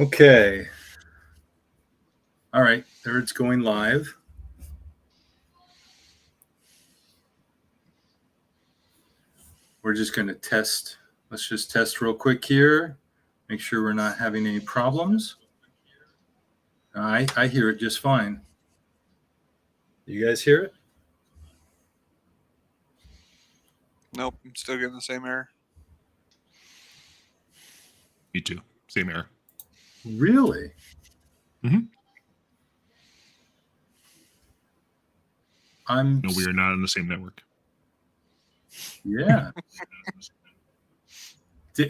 Okay. All right. There it's going live. We're just going to test. Let's just test real quick here. Make sure we're not having any problems. I hear it just fine. You guys hear it? Nope, I'm still getting the same error. Me too. Same error. Really? Mm-hmm. I'm. No, we are not on the same network. Yeah.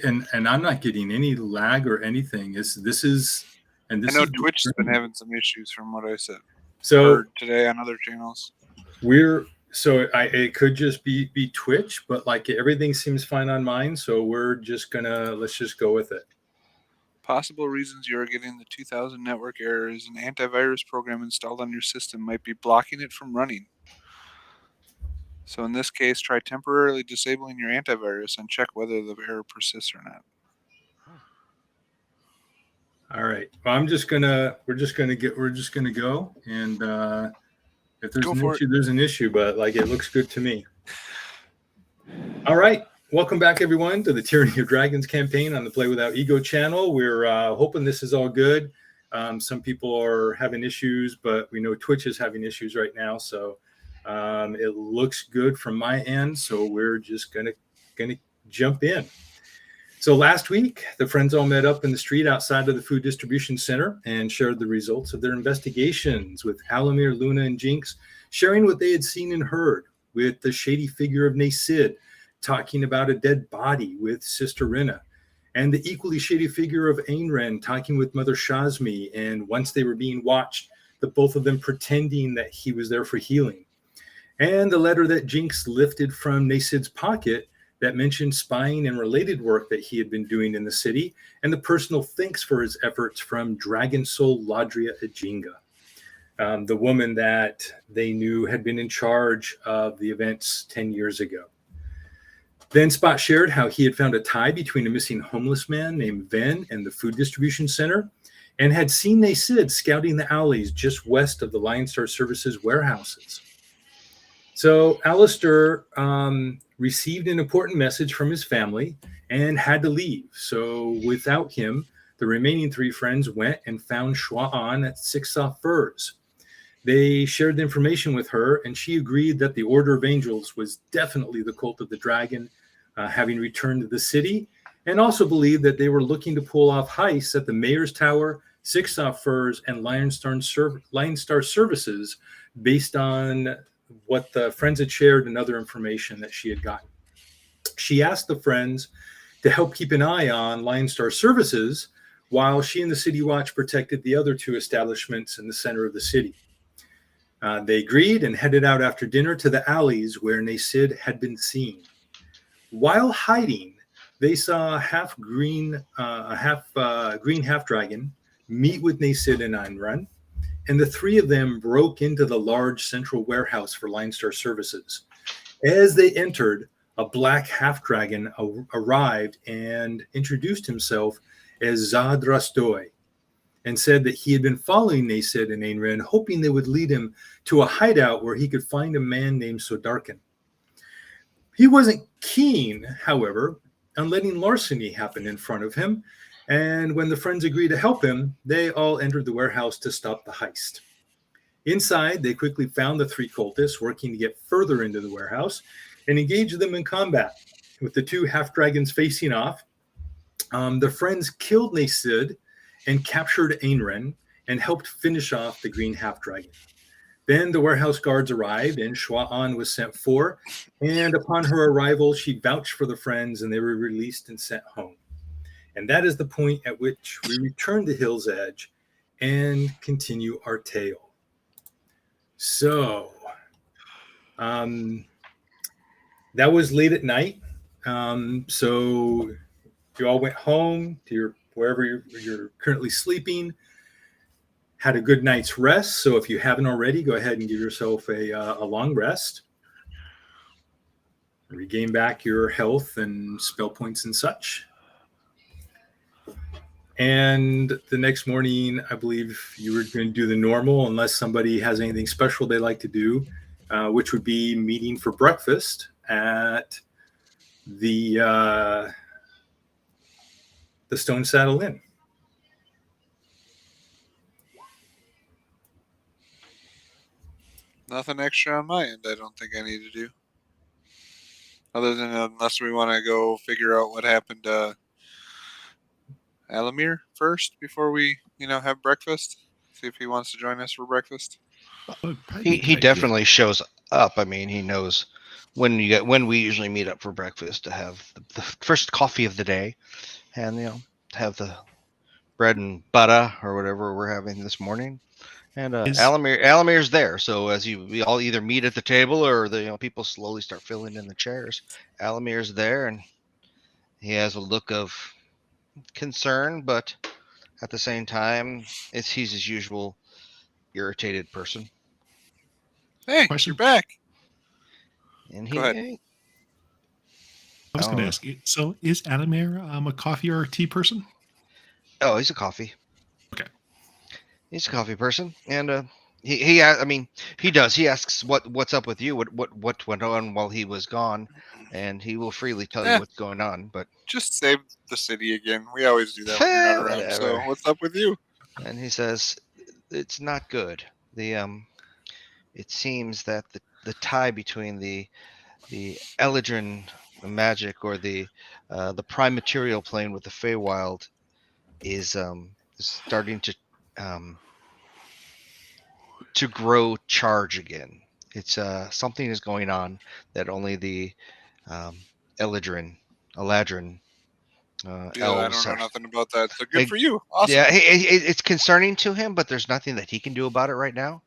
And I'm not getting any lag or anything. This is. And this I know is. Twitch has been having some issues from what I said. So Heard today on other channels. It could just be Twitch, but like everything seems fine on mine. So let's just go with it. Possible reasons you are getting the 2000 network error is an antivirus program installed on your system might be blocking it from running. So in this case, try temporarily disabling your antivirus and check whether the error persists or not. All right. Well, we're just gonna go, and if there's Go an for issue, there's an issue. But like, it looks good to me. All right. Welcome back, everyone, to the Tyranny of Dragons campaign on the Play Without Ego channel. We're hoping this is all good. Some people are having issues, but we know Twitch is having issues right now. So it looks good from my end. So we're just gonna jump in. So last week, the friends all met up in the street outside of the food distribution center and shared the results of their investigations with Alamir, Luna, and Jinx, sharing what they had seen and heard, with the shady figure of Nasid talking about a dead body with Sister Rinna, and the equally shady figure of Ainren talking with Mother Shazmi, and once they were being watched, the both of them pretending that he was there for healing. And the letter that Jinx lifted from Nasid's pocket that mentioned spying and related work that he had been doing in the city, and the personal thanks for his efforts from Dragon Soul Ladria Ajinga, the woman that they knew had been in charge of the events 10 years ago. Then Spot shared how he had found a tie between a missing homeless man named Ven and the food distribution center, and had seen Nasid scouting the alleys just west of the Lion Star Services warehouses. So Alistair received an important message from his family and had to leave. So without him, the remaining three friends went and found Shua-An at Six Soft Furs. They shared the information with her, and she agreed that the Order of Angels was definitely the cult of the dragon, having returned to the city, and also believed that they were looking to pull off heists at the Mayor's Tower, Six Soft Furs, and Lion Star Services based on what the friends had shared and other information that she had gotten. She asked the friends to help keep an eye on Lion Star Services while she and the City Watch protected the other two establishments in the center of the city. They agreed and headed out after dinner to the alleys where Nasid had been seen. While hiding, they saw a half-green half-dragon meet with Nasid and Ainren, and the three of them broke into the large central warehouse for Lion Star Services. As they entered, a black half-dragon arrived and introduced himself as Zad Rastoy, and said that he had been following Nasid and Ainren, hoping they would lead him to a hideout where he could find a man named Sodarkin. He wasn't keen, however, on letting larceny happen in front of him, and when the friends agreed to help him, they all entered the warehouse to stop the heist. Inside, they quickly found the three cultists working to get further into the warehouse and engaged them in combat. With the two half-dragons facing off, the friends killed Nasid and captured Ainren and helped finish off the green half-dragon. Then the warehouse guards arrived and Shua-An was sent for, and upon her arrival, she vouched for the friends and they were released and sent home. And that is the point at which we return to Hill's Edge and continue our tale. So, that was late at night. So you all went home to wherever you're currently sleeping, had a good night's rest. So if you haven't already, go ahead and give yourself a long rest. Regain back your health and spell points and such. And the next morning, I believe you were going to do the normal, unless somebody has anything special they like to do, which would be meeting for breakfast at the Stone Saddle Inn. Nothing extra on my end. I don't think I need to do. Other than unless we want to go figure out what happened to Alamir first before we, have breakfast. See if he wants to join us for breakfast. Would probably be a He good idea. definitely shows up. I mean, he knows when we usually meet up for breakfast to have the first coffee of the day, and have the bread and butter or whatever we're having this morning. And Alamir's there, so as we all either meet at the table or the people slowly start filling in the chairs. Alamir's there, and he has a look of concern, but at the same time, he's his usual irritated person. Hey, Question. you're back. And Go ahead. I was Oh. going to ask. So, is Adamir a coffee or a tea person? Oh, he's a coffee. Okay. He's a coffee person, and he does. He asks what's up with you, what went on while he was gone, and he will freely tell you what's going on. But just save the city again. We always do that when you're not around. Whatever. So what's up with you? And he says it's not good. It seems that the tie between the Eladrin magic or the prime material plane with the Feywild is starting to grow charge again. It's something is going on that only the Eladrin I elves don't know are. nothing about that. So good for you. Awesome. Yeah, it's concerning to him, but there's nothing that he can do about it right now.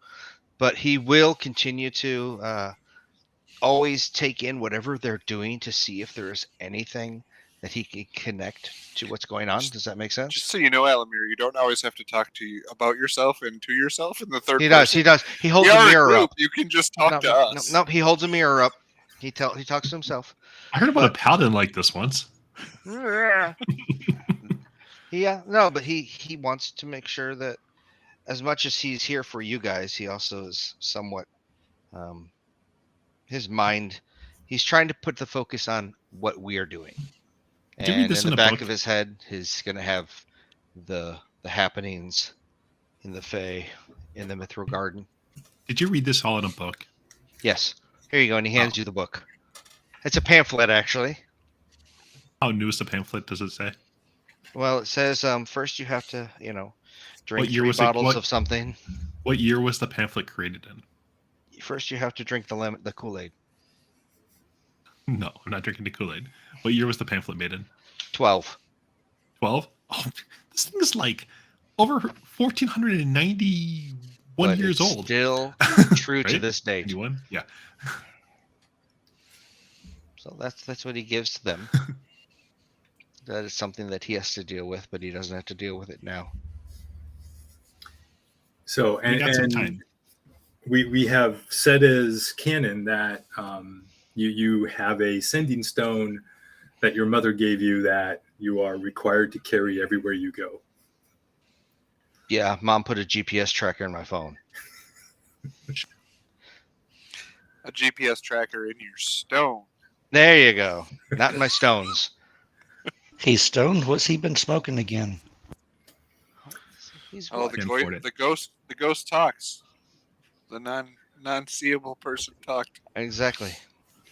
But he will continue to always take in whatever they're doing to see if there is anything that he can connect to what's going on. Does that make sense? Just so you know, Alamir, you don't always have to talk about yourself and to yourself in the third He does. person. He does. He holds We a are mirror group. up. You can just talk to us. No, he holds a mirror up. He talks to himself. I heard about a paladin like this once. Yeah, no, but he wants to make sure that as much as he's here for you guys, he also is somewhat his mind. He's trying to put the focus on what we are doing. Did you read And this in the in a back book? of his head, he's gonna have the happenings in the Fae in the Mithril Garden. Did you read this all in a book? Yes. Here you go, and he hands you the book. It's a pamphlet, actually. How new is the pamphlet? Does it say? Well, it says first you have to, drink What year 3 was it? bottles of something. What year was the pamphlet created in? First you have to drink the Kool-Aid. No, I'm not drinking the Kool-Aid. What year was the pamphlet made in? 12. 12? Oh, this thing is like over 1,491 But years it's old. still true to Right? this date. 91? Yeah. So that's what he gives to them. That is something that he has to deal with, but he doesn't have to deal with it now. So We got some time. we have said as canon that you have a sending stone that your mother gave you that you are required to carry everywhere you go. Yeah, Mom put a GPS tracker in my phone. A GPS tracker in your stone. There you go. Not in my stones. He's stoned. What's he been smoking again? He's Oh, what? the ghost talks. The non-seeable person talked. Exactly.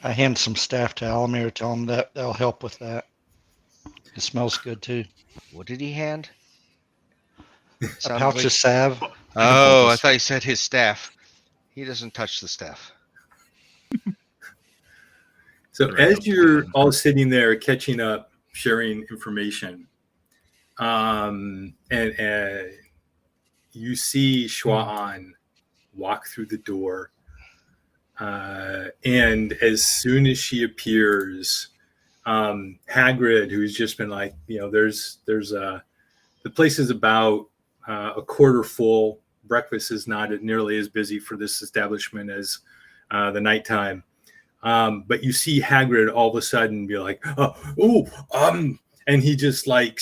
I hand some staff to Alamir. Tell him that'll help with that. It smells good too. What did he hand? A Sounded pouch like- of salve. Oh, I thought he said his staff. He doesn't touch the staff. So Right. as you're all sitting there catching up, sharing information, and you see Shua'an walk through the door, and as soon as she appears, Hagrid, who's just been like, there's the place is about a quarter full. Breakfast is not nearly as busy for this establishment as the nighttime. But you see Hagrid all of a sudden be like, and he just like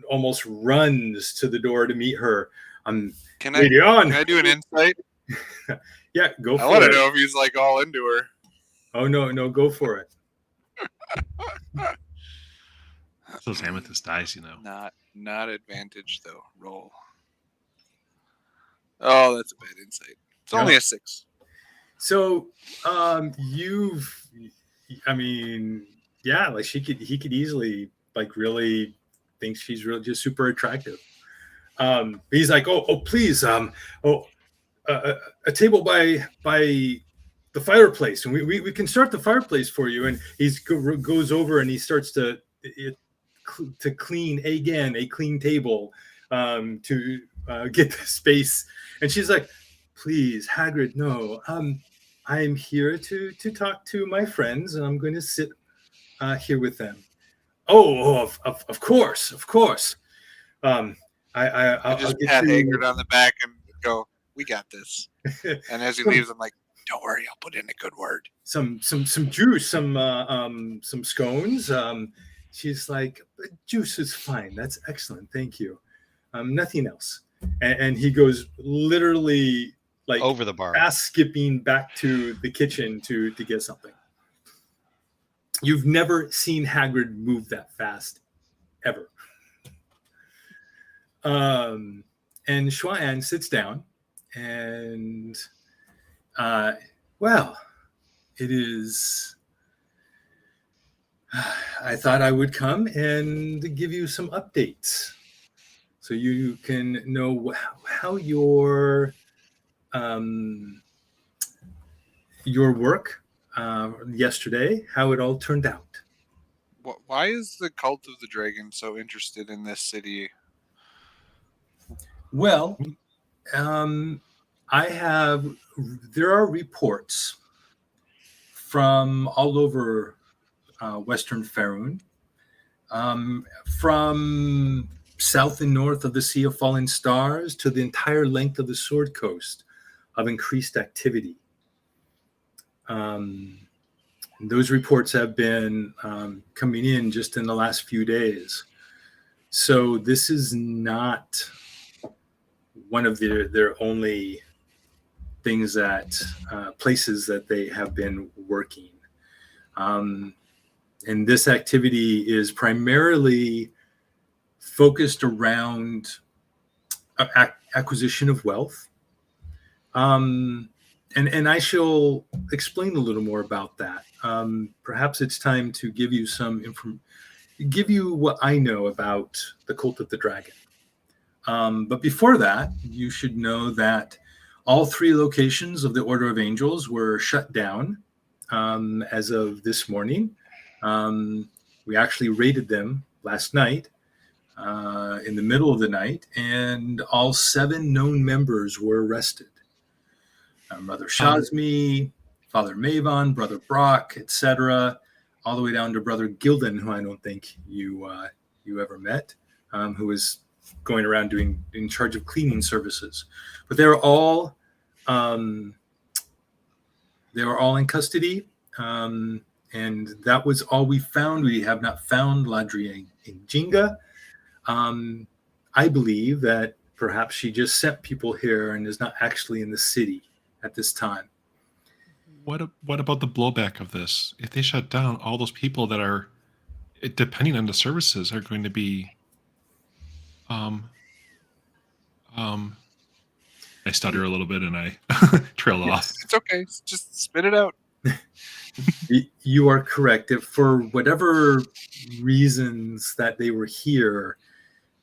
almost runs to the door to meet her. Can Lady on. I do an insight? Yeah, go I for want to it. know if he's like all into her. Oh no, go for it. Those amethyst dice, Not advantage though. Roll. Oh, that's a bad insight. It's only Yeah. a 6. So, like he could easily like really think she's really just super attractive. He's like, oh, please, a table by the fireplace, and we can start the fireplace for you. And goes over and he starts to clean a clean table to get the space. And she's like, please, Hagrid, no. I'm here to talk to my friends, and I'm going to sit here with them. Of course, of course. I I'll just get pat you Hagrid on the back and go, "We got this." And as he leaves, I'm like, "Don't worry, I'll put in a good word." some juice, some scones. She's like, juice is fine. That's excellent. Thank you. Nothing else. And he goes literally like over the bar. fast skipping back to the kitchen to get something. You've never seen Hagrid move that fast, ever. And Shuan sits down, and well, it is. I thought I would come and give you some updates, so you can know how your work yesterday, how it all turned out. Why is the Cult of the Dragon so interested in this city? Well, there are reports from all over Western Faerun, from south and north of the Sea of Fallen Stars to the entire length of the Sword Coast, of increased activity. Those reports have been coming in just in the last few days. So this is not one of their only things places that they have been working. And this activity is primarily focused around acquisition of wealth. And I shall explain a little more about that. Perhaps it's time to give you give you what I know about the Cult of the Dragon. But before that, you should know that all 3 locations of the Order of Angels were shut down as of this morning. We actually raided them last night, in the middle of the night, and all 7 known members were arrested. Brother Shazmi, Father Mavon, Brother Brock, etc., all the way down to Brother Gildan, who I don't think you ever met, who was going around in charge of cleaning services. But they were all in custody, and that was all we found. We have not found Ladri and Jinga. I believe that perhaps she just sent people here and is not actually in the city at this time. What about the blowback of this? If they shut down, all those people that are depending on the services are going to be I stutter a little bit and I trail off. It's okay. Just spit it out. You are correct. If for whatever reasons that they were here,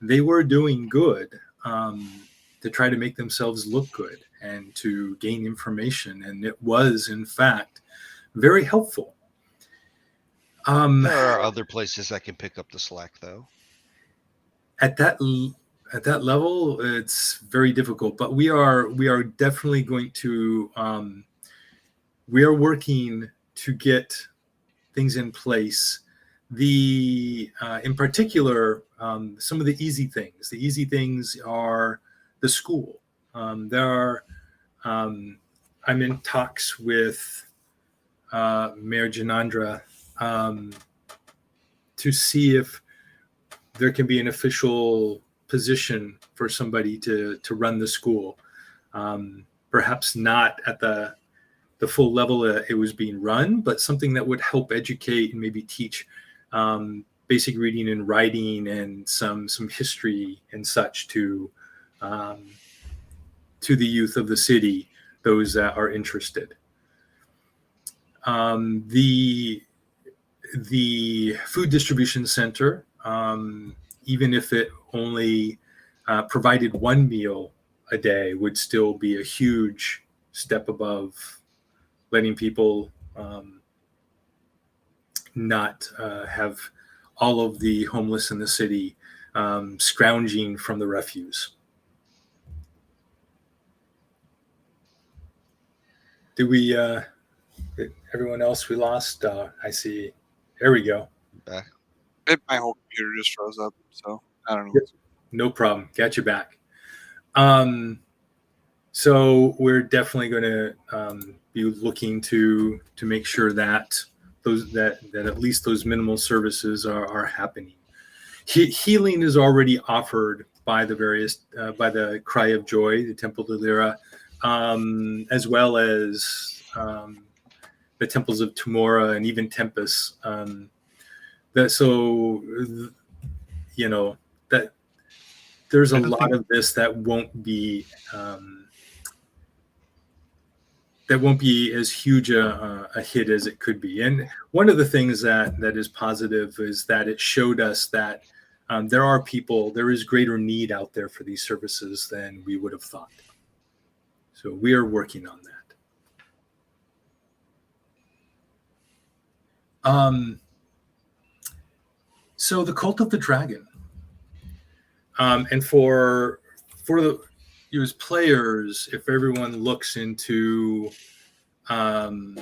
they were doing good to try to make themselves look good and to gain information. And it was, in fact, very helpful. There are other places that can pick up the slack, though. At that level, it's very difficult. But we are definitely going to. We are working to get things in place. In particular, some of the easy things. The easy things are the school. I'm in talks with Mayor Janandra to see if there can be an official position for somebody to run the school. Perhaps not at the full level it was being run, but something that would help educate and maybe teach basic reading and writing and some history and such to the youth of the city, those that are interested. The food distribution center, even if it only provided one meal a day, would still be a huge step above letting people not have all of the homeless in the city scrounging from the refuse. Did we, everyone else we lost? I see. There we go. Back. My whole computer just froze up, so I don't know. Yep. No problem. Got you back. So we're definitely going to be looking to make sure that that at least those minimal services are happening. Healing is already offered by the various by the Cry of Joy, the Temple de Lyra, as well as the temples of Tumora and even Tempest. That there's a lot of this that won't be as huge a hit as it could be. And one of the things that is positive is that it showed us that there is greater need out there for these services than we would have thought. So we are working on that. So the Cult of the Dragon, and for you as players, if everyone looks into if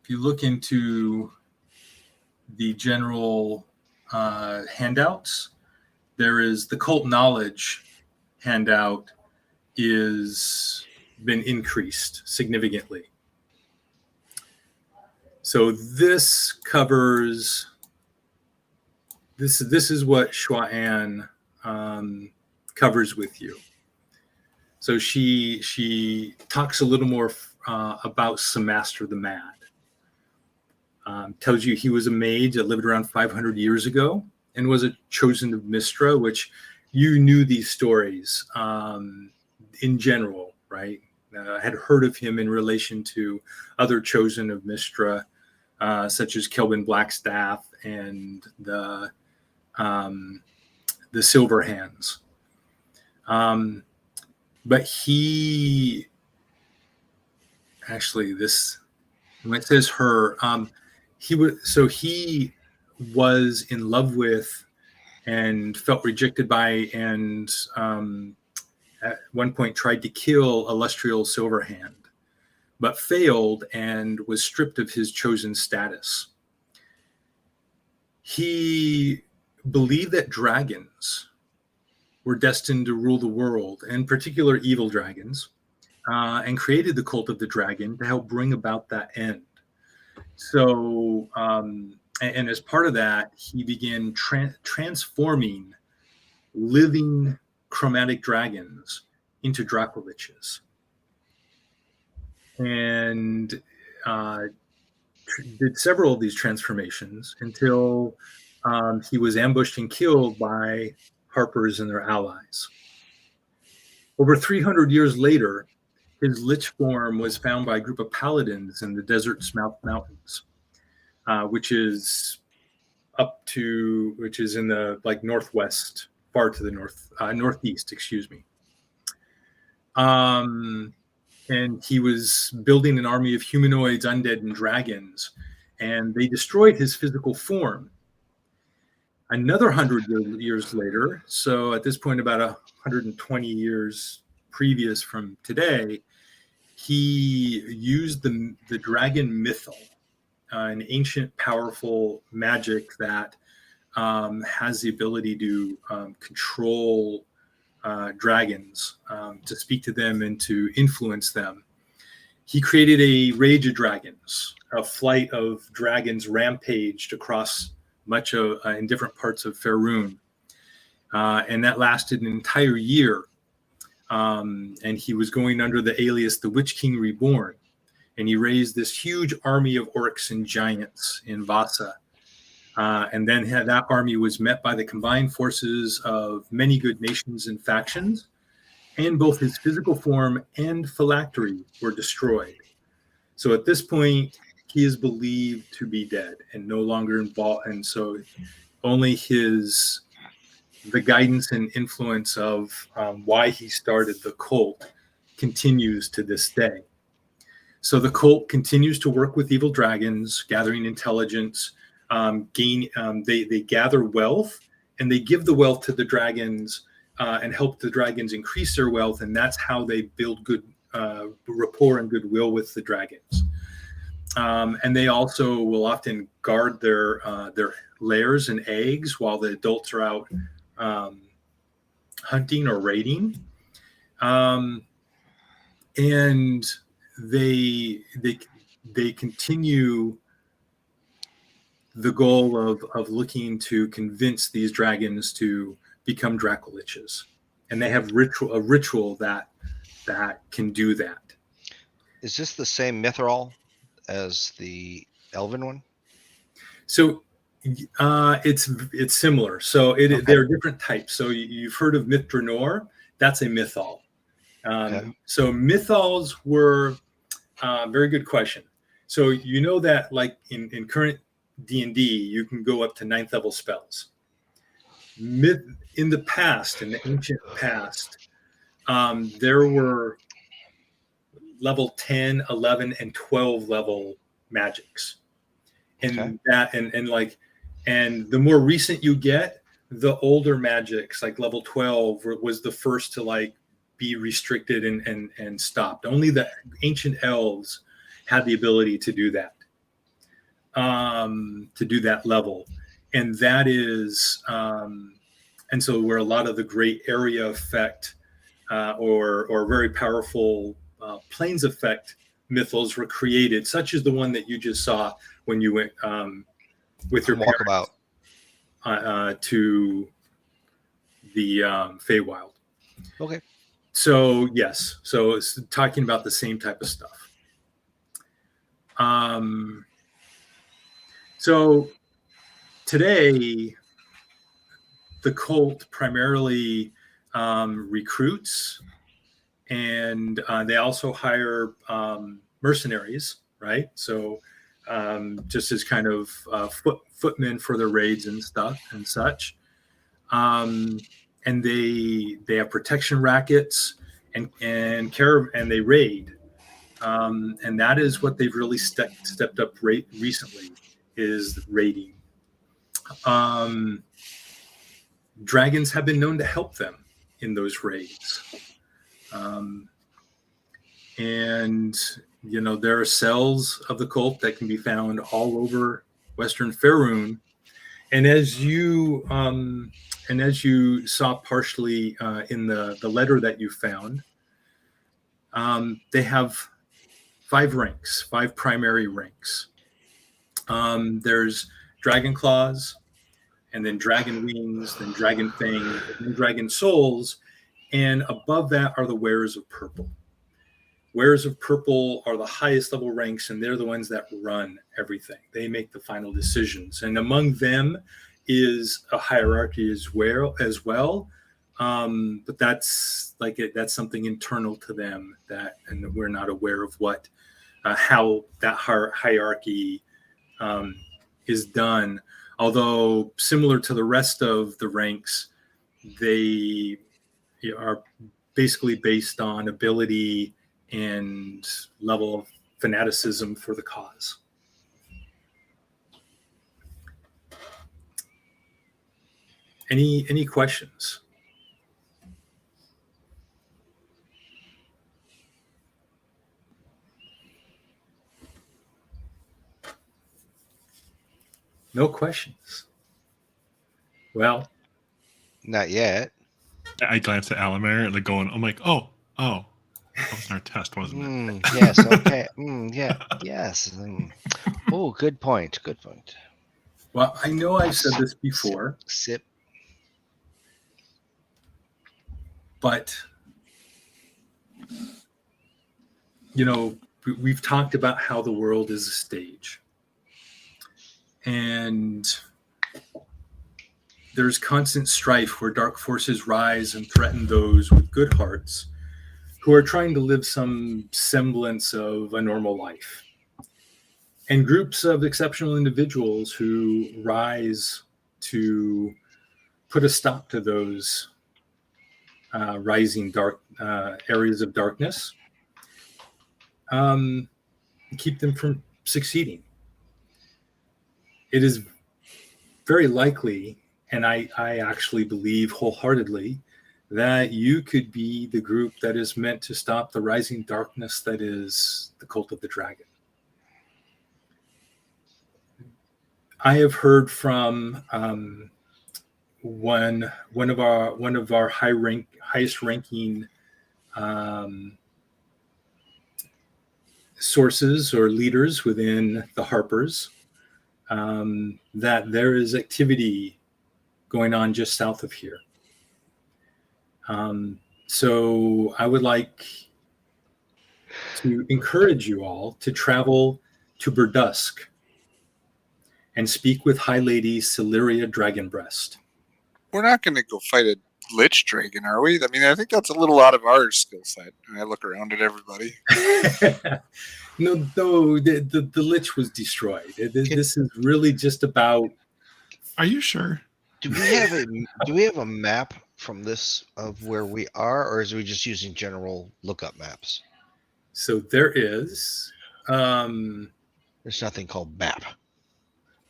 you look into the general handouts, there is the cult knowledge handout is been increased significantly. So this covers this is what Shuan covers with you. So she talks a little more about Samaster the Mad. Tells you he was a mage that lived around 500 years ago and was a chosen of Mystra, which you knew these stories in general, right? I had heard of him in relation to other chosen of Mystra, such as Kelvin Blackstaff and the Silver Hands. But he actually, when it says her, he was in love with and felt rejected by and at one point tried to kill Illustrial Silverhand, but failed and was stripped of his chosen status. He believed that dragons were destined to rule the world, in particular evil dragons, and created the Cult of the Dragon to help bring about that end. So, and as part of that, he began transforming living chromatic dragons into Dracoviches, and did several of these transformations until he was ambushed and killed by Harpers and their allies. Over 300 years later, his lich form was found by a group of paladins in the Desert Smouth Mountains, which is in the northwest, far to the northeast, excuse me. And he was building an army of humanoids, undead, and dragons, and they destroyed his physical form. Another 100 years later, so at this point about 120 years previous from today, he used the dragon Mythal, an ancient, powerful magic that has the ability to control dragons, to speak to them and to influence them. he created a rage of dragons. A flight of dragons rampaged across much of in different parts of Faerun, and that lasted an entire year. And he was going under the alias the Witch King Reborn, and he raised this huge army of orcs and giants in Vasa. And then that army was met by the combined forces of many good nations and factions, and both his physical form and phylactery were destroyed. So at this point, he is believed to be dead and no longer involved. And so only the guidance and influence of why he started the cult continues to this day. So the cult continues to work with evil dragons, gathering intelligence, they gather wealth, and they give the wealth to the dragons and help the dragons increase their wealth, and that's how they build good rapport and goodwill with the dragons. And they also will often guard their lairs and eggs while the adults are out hunting or raiding. And they continue the goal of looking to convince these dragons to become Dracoliches, and they have a ritual that can do that. Is this the same Mythal as the Elven one? So it's similar. So there are different types. So you've heard of Mythal. That's a Mythal. So Mythals were very good question. So you know that like in current D&D, you can go up to 9th level spells. In the past, in the ancient past, there were level 10, 11, and 12 level magics. And and the more recent you get, the older magics, like level 12 was the first to like be restricted and stopped. Only the ancient elves had the ability to do that. To do that level, and that is and so where a lot of the great area effect or very powerful planes effect Mythals were created, such as the one that you just saw when you went with your walkabout to the Feywild. Okay. So yes, so it's talking about the same type of stuff. So today, the cult primarily recruits, and they also hire mercenaries, right? So just as kind of footmen for their raids and stuff and such. And they have protection rackets and they raid. And that is what they've really stepped up recently, is raiding. Dragons have been known to help them in those raids. And, you know, there are cells of the cult that can be found all over Western Faerun. And as you saw partially in the letter that you found, they have 5 ranks, 5 primary ranks. There's dragon claws, and then dragon wings, then dragon fangs, then dragon souls, and above that are the wearers of purple. Wearers of purple are the highest level ranks, and they're the ones that run everything. They make the final decisions, and among them is a hierarchy as well. But that's that's something internal to them and we're not aware of how that hierarchy is done. Although similar to the rest of the ranks, they are basically based on ability and level of fanaticism for the cause. Any questions? No questions. Well, not yet. I glance at Alamir, like going, I'm like, oh. That was our test, wasn't it? Yes. Okay. Yeah. Yes. Oh, good point. Good point. Well, I know I've said this before, Sip. but we've talked about how the world is a stage, and there's constant strife where dark forces rise and threaten those with good hearts who are trying to live some semblance of a normal life, and groups of exceptional individuals who rise to put a stop to those rising dark areas of darkness, keep them from succeeding. It is very likely, and I actually believe wholeheartedly, that you could be the group that is meant to stop the rising darkness that is the cult of the dragon. I have heard from one of our highest ranking sources or leaders within the Harpers, that there is activity going on just south of here. So I would like to encourage you all to travel to Burdusk and speak with High Lady Celeria Dragonbreast. We're not going to go fight a lich dragon, are we? I mean, I think that's a little out of our skill set. And I look around at everybody. No, the Lich was destroyed. This is really just about. Are you sure? Do we have a map from this of where we are, or is we just using general lookup maps? So there is. There's nothing called map.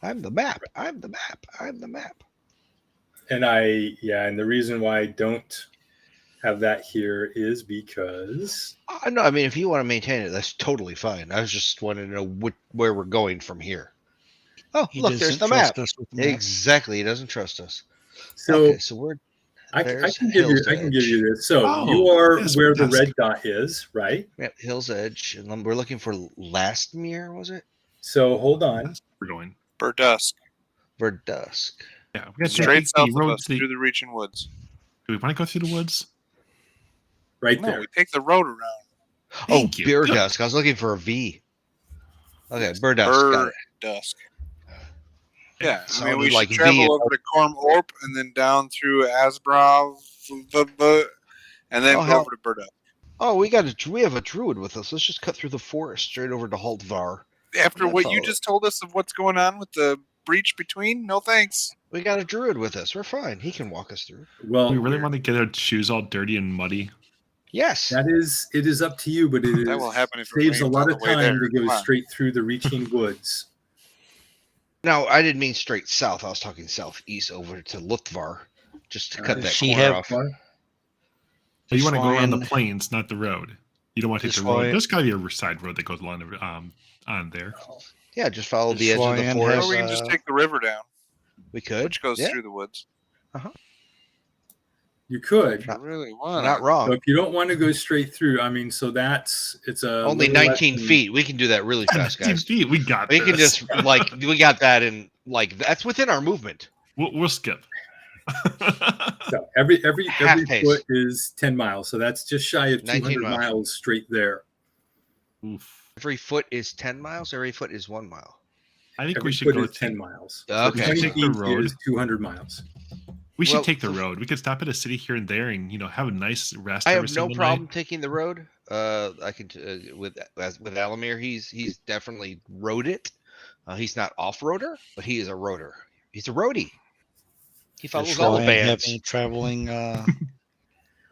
I'm the map. I'm the map. I'm the map. And the reason why I don't have that here is because. No, I mean, if you want to maintain it, that's totally fine. I was just wanting to know where we're going from here. Oh, He look, there's doesn't the map. trust us with the map. Exactly, he doesn't trust us. So Okay, so we're I there's can give Hill's you this. So you Oh, are yes, where the Burdusk. red dot is, right? Yep, Hill's Edge, and then we're looking for Lastmere, was it? So hold on. That's where we're going. Burdusk. Verdusk. Yeah, we got to Straight take south the of road us, to the. through the reaching woods. Do we want to go through the woods? Right No, there. we take the road around. Thank you. Beer Good. Dusk. I was looking for a V. Okay, Burdusk. Got it. Burdusk. Yeah, I mean, Sounded we should like V travel and- over to Corm Orp and then down through Asbrav, and then Oh, go hell. over to Burdusk. Oh, we have a druid with us. Let's just cut through the forest straight over to Haltvar. After Yeah, what you follow just told us of what's going on with the breach between, no thanks. We got a druid with us. We're fine. He can walk us through. Well, We really want to get our shoes all dirty and muddy. Yes. it is up to you, but it That is, will happen if it saves a rains lot on of the way time there. to go Come on. straight through the reaching woods. No, I didn't mean straight south. I was talking southeast over to Lutvar, just to cut that Does she corner have- off. What? But you want to go around the Flying- plains, not the road. You don't want to take Just the road. fly- There's got to be a side road that goes along the, on there. Yeah, just follow Does the edge of the Florian Or forest. we can just Uh, take the river down, We could. which goes yeah, through the woods. You could. If you really want. not wrong. So if you don't want to go straight through, I mean, so it's a Only little less 19 than- feet. We can do that really fast, 15 guys. feet. We got We this. can just we got that in that's within our movement. We'll skip. So every Half pace. foot is 10 miles. So that's just shy of 19 200 miles straight there. Oof. Every foot is 10 miles. Every foot is 1 mile. I think Every we should foot go is 10 take, miles. Okay. So 20 Take the feet road. is 200 miles. we should Well, take the road. We could stop at a city here and there and have a nice rest. I every have no single problem night. taking the road. I can with Alamir. He's definitely rode it. He's not off-roader, but he is a roader. He's a roadie. He Does follows all the Florian have bands. any traveling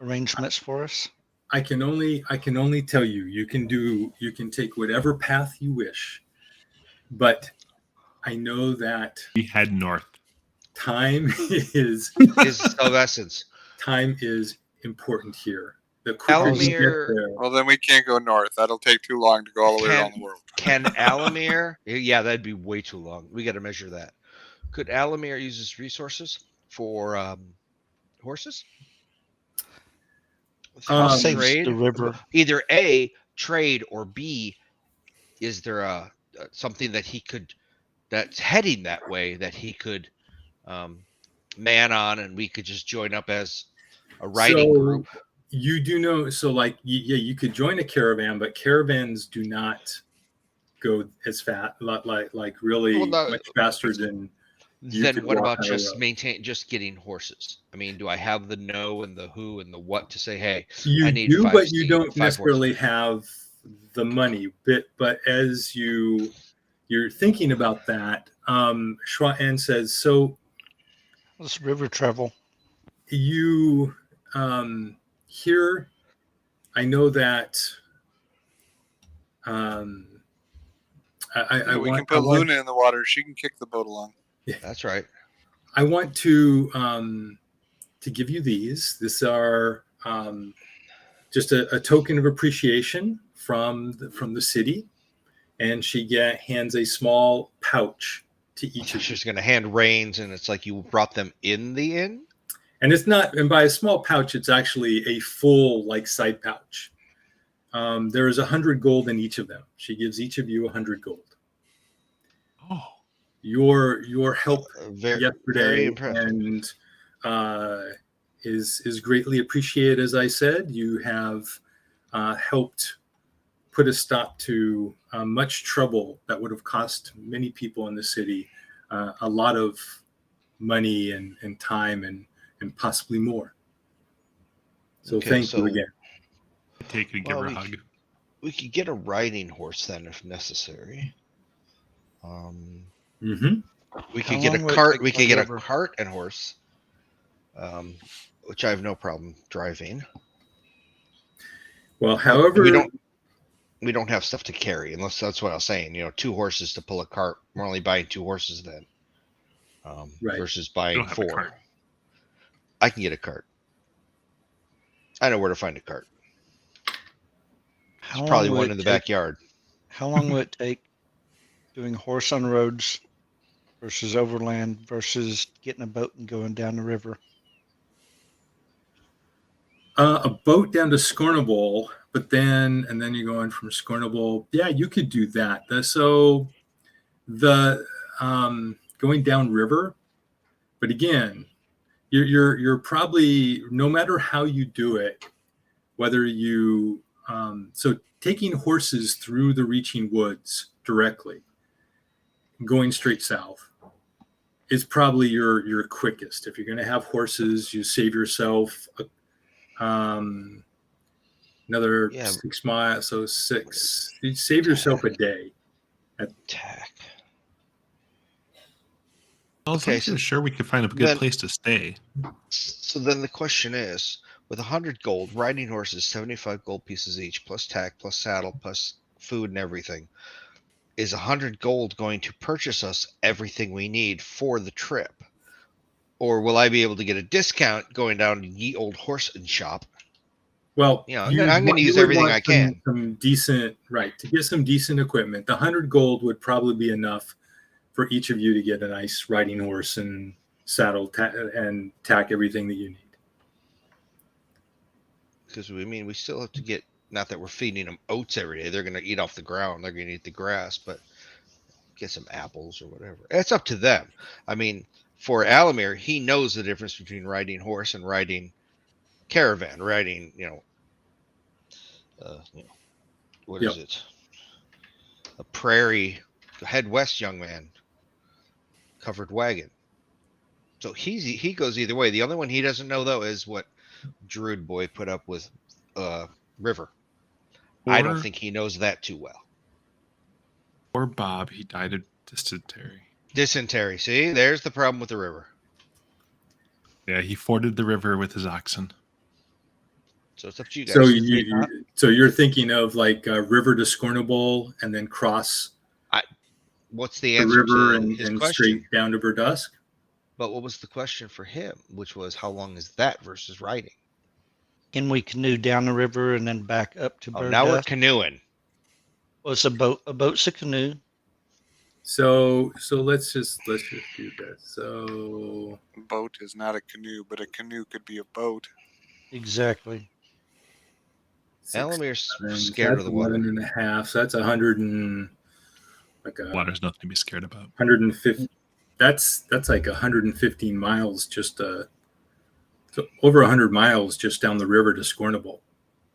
arrangements for us? I can only tell you, you can take whatever path you wish. But I know that We head north. time is Is of essence. important here. The quicker you get Alamir- there, Well, then we can't go north. That'll take too long to go all the way around the world. Can Alamir? Yeah, that'd be way too long. We got to measure that. Could Alamir use his resources for horses? How How Um, safe's trade? the river? Either A, trade, or B, is there something that he could that's heading that way that he could man on, and we could just join up as a riding so group? you do know, so like, yeah, you could join a caravan, but caravans do not go as fast, like Well, really no, much faster than you then could what walk about on a just road. just getting horses? I mean, do I have the no and the who and the what to say, hey, I You need do, but you don't five horses? necessarily have the money. But as you're thinking about that, Schwatan says, so This river travel. you here, I know that um, Yeah, we can I put want Luna in the water. She can kick the boat along. That's right. I want to give you these. These are just a token of appreciation from the city, and she hands a small pouch to each of you. She's going to hand reins, and it's like you brought them in the inn. And it's not, and by a small pouch, it's actually a full like side pouch. There is 100 gold in each of them. She gives each of you 100 gold. Oh, Your help Very, very yesterday impressive. and is greatly appreciated. As I said, you have helped put a stop to much trouble that would have cost many people in the city a lot of money and time and possibly more. So Okay, thank you so again. take it and give well, her a hug. we could get a riding horse then, if necessary. Mm-hmm. We How could get a long will it cart. take We by could get a river? cart and horse, which I have no problem driving. Well, But however, we don't have stuff to carry, unless that's what I was saying. You know, 2 horses to pull a cart. We're only buying 2 horses then, right. versus You buying don't have a 4. cart. I can get a cart. I know where to find a cart. How There's long probably will one it in the take? backyard. How long will it take doing horse on roads versus overland versus getting a boat and going down the river? A boat down to Scornable, but then you're going from Scornable. Yeah, you could do that. So the going down river, but again, you're probably, no matter how you do it, whether you so taking horses through the reaching woods directly, going straight south is probably your quickest. If you're going to have horses, you save yourself another Yeah, 6 miles, so 6. You save yourself a day. tack. Well, as long Okay, as so you're sure we can find a good then, place to stay. so then the question is, with 100 gold, riding horses, 75 gold pieces each, plus tack, plus saddle, plus food and everything, is 100 gold going to purchase us everything we need for the trip? Or will I be able to get a discount going down to Ye Old Horse and Shop? Well, You know, I'm going to you use would everything want I can. some decent, right, to get some decent equipment. The 100 gold would probably be enough for each of you to get a nice riding horse and saddle and tack everything that you need. Because we still have to get, not that we're feeding them oats every day. They're going to eat off the ground. They're going to eat the grass, but get some apples or whatever. It's up to them. I mean, for Alamir, he knows the difference between riding horse and riding caravan, riding, what Yep. is it? A prairie, head west young man, covered wagon. So he goes either way. The only one he doesn't know though is what Druid Boy put up with River. I don't Or think he knows that too well. or Bob, he died of dysentery. Dysentery. See, there's the problem with the river. Yeah, he forded the river with his oxen. So it's up to you guys. So Did they not? so you're thinking of like river to Scornable and then cross What's the the answer river to his and question? straight down to Verdusk? But what was the question for him, which was how long is that versus riding? Can we canoe down the river and then back up to Oh, now we're Burdust? canoeing. Well, it's a boat. A boat's a canoe. So let's just do this. So A boat is not a canoe, but a canoe could be a boat. Exactly. Alamir's And scared that's of the water. 11 and a half. So that's 100 and like a Water's nothing to be scared about. 150. That's like 115 miles so over 100 miles just down the river to Scornable.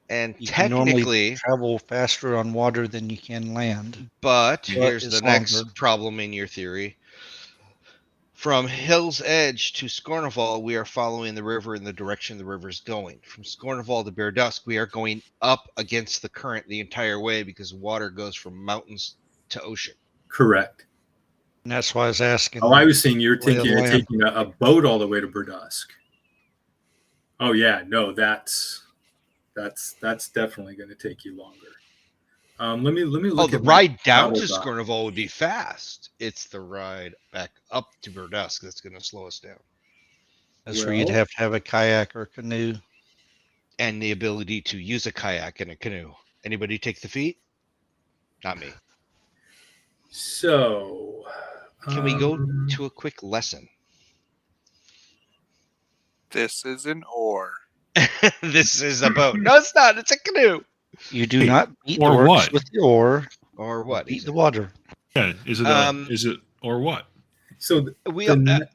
And You can normally technically, travel faster on water than you can land. but But here's it's the next longer. problem in your theory. From Hill's Edge to Scornival, we are following the river in the direction the river is going. From Scornival to Bear Dusk, we are going up against the current the entire way because water goes from mountains to ocean. Correct. And that's why I was asking. Oh, I was saying you're Lay of thinking the of land. taking a boat all the way to Burdusk. Oh yeah, no, that's definitely going to take you longer. Let me look Oh, the at my ride down travel to doc. Scornival would be fast. It's the ride back up to Burdusk that's going to slow us down. That's where you'd Well- have to have a kayak or canoe. And the ability to use a kayak and a canoe. Anybody take the feat? Not me. So, Can we go um, to a quick lesson? This is an oar. This is a boat. No, it's not. It's a canoe. You do Hey, not beat the or orcs what? with the oar. Or You what? beat the exactly? water. Yeah, is it is it or what? so We the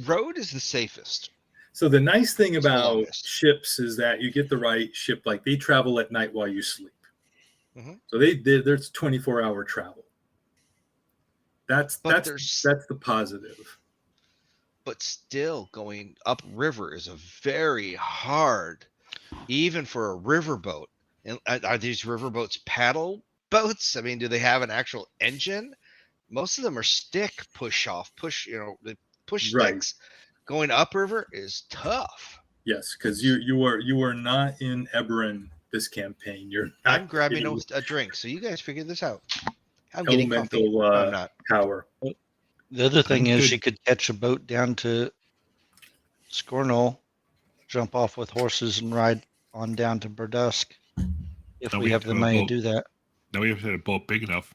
road is the safest. So the nice thing It's the about longest. ships is that you get the right ship. Like they travel at night while you sleep. Mhm. So there's 24-hour travel. That's the positive. But still, going upriver is a very hard, even for a riverboat. And are these riverboats paddle boats? I mean, do they have an actual engine? Most of them are stick push, the push Right. sticks. Going upriver is tough. Yes, because you are not in Eberron this campaign. You're not I'm grabbing getting a drink, so you guys figure this out. I'm getting coffee. elemental No, I'm not. power. The other thing I'm is good. you could catch a boat down to Scornol, jump off with horses and ride on down to Burdusk. If No, we we have have the to have a money to boat. do that. Now we have to have a boat big enough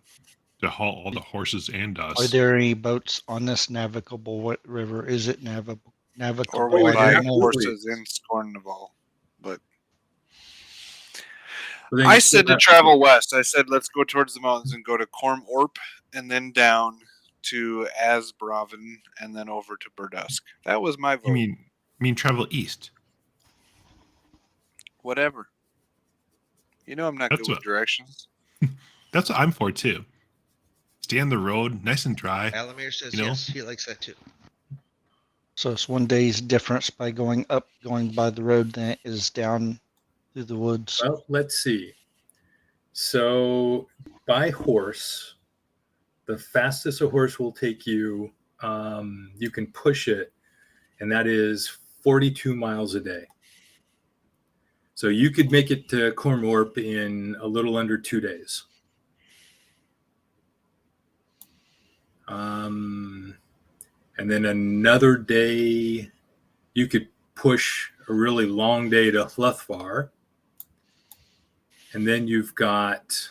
to haul all the horses and us. Are there any boats on this navigable river? Is it navigable? Or Oh, we it buy absolutely horses is. in Scornival. But But then I you still said to have travel west. I said let's go towards the mountains and go to Cormorp and then down to Asbraven and then over to Burdusk. That was my vote. You mean travel east? Whatever. You know I'm not That's good with what- directions. That's what I'm for too. Stay on the road, nice and dry. Alamir says You know? yes, he likes that too. So it's one day's difference by going up, going by the road than it is down through the woods. Well, let's see. So by horse, the fastest a horse will take you, you can push it, and that is 42 miles a day. So you could make it to Cormorp in a little under 2 days. And then another day, you could push a really long day to Hluthvar. And then you've got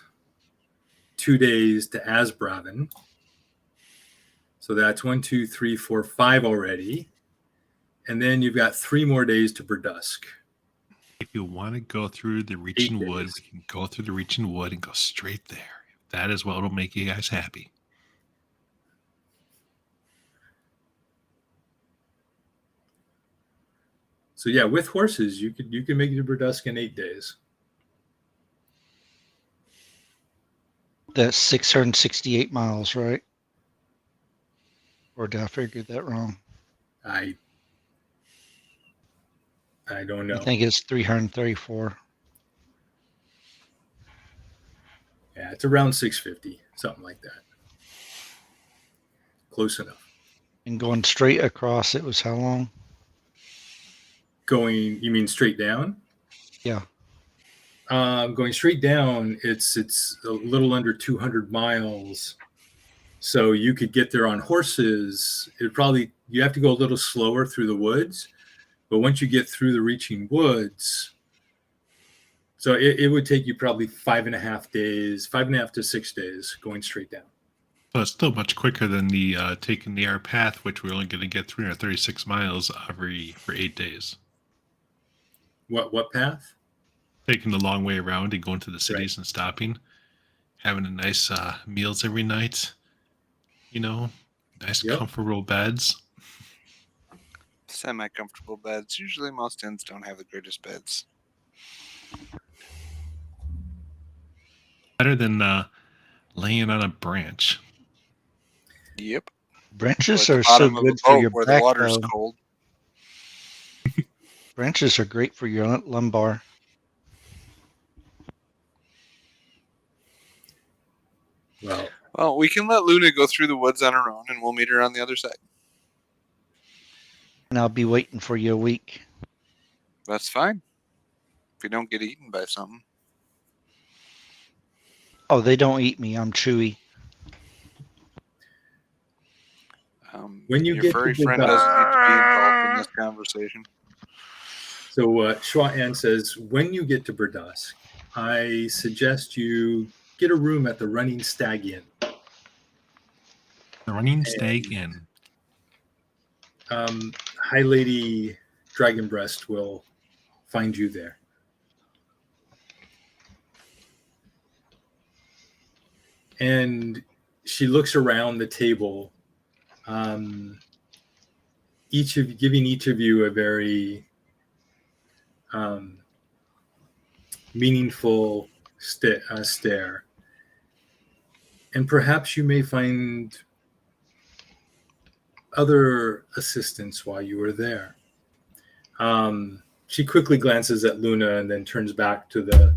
2 days to Asbraven. So that's 1, 2, 3, 4, 5 already. And then you've got 3 more days to Burdusk. If you want to go through the Reaching 8 Wood, days. we can go through the Reaching Wood and go straight there. That is what will make you guys happy. So yeah, with horses, you could make it to Burdusk in 8 days. That's 668 miles, right? Or did I figure that wrong? I don't know. I think it's 334. Yeah, it's around 650, something like that. Close enough. And going straight across, it was how long? Going, you mean straight down? Yeah. Going straight down, it's a little under 200 miles. So you could get there on horses. You have to go a little slower through the woods. But once you get through the Reaching Woods, so it would take you probably 5.5 days, 5.5 to 6 days going straight down. So it's still much quicker than the taking the air path, which we're only going to get 336 miles for 8 days. What path? taking the long way around and going to the cities and stopping, having a nice meals every night. Nice Yep. comfortable beds. Semi-comfortable beds. Usually most inns don't have the greatest beds. Better than laying on a branch. Yep. Or Branches at the are so bottom of a good for boat your where the back, water's though. cold. Branches are great for your lumbar. Well, We can let Luna go through the woods on her own, and we'll meet her on the other side. And I'll be waiting for you a week. That's fine. If you don't get eaten by something. Oh, they don't eat me. I'm chewy. When you Your get furry to the friend dusk- doesn't need to be involved in this conversation. So Schwa Ann says, when you get to Burdusk, I suggest you get a room at the Running Stag Inn. The Running Stag Inn. High Lady Dragonbreast will find you there. And she looks around the table, giving each of you a very meaningful stare. And perhaps you may find other assistance while you are there. She quickly glances at Luna and then turns back to the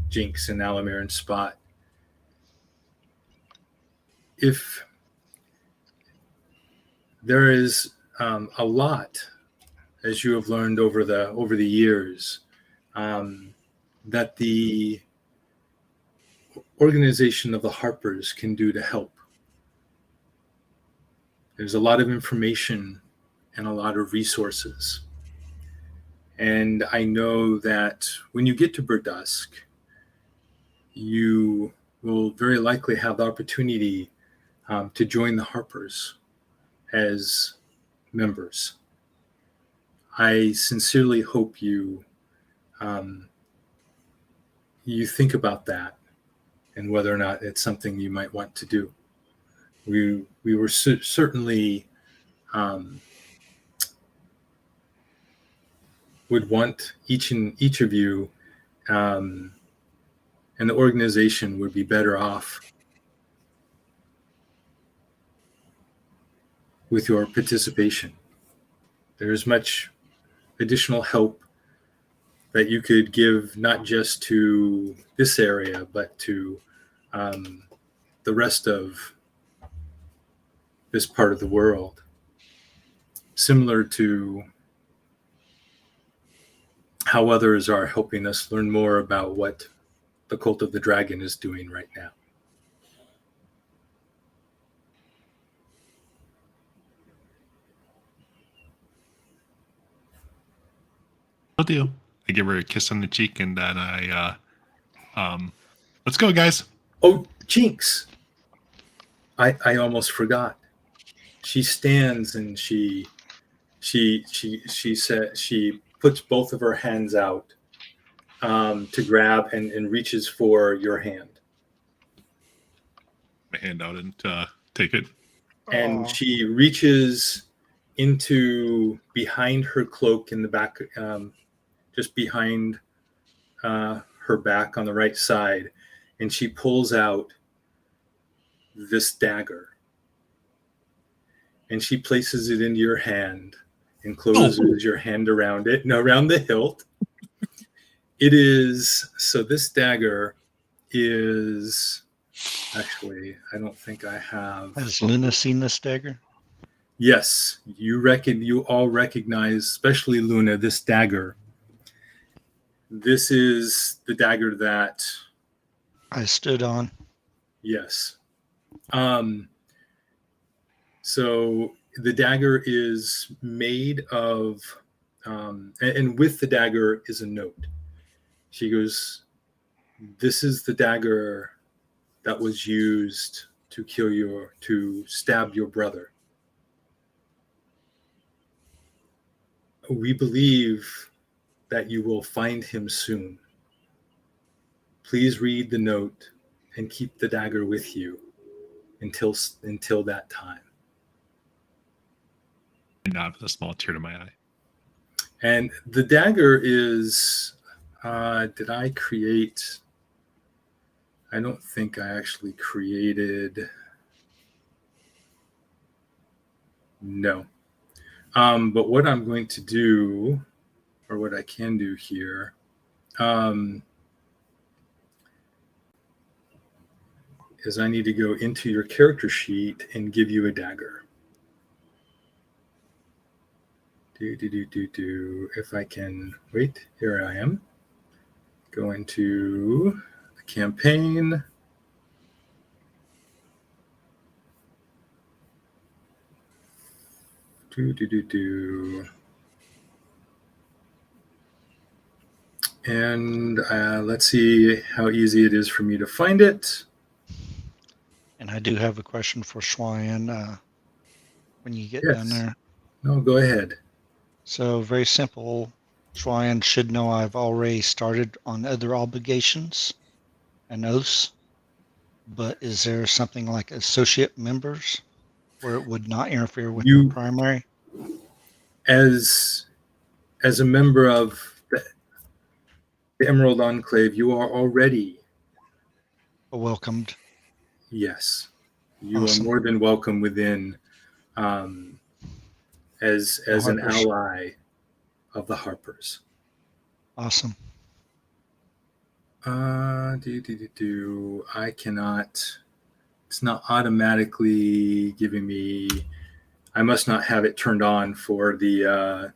Jinx and Alamir and Spot. If there is a lot, as you have learned over the years, that the organization of the Harpers can do to help. There's a lot of information and a lot of resources. And I know that when you get to Burdusk, you will very likely have the opportunity to join the Harpers as members. I sincerely hope you think about that and whether or not it's something you might want to do. We were certainly would want each of you and the organization would be better off with your participation. There's much additional help that you could give, not just to this area, but to the rest of this part of the world. Similar to how others are helping us learn more about what the Cult of the Dragon is doing right now. Will do. I give her a kiss on the cheek and then I let's go, guys. Oh, Jinx! I almost forgot. She stands and she puts both of her hands out to grab and reaches for your hand. My hand out and take it. And she reaches into behind her cloak in the back, just behind her back on the right side, and she pulls out this dagger. And she places it into your hand and closes your hand around it, around the hilt. It is, so this dagger is, actually, I don't think I have. Has Luna seen this dagger? Yes, you all recognize, especially Luna, this dagger. This is the dagger that I stood on. Yes. So the dagger is made of, and with the dagger is a note. She goes, "This is the dagger that was used to stab your brother. We believe that you will find him soon. Please read the note and keep the dagger with you until that time. I nod with a small tear to my eye. And the dagger is, did I create? I don't think I actually created. No. But what I'm going to do, or what I can do here, is I need to go into your character sheet and give you a dagger. If I can, wait, here I am. Go into the campaign. And let's see how easy it is for me to find it. And I do have a question for Schwyan when you get Yes. down there. No, go ahead. So very simple. Schwyan should know I've already started on other obligations and oaths. But is there something like associate members where it would not interfere with my primary? As a member of the Emerald Enclave, you are already Welcomed. Yes, you Awesome. are more than welcome within, as an ally of the Harpers. Awesome. I cannot. It's not automatically giving me. I must not have it turned on for the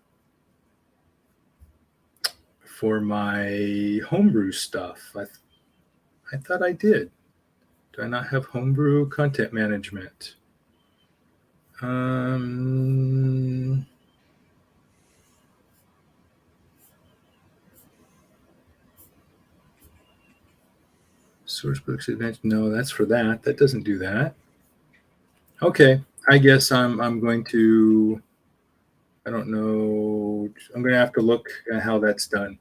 for my homebrew stuff. I thought I did. Do I not have homebrew content management? Sourcebooks advanced. No, that's for that. That doesn't do that. Okay, I guess I'm going to. I don't know. I'm going to have to look at how that's done.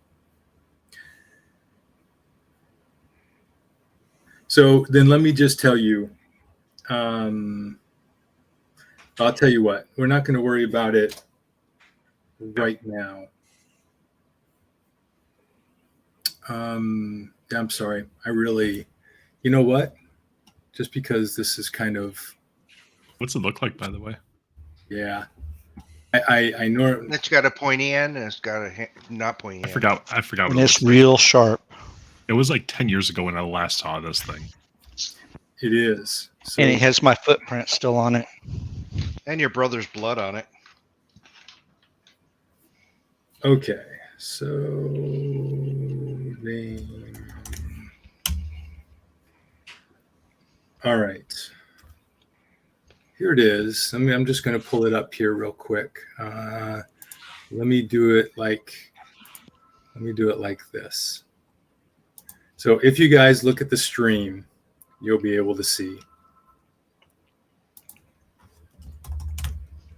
So then let me just tell you. I'll tell you what. We're not going to worry about it right now. I'm sorry. I really. You know what? Just because this is kind of. What's it look like, by the way? Yeah. I know It's got a pointy end and it's got a not pointy end. I forgot. And it's real sharp. It was like 10 years ago when I last saw this thing. It is. So, And it has my footprint still on it. And your brother's blood on it. okay. So name. All right. Here it is. I'm just going to pull it up here real quick. Let me do it like this. So if you guys look at the stream, you'll be able to see.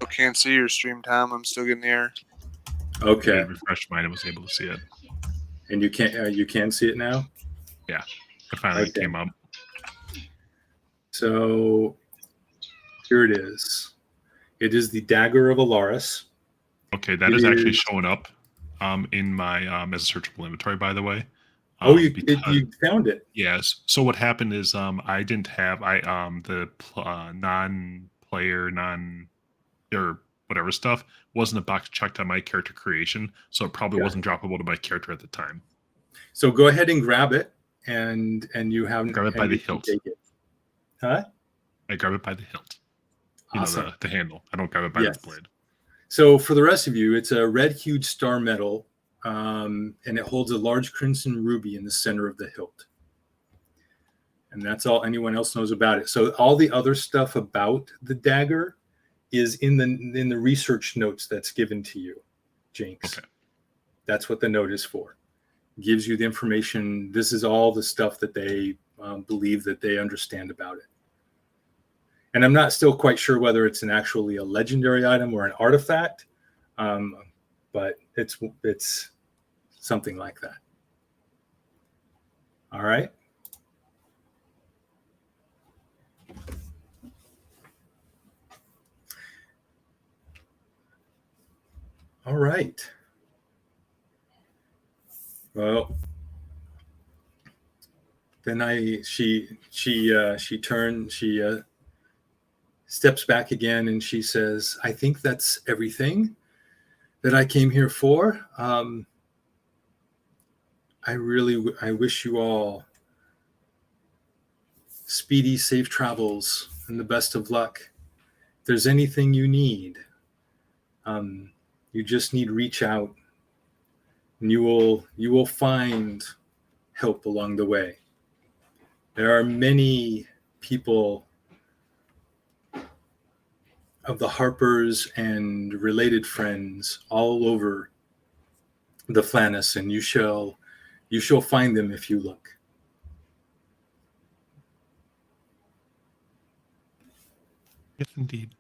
I can't see your stream, Tom. I'm still getting the error. Okay. I refreshed mine and was able to see it. And you can see it now? Yeah. It finally Okay. came up. So here it is. It is the Dagger of Alaris. Okay, that is actually showing up in my as a searchable inventory, by the way. You found it. Yes. So what happened is I didn't have the non-player or whatever stuff wasn't a box checked on my character creation, so it probably wasn't droppable to my character at the time. So go ahead and grab it, and you have grab it by the hilt. Take it. Huh? I grab it by the hilt. You Awesome. know, the handle. I don't grab it by the blade. So for the rest of you, it's a red hued star metal, and it holds a large crimson ruby in the center of the hilt. And that's all anyone else knows about it. So all the other stuff about the dagger is in the research notes that's given to you, Jinx. Okay. That's what the note is for. Gives you the information. This is all the stuff that they believe that they understand about it. And I'm not still quite sure whether it's actually a legendary item or an artifact, but it's something like that. All right. All right. Well, then she steps back again and she says, I think that's everything that I came here for. I wish you all speedy, safe travels and the best of luck. If there's anything you need, you just need to reach out, and you will find help along the way. There are many people of the Harpers and related friends all over the Flannis, and you shall find them if you look. Yes, indeed.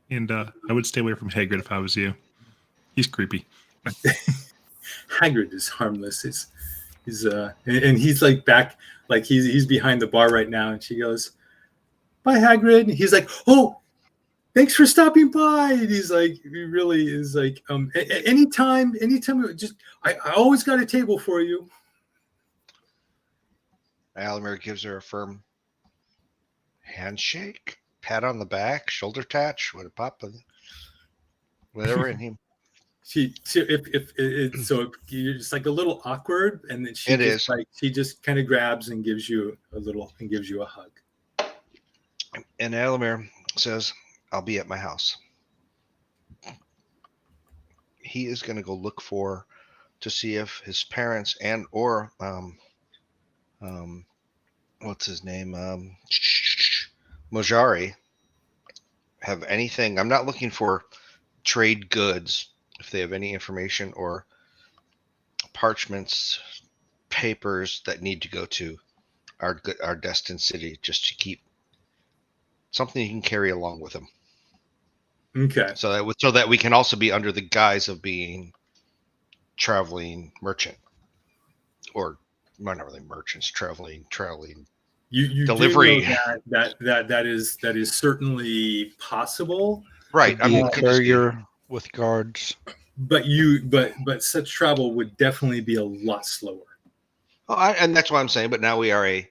And I would stay away from Hagrid if I was you. He's creepy. Hagrid is harmless. And he's like back, like he's behind the bar right now, and she goes, "Bye, Hagrid." And he's like, "Oh, thanks for stopping by." And he's like, he really is like, anytime, just I always got a table for you. Alamir gives her a firm handshake, pat on the back, shoulder touch, what a pop, whatever, and he. If it's so you're just like a little awkward, and then she just kind of grabs and gives you a hug. And Alamir says, I'll be at my house. He is going to go look to see if his parents and or what's his name, Mojari, have anything. I'm not looking for trade goods, if they have any information or parchments, papers that need to go to our destined city, just to keep something you can carry along with him. Okay. So that we can also be under the guise of being traveling merchant, or not really merchants, traveling You delivery. do know that is certainly possible. Right. Be a courier with guards. But such travel would definitely be a lot slower. Oh, and that's what I'm saying. But now we are I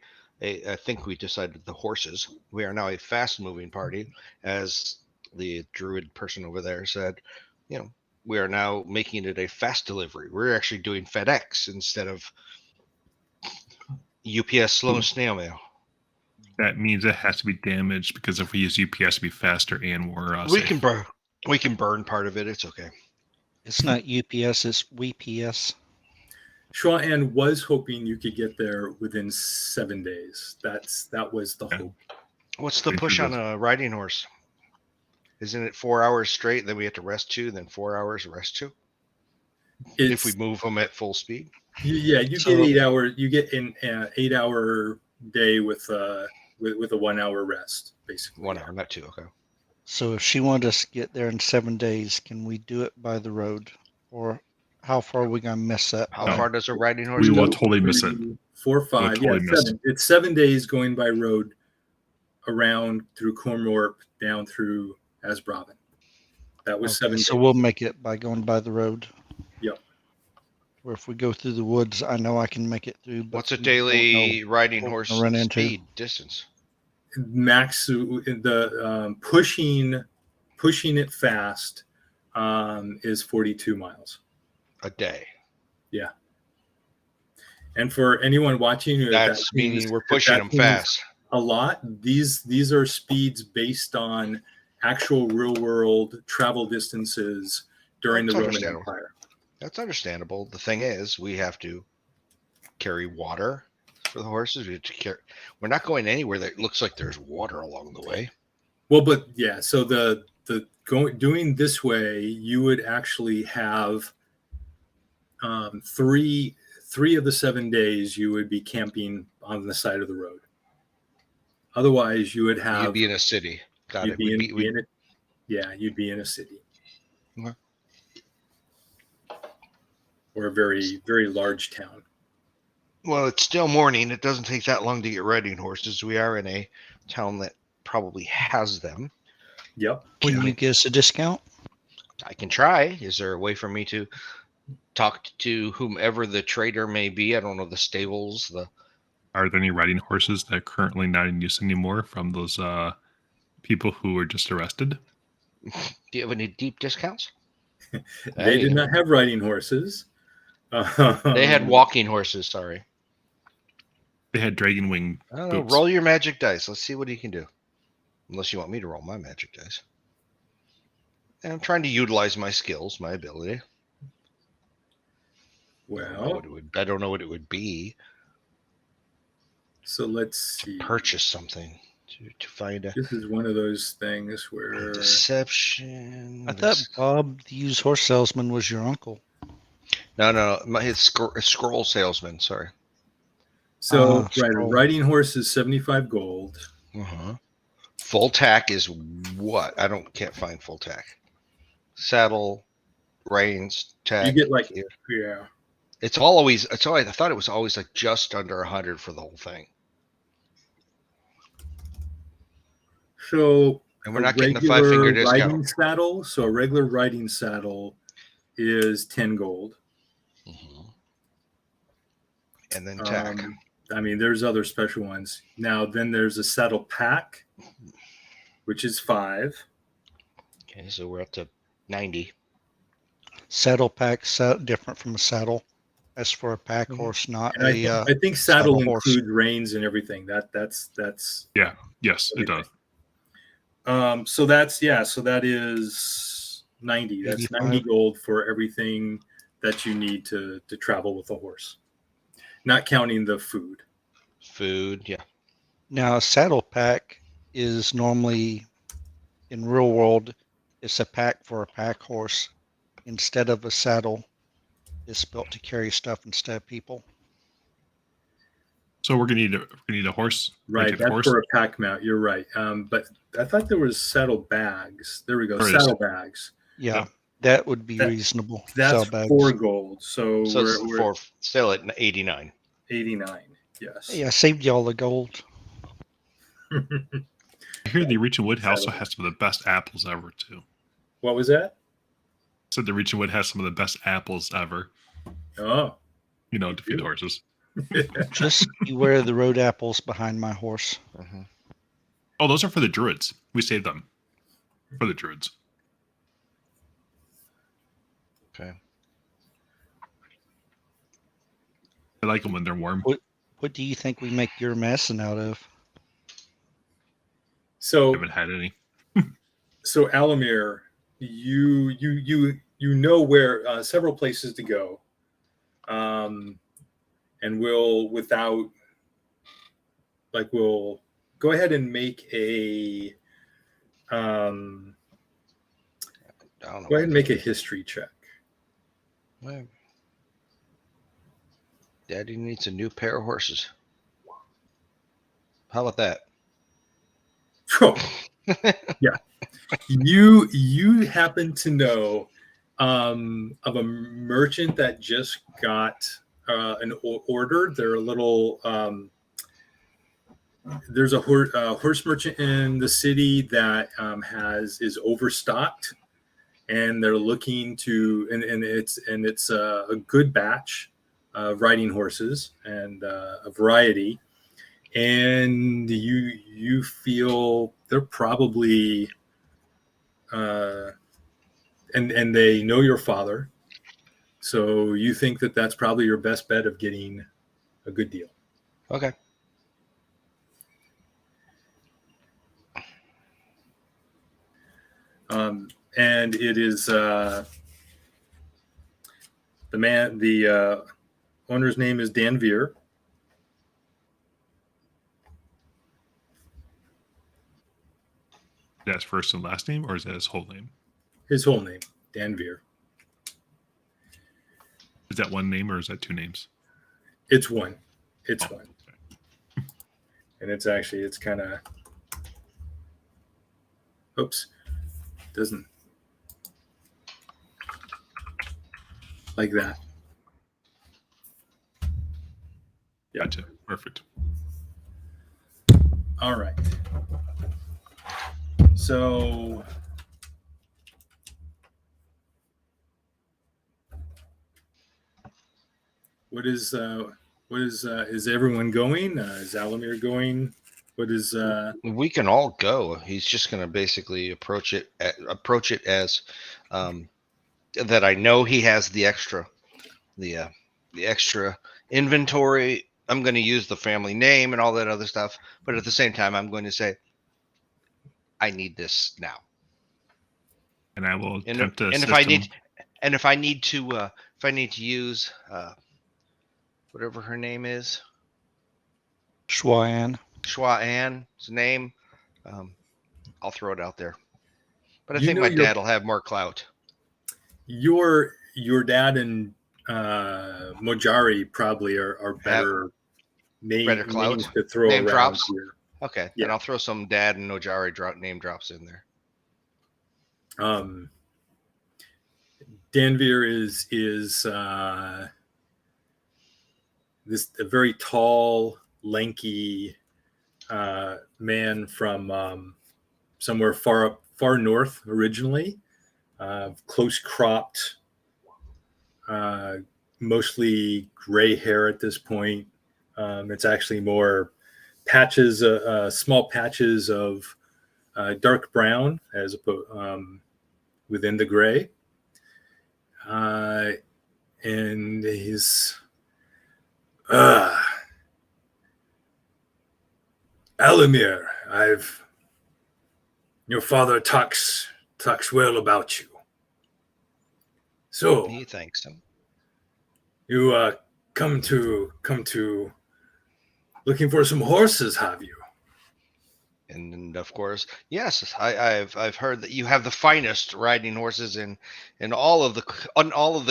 think we decided the horses. We are now a fast-moving party, as the druid person over there said. We are now making it a fast delivery. We're actually doing FedEx instead of UPS slow and snail mail. That means it has to be damaged, because if we use UPS to be faster and more we can burn part of it. It's okay. It's not UPS, it's WPS. Shuan was hoping you could get there within 7 days. That was the hope. What's the push on a riding horse? Isn't it 4 hours straight? Then we have to rest 2, then 4 hours rest 2. If we move them at full speed. Yeah, you get 8 hours. You get an 8 hour day with a 1 hour rest, basically. 1 hour, not 2. Okay. So if she wanted us to get there in 7 days, can we do it by the road, or how far are we gonna miss that? How far does a riding horse go? go? We will totally miss it. 4, 5, totally miss 7. It's 7 days going by road around through Cormorp down through Asbraven. That was 7 days. So we'll make it by going by the road. Yep. Or if we go through the woods, I know I can make it through. But what's a daily riding horse speed distance? Max the pushing it fast is 42 miles a day. Yeah. And for anyone watching, that's meaning we're pushing them fast a lot. These are speeds based on actual real world travel distances during the Roman Empire. That's understandable. The thing is, we have to carry water for the horses. We're not going anywhere that looks like there's water along the way. Well, but yeah, so doing this way, you would actually have three of the 7 days you would be camping on the side of the road. Otherwise, you would have you'd be in a city. You'd be in a city. Okay. Or a very, very large town. Well, it's still morning. It doesn't take that long to get riding horses. We are in a town that probably has them. Yep. Can you give us a discount? I can try. Is there a way for me to talk to whomever the trader may be? I don't know, the stables, Are there any riding horses that are currently not in use anymore from those people who were just arrested? do you have any deep discounts? They did not have riding horses. They had walking horses, sorry. They had dragon wing I don't know, boots. roll your magic dice. Let's see what you can do. Unless you want me to roll my magic dice. And I'm trying to utilize my skills, my ability. Well, I don't know what it would be so let's see. to purchase something. To find a This is one of those things where deception. I thought Bob, the used horse salesman, was your uncle. No. It's scroll salesman. Sorry. so right, a scroll. riding horse is 75 gold. Uh-huh. Full tack is what? Can't find full tack. Saddle, reins, tack. You get like here. yeah. I thought it was always like just under 100 for the whole thing. So And we're not getting the 5-finger discount. riding saddle. So a regular riding saddle is 10 gold. Mm-hmm. And then tack. I mean, there's other special ones. Now, then there's a saddle pack, which is 5. Okay, so we're up to 90. Saddle pack's different from a saddle. As for a pack horse, not And a. I think saddle saddle horse. includes reins and everything. That's Yeah. Yes, it does. so that is 90. That's 85. 90 gold for everything that you need to travel with a horse, not counting the food. Food, yeah. Now, a saddle pack is normally, in real world, it's a pack for a pack horse. Instead of a saddle, it's built to carry stuff instead of people. So we're gonna need a horse. Right, that's horse. for a pack mount. You're right. But I thought there was saddle bags. There we go. There it is. Saddle bags. Yeah, Yep. that would be reasonable. That's Saddlebags. 4 gold. So we're still at 89. 89. Yes. Hey, I saved y'all the gold. I hear the Reach and Wood also has some of the best apples ever too. What was that? So the Reach and Wood has some of the best apples ever. Oh, To feed horses. Just beware the road apples behind my horse. Mm-hmm. Oh, those are for the druids. We saved them for the druids. Okay. I like them when they're warm. What do you think we make your medicine out of? so I haven't had any. so Alamir, you know where several places to go, and we'll go ahead and make a I don't know. go ahead and make a history check. Well, Daddy needs a new pair of horses. How about that? Yeah, you happen to know of a merchant that just got an order. They're a little there's a horse merchant in the city that is overstocked, and they're looking to and it's a good batch of riding horses and a variety. And you feel they're probably and they know your father, so you think that that's probably your best bet of getting a good deal. Okay. And it is the owner's name is Dan Veer. That's first and last name, or is that his whole name? His whole name, Dan Veer. Is that one name or is that two names? It's one. It's one. Okay. And it's kind of, oops, doesn't like that. Yeah. Gotcha. Perfect. All right. So is everyone going? Is Alamir going? What is We can all go. He's just going to basically approach it as that. I know he has the extra inventory. I'm going to use the family name and all that other stuff, but at the same time, I'm going to say, I need this now. And I will And attempt to if assist I him. need, and if I need to use whatever her name is, Schwan. Shua Ann's name, I'll throw it out there. But I you think know my your dad will have more clout. your dad and Mojari probably are better Better clout. names to throw Name around drops. here. Okay, Yeah. then I'll throw some dad and Nojari name drops in there. Danvir is this a very tall, lanky man from somewhere far north originally. Close cropped, mostly gray hair at this point. It's actually more patches, small patches of dark brown as opposed within the gray. And he's Alamir, your father talks well about you. So He thanks him. you come to looking for some horses, have you? And of course, yes, I've heard that you have the finest riding horses in all of the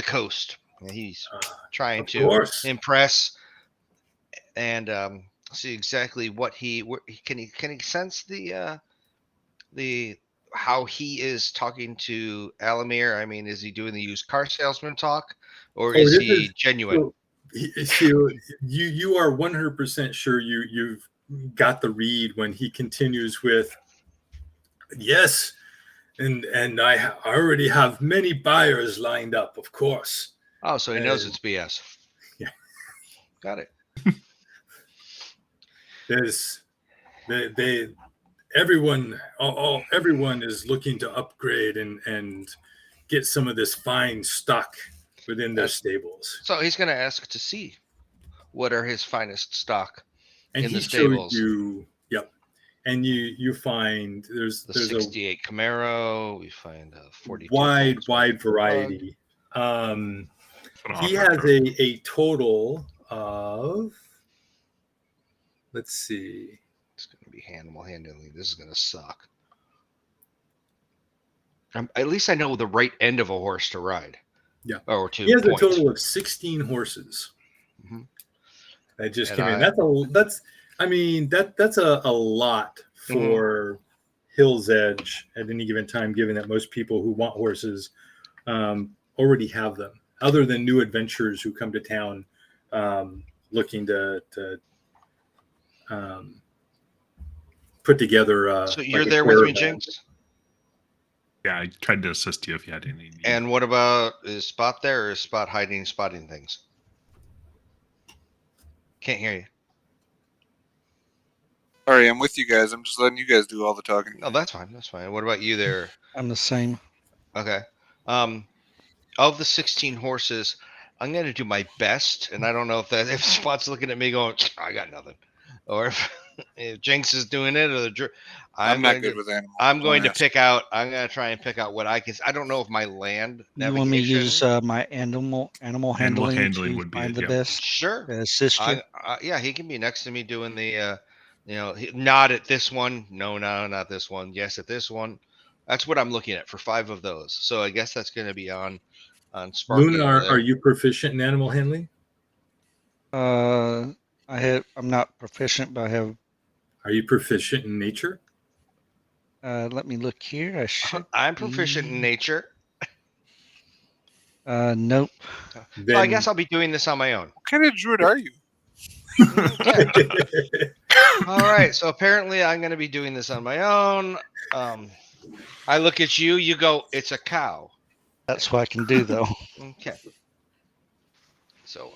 coast. And he's trying Of to course. impress and see exactly what can he sense the how he is talking to Alamir. I mean, is he doing the used car salesman talk, or is he genuine? So you are 100% sure you've got the read when he continues with, yes, and I already have many buyers lined up, of course. Oh, so he knows it's BS. Yeah. Got it. There's everyone is looking to upgrade and get some of this fine stock within their stables. So he's going to ask to see what are his finest stock And in he the stables. showed you, yep. And you find there's The a 68 Camaro. We find a 42 wide variety. He has a total of, let's see. It's going to be animal handling. This is going to suck. At least I know the right end of a horse to ride. Yeah. Or to He has point. a total of 16 horses. Mm-hmm. That just came in. That's a lot for Hill's Edge at any given time, given that most people who want horses already have them, other than new adventurers who come to town looking to put together. So you're there with me, Jinx? Yeah, I tried to assist you if you had any need. And what about, is Spot there, or is Spot spotting things? Can't hear you. Sorry, I'm with you guys. I'm just letting you guys do all the talking. No, that's fine. That's fine. What about you there? I'm the same. Okay. Of the 16 horses, I'm going to do my best. And I don't know if Spot's looking at me going, I got nothing. Or if Jinx is doing it, or I'm not good with animals. I'm going to try and pick out what I can. I don't know if my land You navigation. want me to use my animal handling to would be find the yeah. best? Sure. To assist you? Yeah, he can be next to me doing the, nod at this one. No, not this one. Yes, at this one. That's what I'm looking at for 5 of those. So I guess that's going to be on Sparky. Luna, are you proficient in animal handling? I'm not proficient, but I have. Are you proficient in nature? Let me look here. I'm proficient in nature. Nope. So I guess I'll be doing this on my own. What kind of druid are you? Okay. All right. So apparently, I'm going to be doing this on my own. I look at you. You go, it's a cow. That's what I can do, though. Okay. So,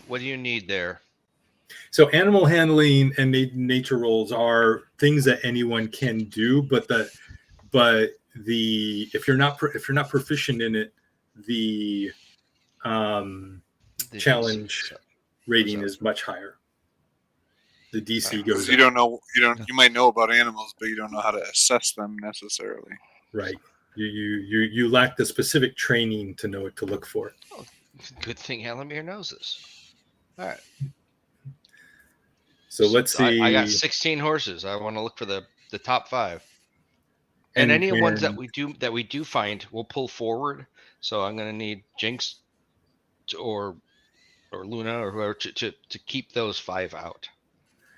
what do you need there? So animal handling and nature roles are things that anyone can do, but if you're not proficient in it, the The challenge DC, so- rating up. is much higher. The DC Alright. goes You up. don't know. You might know about animals, but you don't know how to assess them necessarily. Right. You lack the specific training to know what to look for. Good thing Elamir knows this. All right. So let's see. I got 16 horses. I want to look for the top 5. And any ones that we do find, we'll pull forward. So I'm going to need Jinx or Luna or whoever to keep those 5 out,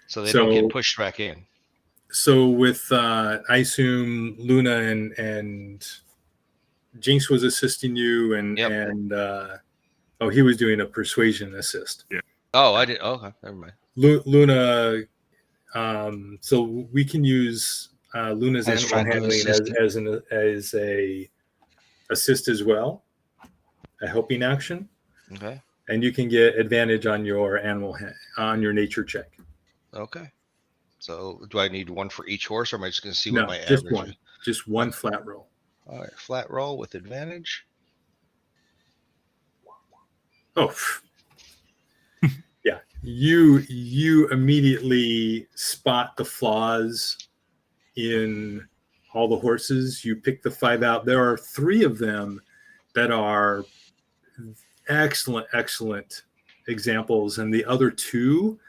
so they don't get pushed back in. So with I assume Luna and Jinx was assisting you, and he was doing a persuasion assist. Yeah. Oh, I did. Okay, never mind. Luna. So we can use Luna's animal handling as a assist as well, a helping action. Okay. And you can get advantage on your on your nature check. Okay. So do I need one for each horse, or am I just going to see No, what my just average one. is? Just one flat roll. All right, flat roll with advantage. Oh, yeah. You immediately spot the flaws in all the horses. You pick the 5 out. There are 3 of them that are excellent examples, and the other 2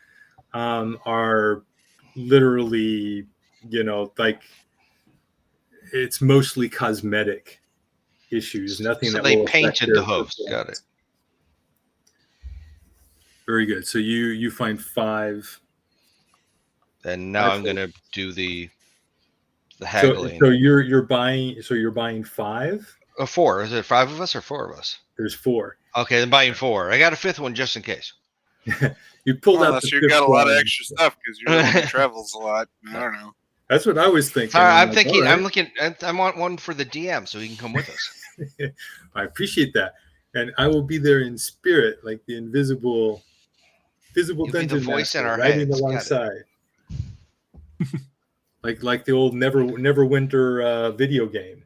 are literally, like it's mostly cosmetic issues. Nothing So that they will affect painted their the hooves. performance. Got it. Very good. So you find 5. And now I'm going to do the haggling. So you're buying 5. 4. Is it 5 of us or 4 of us? There's 4. Okay, then buying 4. I got a 5th one just in case. You pulled out Unless the you 5th got a lot of one. extra stuff because you're the one who travels a lot. I don't know. That's what I was thinking. Sorry, I'm like, thinking. all right. I'm looking. I want one for the DM so he can come with us. I appreciate that, and I will be there in spirit, like the invisible You'll be the dungeon voice in master, our riding heads. Got it. alongside, like the old Neverwinter video game.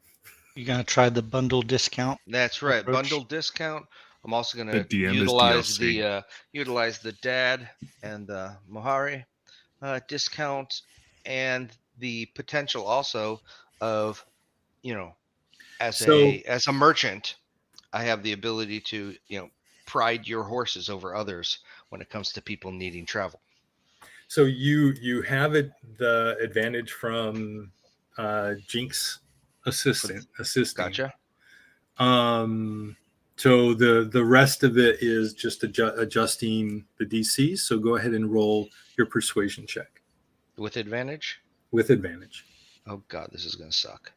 You gonna try the bundle discount? That's right. Approach. Bundle discount. I'm also going The to DM is utilize the dad and the Mohari discount, and the potential also of, as a merchant, I have the ability to pride your horses over others when it comes to people needing travel. So you have the advantage from Jinx assisting. Gotcha. So the rest of it is just adjusting the DC. So go ahead and roll your persuasion check With advantage? with advantage. Oh God, this is gonna suck.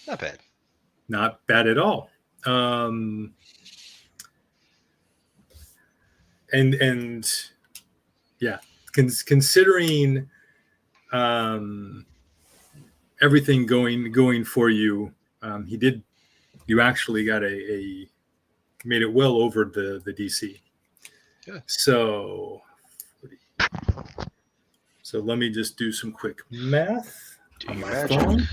Not bad. Not bad at all. And yeah, considering everything going for you, you actually got made it well over the DC. Good. So let me just do some quick math Do on your my magic. phone.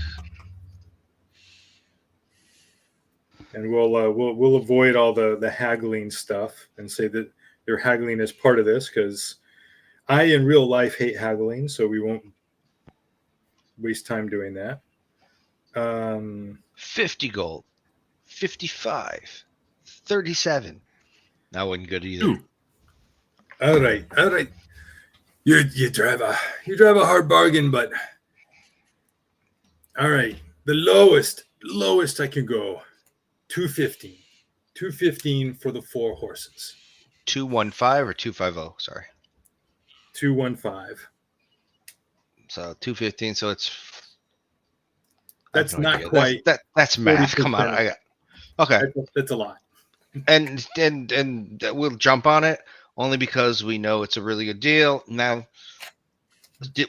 And we'll avoid all the haggling stuff and say that they're haggling as part of this, because I in real life hate haggling, so we won't waste time doing that. 50 gold. 55. 37. That wasn't good either. Ooh. All right. You drive a hard bargain, but all right. The lowest I can go, 215. 215 for the 4 horses. 215 or 250? Sorry. 215. So 215. So it's. That's not quite. That's math. Come on. 40%. Okay. That's a lot. and we'll jump on it only because we know it's a really good deal. Now,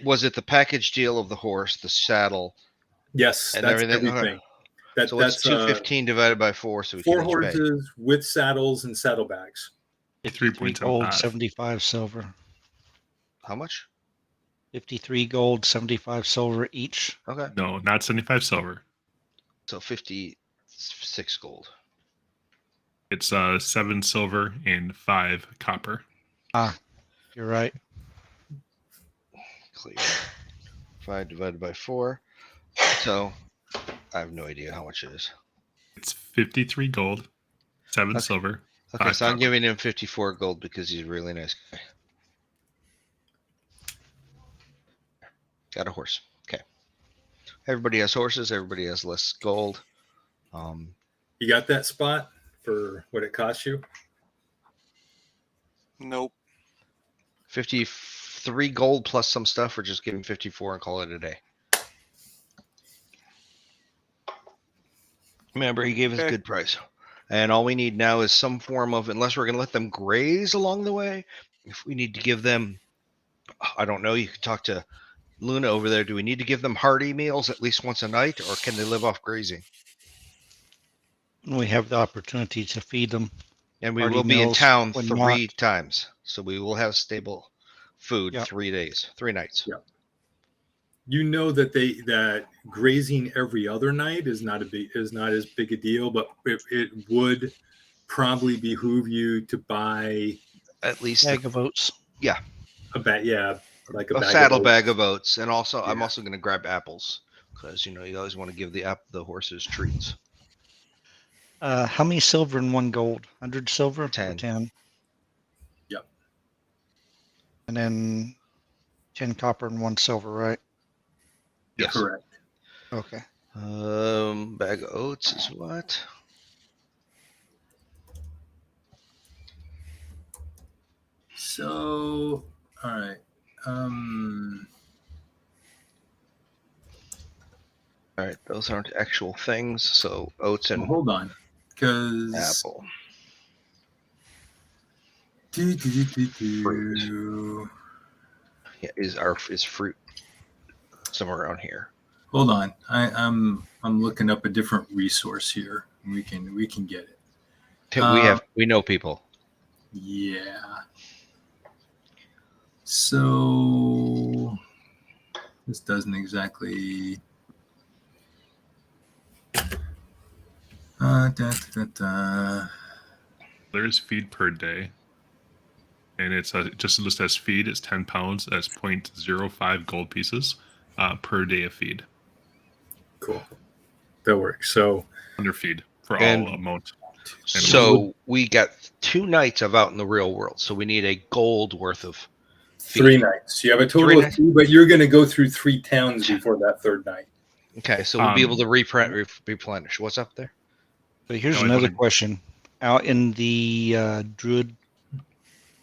was it the package deal of the horse, the saddle, Yes, and that's everything? Okay. everything. So what's That's 215 divided by 4, so we 4 can each pay? horses with saddles and saddlebags. 53 gold, 3.75. 75 silver. How much? 53 gold, 75 silver each. Okay. No, not 75 silver. So 56 gold. It's 7 silver and 5 copper. You're right. Clear. 5 divided by 4. So I have no idea how much it is. It's 53 gold, 7 Okay. silver. Okay, 5 so I'm copper. giving him 54 gold because he's a really nice guy. Got a horse. Okay. Everybody has horses. Everybody has less gold. You got that spot for what it costs you? Nope. 53 gold plus some stuff. We're just giving 54 and call it a day. Remember, he gave us a Okay. good price. And all we need now is some form of, unless we're going to let them graze along the way, if we need to give them, I don't know, you can talk to Luna over there. Do we need to give them hearty meals at least once a night, or can they live off grazing? We have the opportunity to feed them. And we Hearty will be in meals town when 3 times. So we will have stable food Yep. 3 days, 3 nights. Yeah. You know that grazing every other night is not as big a deal, but it would probably behoove you to buy At least bag of oats. a bag, like a a bag saddle of bag of oats. And also, I'm Yeah. also going to grab apples because, you always want to give the horses treats. How many silver and 1 gold? 100 silver? Or 10. 10. Yep. And then 10 copper and 1 silver, right? Yes. Correct. Okay. Bag of oats is what? So, all right. All right, those aren't actual things. So oats and Hold on, because apple. Yeah, is fruit somewhere around here? Hold on. I'm looking up a different resource here. We can get it. We know people. Yeah. So this doesn't exactly. Da, da, da, da. There's feed per day. And it's just listed as feed. It's 10 pounds. That's 0.05 gold pieces per day of feed. Cool. That works. So Under feed for And all amount. So we got 2 nights of out in the real world. So we need a gold worth of 3 feed. nights. You have a total 3 of nights? 2, but you're going to go through 3 towns before that 3rd night. Okay, so we'll be able to replenish. What's up there? So here's No, I another wanna- question. Out in the Druid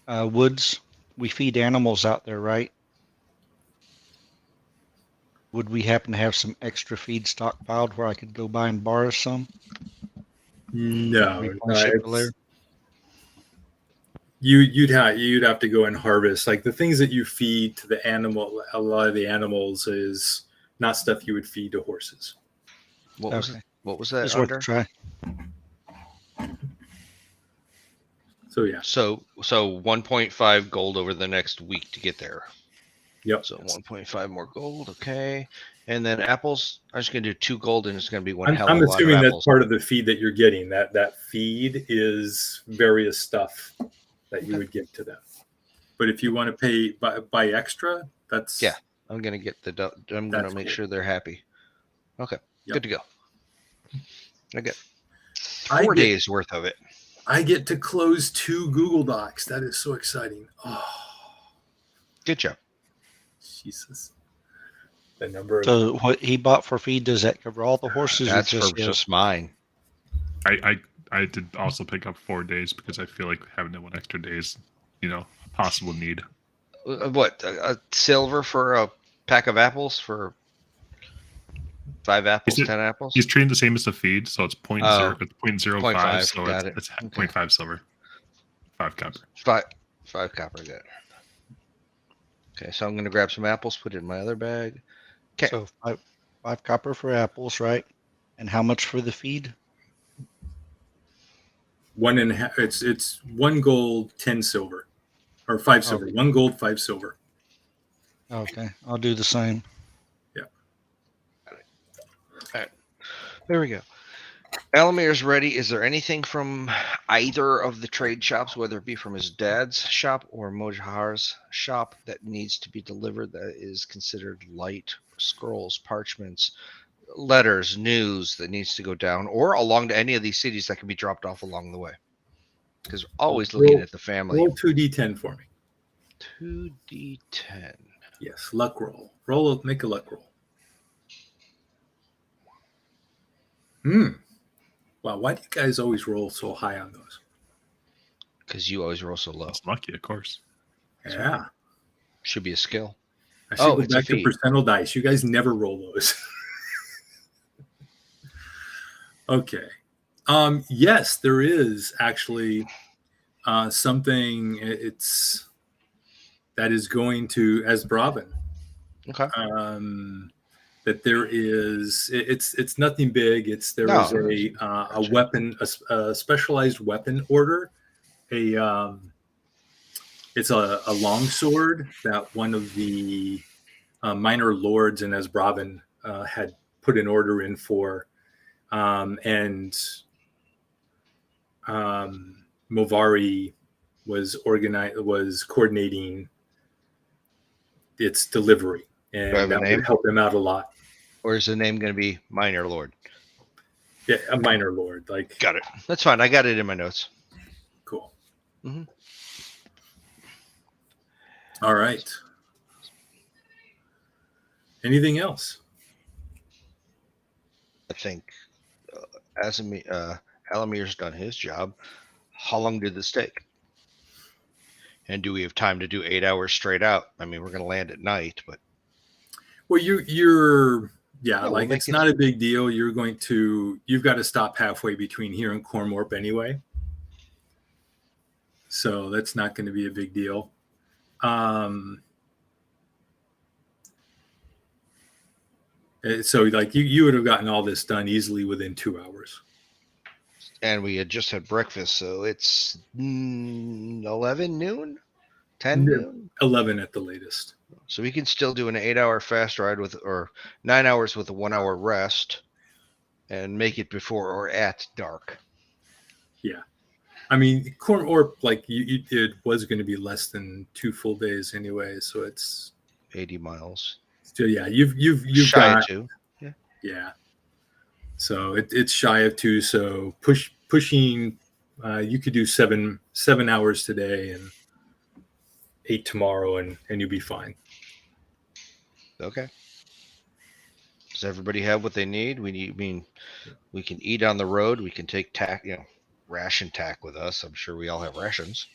woods, we feed animals out there, right? Would we happen to have some extra feed stockpiled where I could go by and borrow some? No, Replenish it for later? you'd have to go and harvest. Like the things that you feed to the animal, a lot of the animals is not stuff you would feed to horses. What was Okay. it? What was that It's worth a under? try. So yeah. So 1.5 gold over the next week to get there. Yep. So 1.5 more gold, okay. And then apples, I'm just gonna do 2 gold, and it's gonna be one I'm hell of a lot of assuming that's apples. part of the feed that you're getting. That feed is various stuff that you would give to them. But if you want to pay buy extra, that's Yeah. I'm gonna get I'm gonna That's make cool. sure they're happy. Okay, Yep. good to go. I get I 4 get- days worth of it. I get to close 2 Google Docs. That is so exciting. Oh, Good job. Jesus. The number of So what he bought for feed, does that cover all the horses That's or for just his? just mine. I did also pick up 4 days because I feel like having that 1 extra day is, a possible need. What? A silver for a pack of apples for 5 apples, Is it- 10 apples. He's treating the same as the feed, so it's 0.0, it's 0.05, 0.5, so got it. it's Okay. 0.5 silver, 5 copper. 5 copper. Got it. Okay, so I'm going to grab some apples, put it in my other bag. Okay. So five copper for apples, right? And how much for the feed? 1.5. It's 1 gold, 10 silver, or 5 silver. 1 gold, 5 silver. Okay, I'll do the same. There we go. Alamir's ready. Is there anything from either of the trade shops, whether it be from his dad's shop or Mojar's shop, that needs to be delivered that is considered light? Scrolls, parchments, letters, news that needs to go down, or along to any of these cities that can be dropped off along the way? Because we're always looking at the family. Roll 2d10 for me. 2d10. Yes, luck roll. Make a luck roll. Wow, why do you guys always roll so high on those? Because you always roll so low. It's lucky, of course. Yeah. Should be a skill. I should go it's a back to feat. percentile dice. You guys never roll those. Okay. Yes, there is actually something that is going to Esbraven. Okay. That there is, it's nothing big. There is a weapon, a specialized weapon order. It's a longsword that one of the minor lords in Esbraven had put an order in for, and Movari was coordinating its delivery, and that would help him out a lot. Or is the name going to be Minor Lord? Yeah, a minor lord. Like, got it. That's fine. I got it in my notes. Cool. Mm-hmm. All right. Anything else? I think Alamir's done his job. How long did this take? And do we have time to do 8 hours straight out? I mean, we're going to land at night, but well, you're like, it's not a big deal. You've got to stop halfway between here and Cormorp anyway, so that's not going to be a big deal. So like you would have gotten all this done easily within 2 hours. And we had just had breakfast, so it's 11 noon, 10 Yeah, noon, 11 at the latest. So we can still do an 8-hour fast ride or 9 hours with a 1 hour rest, and make it before or at dark. Yeah, I mean, Cormorp, like it was going to be less than 2 full days anyway, so it's 80 miles. Still, yeah, you've shy got of 2. Yeah. So it's shy of 2. So pushing, you could do 7 hours today and 8 tomorrow, and you'll be fine. Okay. Does everybody have what they need? We can eat on the road. We can take ration tack with us. I'm sure we all have rations.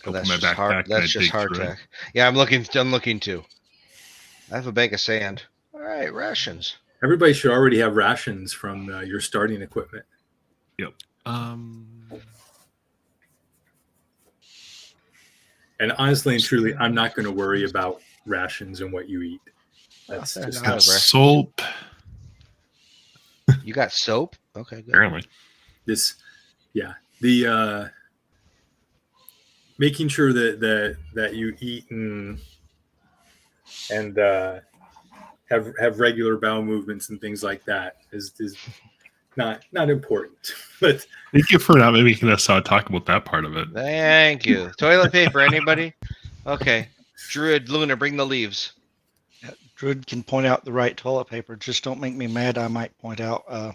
Open my backpack. That's just hardtack. Yeah, I'm looking too. I have a bag of sand. All right, rations. Everybody should already have rations from your starting equipment. Yep. And honestly and truly, I'm not going to worry about rations and what you eat. That's just soap. You got soap? Okay, good. Apparently. The making sure that you eat and have regular bowel movements and things like that is not important. But thank you for not making us talk about that part of it. Thank you. Toilet paper, anybody? Okay. Druid, Luna, bring the leaves. Druid can point out the right toilet paper. Just don't make me mad. I might point out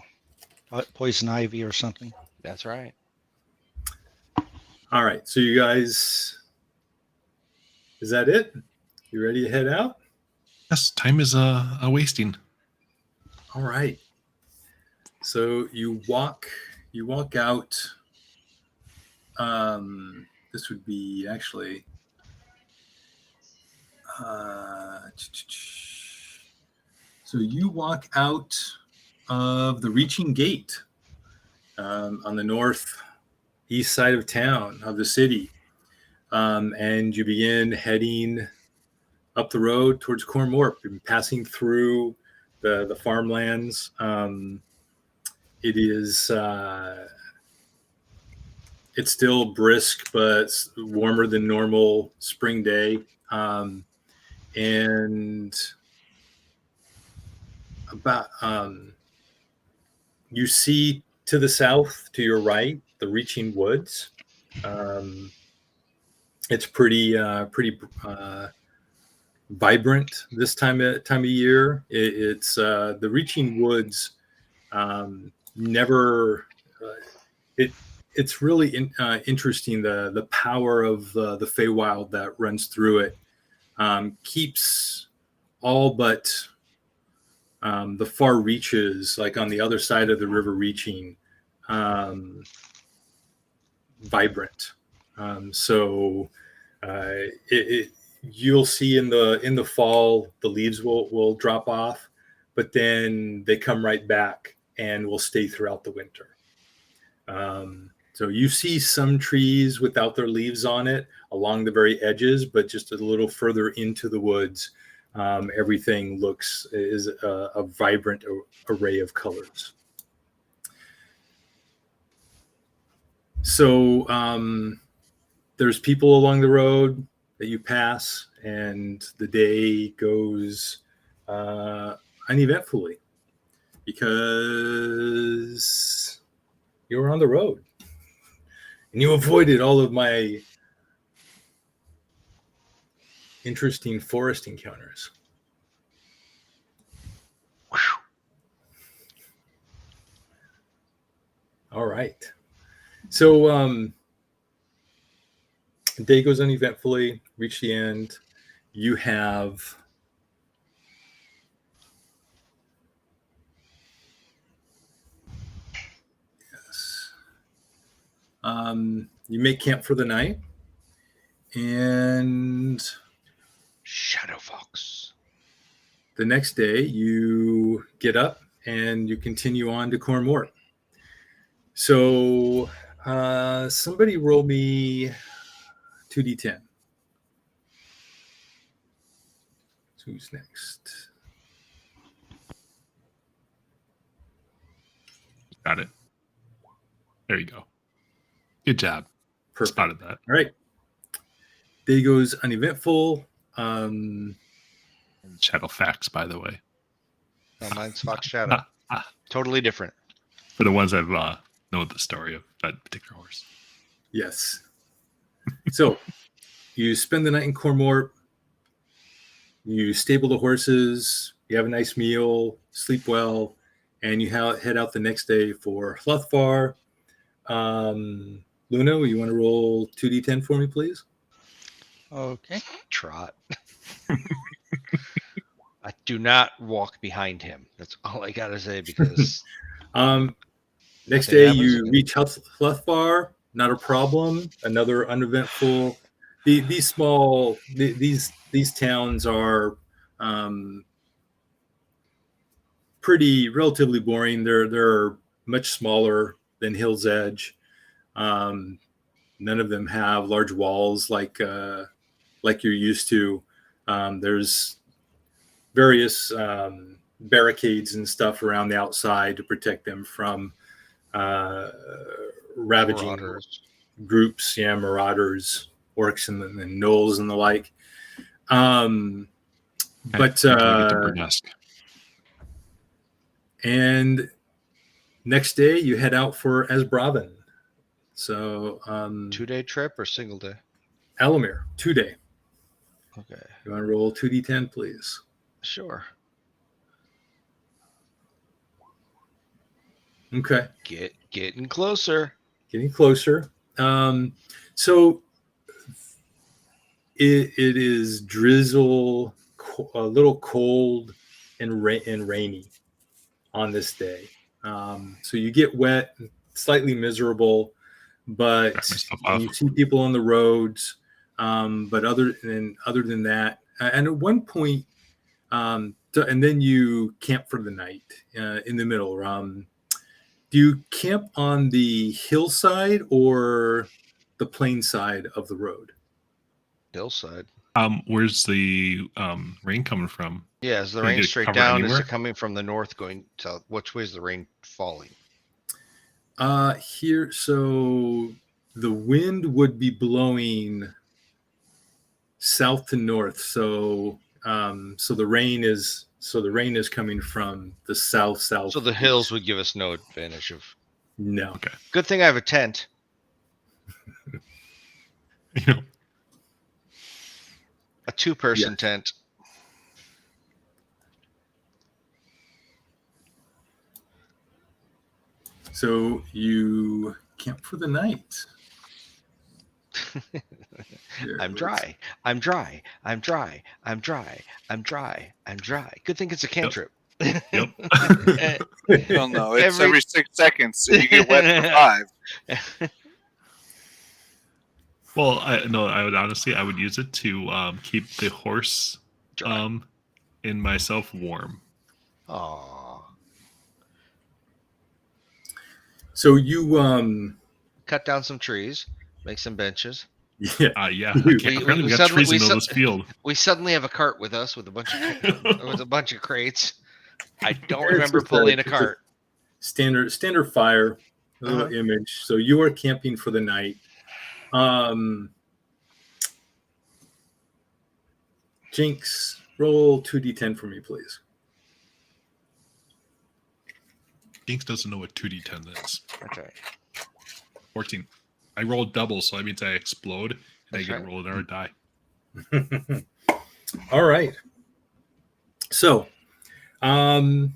poison ivy or something. That's right. All right. So you guys, is that it? You ready to head out? Yes, time is wasting. All right. So you walk out. This would be actually So you walk out of the reaching gate on the northeast side of town, of the city, and you begin heading up the road towards Cormorp, and passing through the farmlands. It is it's still brisk, but warmer than normal spring day, and about you see to the south, to your right, the reaching woods. It's pretty vibrant this time of year. It's the reaching woods. Never. It's really interesting, the power of the Feywild that runs through it. Keeps all but the far reaches, like on the other side of the river reaching, vibrant. So you'll see in the fall the leaves will drop off, but then they come right back and will stay throughout the winter. So you see some trees without their leaves on it along the very edges, but just a little further into the woods, everything is a vibrant array of colors. So there's people along the road that you pass, and the day goes uneventfully because you were on the road. And you avoided all of my interesting forest encounters. All right. So the day goes uneventfully, reach the end. You have you make camp for the night, and Shadow Fox. the next day you get up and you continue on to Cormorp. So somebody roll me 2d10. Who's next? Got it. There you go. Good job. Perfect. Spotted that. All right. Day goes uneventful. Shadow facts, by the way. No, mine's Fox Shadow. Totally different. For the ones that know the story of that particular horse. Yes. So you spend the night in Cormorp. You stable the horses. You have a nice meal, sleep well, and you head out the next day for Hluthvar. Luna, you want to roll 2d10 for me, please? Okay. Trot. I do not walk behind him. That's all I gotta say, because Next Nothing day happens? you reach Hluthvar. Not a problem. Another uneventful. These towns are relatively boring. They're much smaller than Hill's Edge. None of them have large walls like you're used to. There's various barricades and stuff around the outside to protect them from ravaging Marauders. groups, marauders, orcs, and gnolls and the like. But and next day you head out for Esbraven. So 2-day trip or single day? Alamir, 2-day. Okay. You want to roll 2d10, please? Sure. Okay. Getting closer. Getting closer. So it is drizzle, a little cold and rainy on this day. So you get wet, slightly miserable, but you see people on the roads. But other than that, and at one point, and then you camp for the night in the middle. Do you camp on the hillside or the plain side of the road? Hillside. Where's the rain coming from? Yeah, is the Can I rain get straight cover down? Is anywhere? it coming from the north going south? Which way is the rain falling? Here, so the wind would be blowing south to north. So the rain is coming from the south. So the hills would give us no advantage of. No. Okay. Good thing I have a tent. You know, A 2-person Yes. tent. So you camp for the night. I'm dry. I'm dry. I'm dry. I'm dry. I'm dry. I'm dry. Good thing it's a cantrip. Yep. Well, no, it's Every- every 6 seconds, so you get wet for 5. Well, I would honestly, I would use it to keep the horse Dry. and myself warm. Aw. So you Cut down some trees. Make some benches. yeah. Yeah. We- Apparently, we got suddenly- trees in the middle of this field. We suddenly have a cart with us with a bunch of crates. I don't It's remember just pulling a it's cart. standard fire, a little Uh-huh. image. So you are camping for the night. Jinx, roll 2d10 for me, please. Jinx doesn't know what 2d10 is. That's right. 14. I rolled double, so that means I explode and That's I get right. rolled another die. All right. So, I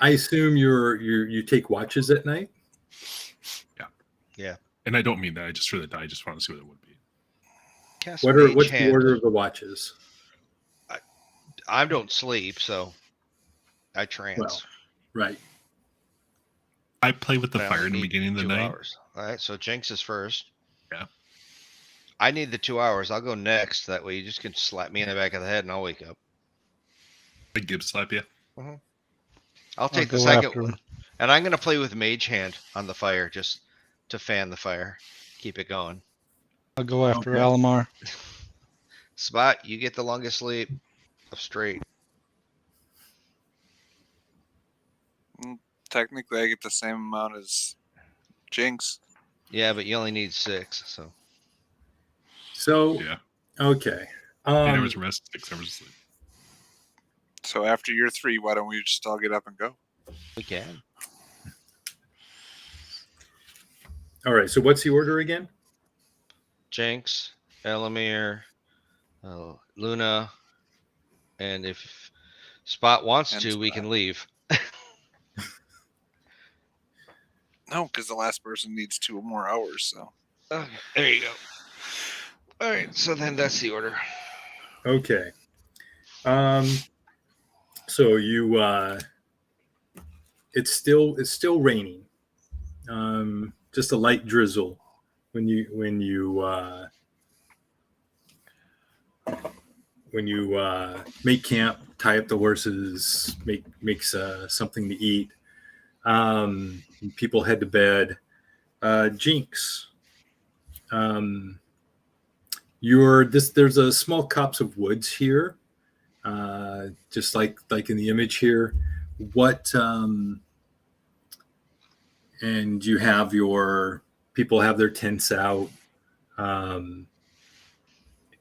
assume you take watches at night. Yeah. And I don't mean that. I just threw the die. I just want to see what it would be. Cast What's Mage the Hand. order of the watches? I don't sleep, so I trance. Well, right. I play with the I fire only in the need beginning of the 2 night. hours. All right, so Jinx is first. Yeah. I need the 2 hours. I'll go next. That way you just can slap me in the back of the head and I'll wake up. I Gibbs slap you. I'll take the go second after one. him. And I'm going to play with Mage Hand on the fire just to fan the fire. Keep it going. I'll go after Okay. Alamar. Spot, you get the longest sleep of straight. Technically, I get the same amount as Jinx. Yeah, but you only need 6, so. So, Yeah. okay. 8 hours of rest, 6 hours of sleep. So after year 3, why don't we just all get up and go? We can. All right. So, what's the order again? Jinx, Elamir, Luna, and if Spot wants And to, we Spot. can leave. No, because the last person needs 2 more hours. So Okay, there you go. All right, so then that's the order. Okay. So you it's still raining. Just a light drizzle when you make camp, tie up the horses, makes something to eat. People head to bed. Jinx, there's a small copse of woods here, just like in the image here. And you have your people have their tents out, and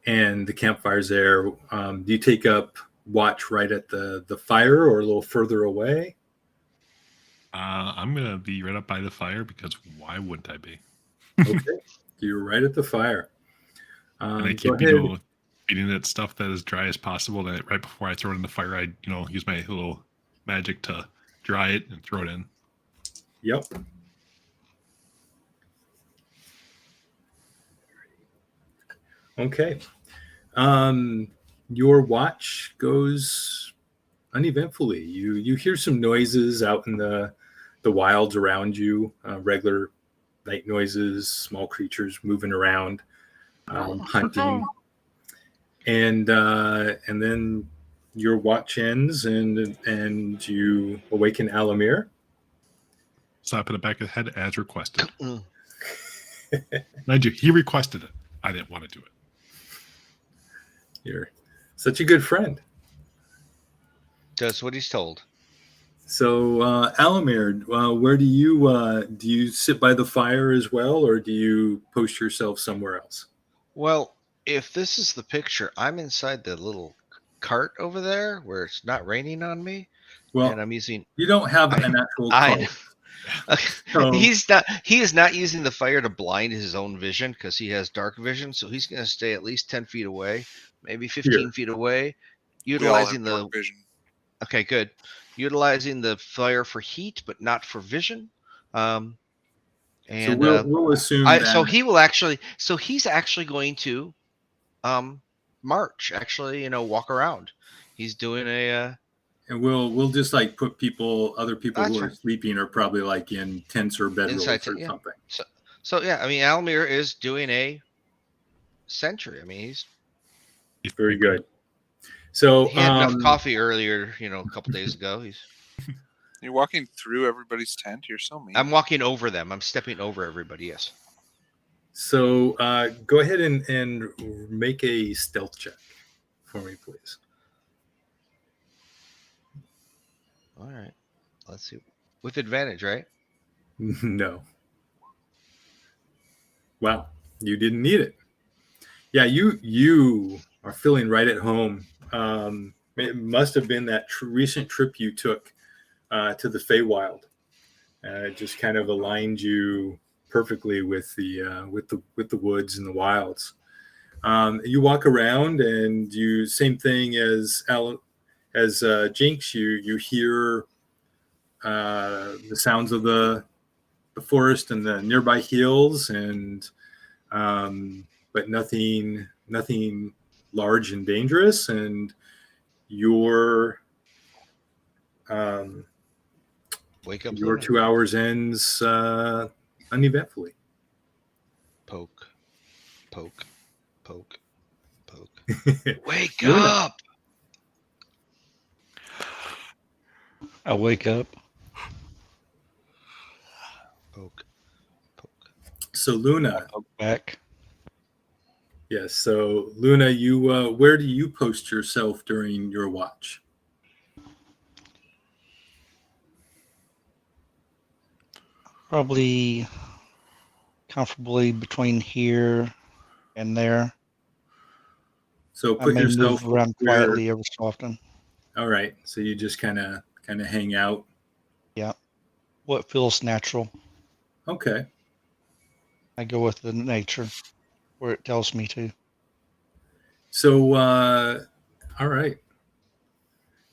the campfire's there. Do you take up watch right at the fire or a little further away? I'm going to be right up by the fire because why wouldn't I be? Okay, you're right at the fire. And I Go keep, ahead. feeding it stuff that is dry as possible. Then right before I throw it in the fire, I, use my little magic to dry it and throw it in. Yep. Okay. Your watch goes uneventfully. You hear some noises out in the wilds around you, regular night noises, small creatures moving around, hunting, and then your watch ends and you awaken Alamir. Slap in the back of the head as requested. Mm. Mind you, he requested it. I didn't want to do it. You're such a good friend. Does what he's told. So, Alamir, where do you sit by the fire as well, or do you post yourself somewhere else? Well, if this is the picture, I'm inside the little cart over there where it's not raining on me, Well, and I'm using. you don't have I- an actual I cart. So- He is not using the fire to blind his own vision because he has dark vision, so he's going to stay at least 10 feet away, maybe 15 feet away, We all have utilizing the. dark vision. Okay, good. Utilizing the fire for heat, but not for vision. So And we'll assume that. so he will actually. So he's actually going to, march. Actually, walk around. He's doing a. And we'll just like put other people That's who are fine. sleeping are probably like in tents or Inside bedrolls or yeah. something. So yeah, I mean, Almir is doing a sentry. I mean, He's Very sleeping. good. So he had enough coffee earlier, a couple days ago. You're walking through everybody's tent. You're so mean. I'm walking over them. I'm stepping over everybody. Yes. So go ahead and make a stealth check for me, please. All right. Let's see. With advantage, right? No. Wow, you didn't need it. Yeah, you are feeling right at home. It must have been that recent trip you took to the Feywild. It just kind of aligned you perfectly with the woods and the wilds. You walk around and you same thing as Jinx. You hear the sounds of the forest and the nearby hills, and but nothing large and dangerous. And your Wake up. your Luna. 2 hours ends uneventfully. Poke. Poke. Poke. Poke. Wake Wake Luna. up. I wake up. Poke. Poke. So Luna, Poke back. yes. So Luna, you where do you post yourself during your watch? Probably comfortably between here and there. So I put may yourself move around where. quietly every so often. All right. So you just kind of hang out. Yeah. What feels natural. Okay. I go with the nature where it tells me to. So all right.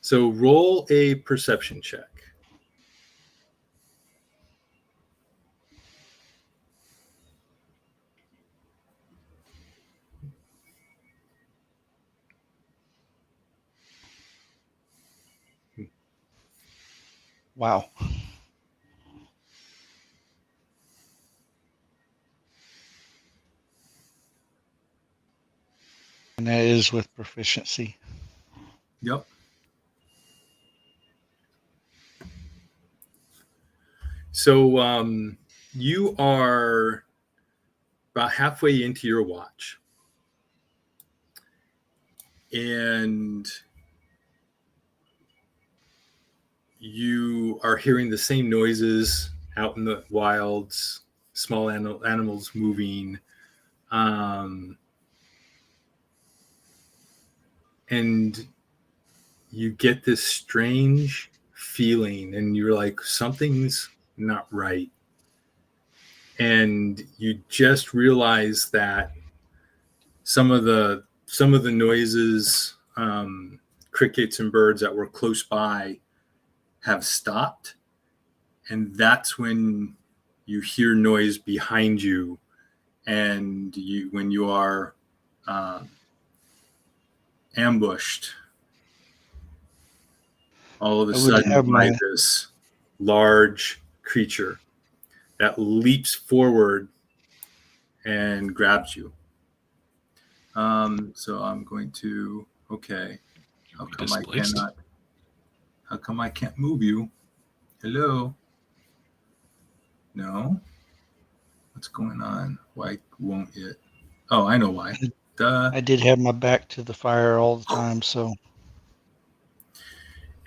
So roll a perception check. Wow. And that is with proficiency. Yep. So you are about halfway into your watch, and you are hearing the same noises out in the wilds, small animals moving, and you get this strange feeling, and you're like, something's not right. And you just realize that some of the noises, crickets and birds that were close by, have stopped, and that's when you hear noise behind you, and when you are ambushed all of a I would sudden have by my this large creature that leaps forward and grabs you. So I'm going to, okay. How be come I displaced. cannot? How come I can't move you? Hello? No? What's going on? Why won't it? Oh, I know why. Duh. I did have my back to the fire all the time, so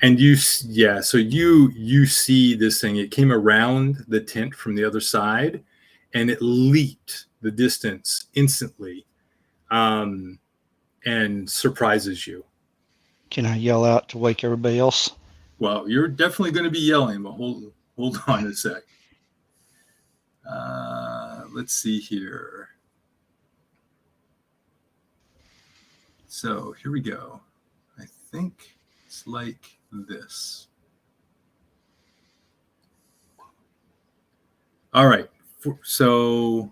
And yeah, so you see this thing. It came around the tent from the other side, and it leaped the distance instantly, and surprises you. can I yell out to wake everybody else? Well, you're definitely going to be yelling, but hold on a sec. Let's see here. So here we go. I think it's like this. All right. So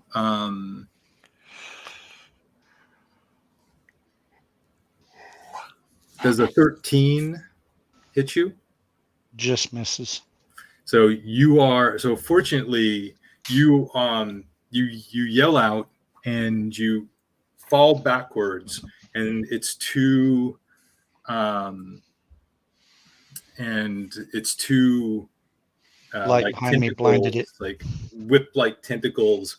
does a 13 hit you? Just misses. So fortunately you you yell out and you fall backwards, and it's two Light like behind me blinded it. tentacles, like whip-like tentacles,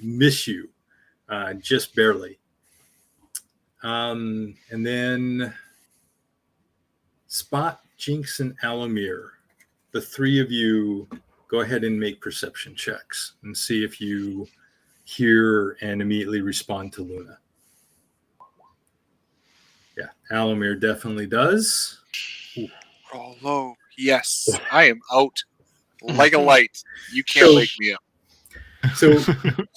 miss you just barely. And then Spot, Jinx, and Alamir, the three of you, go ahead and make perception checks and see if you hear and immediately respond to Luna. Yeah, Alamir definitely does. Roll low. Yes, I am out like a light. You can't So- wake me up. So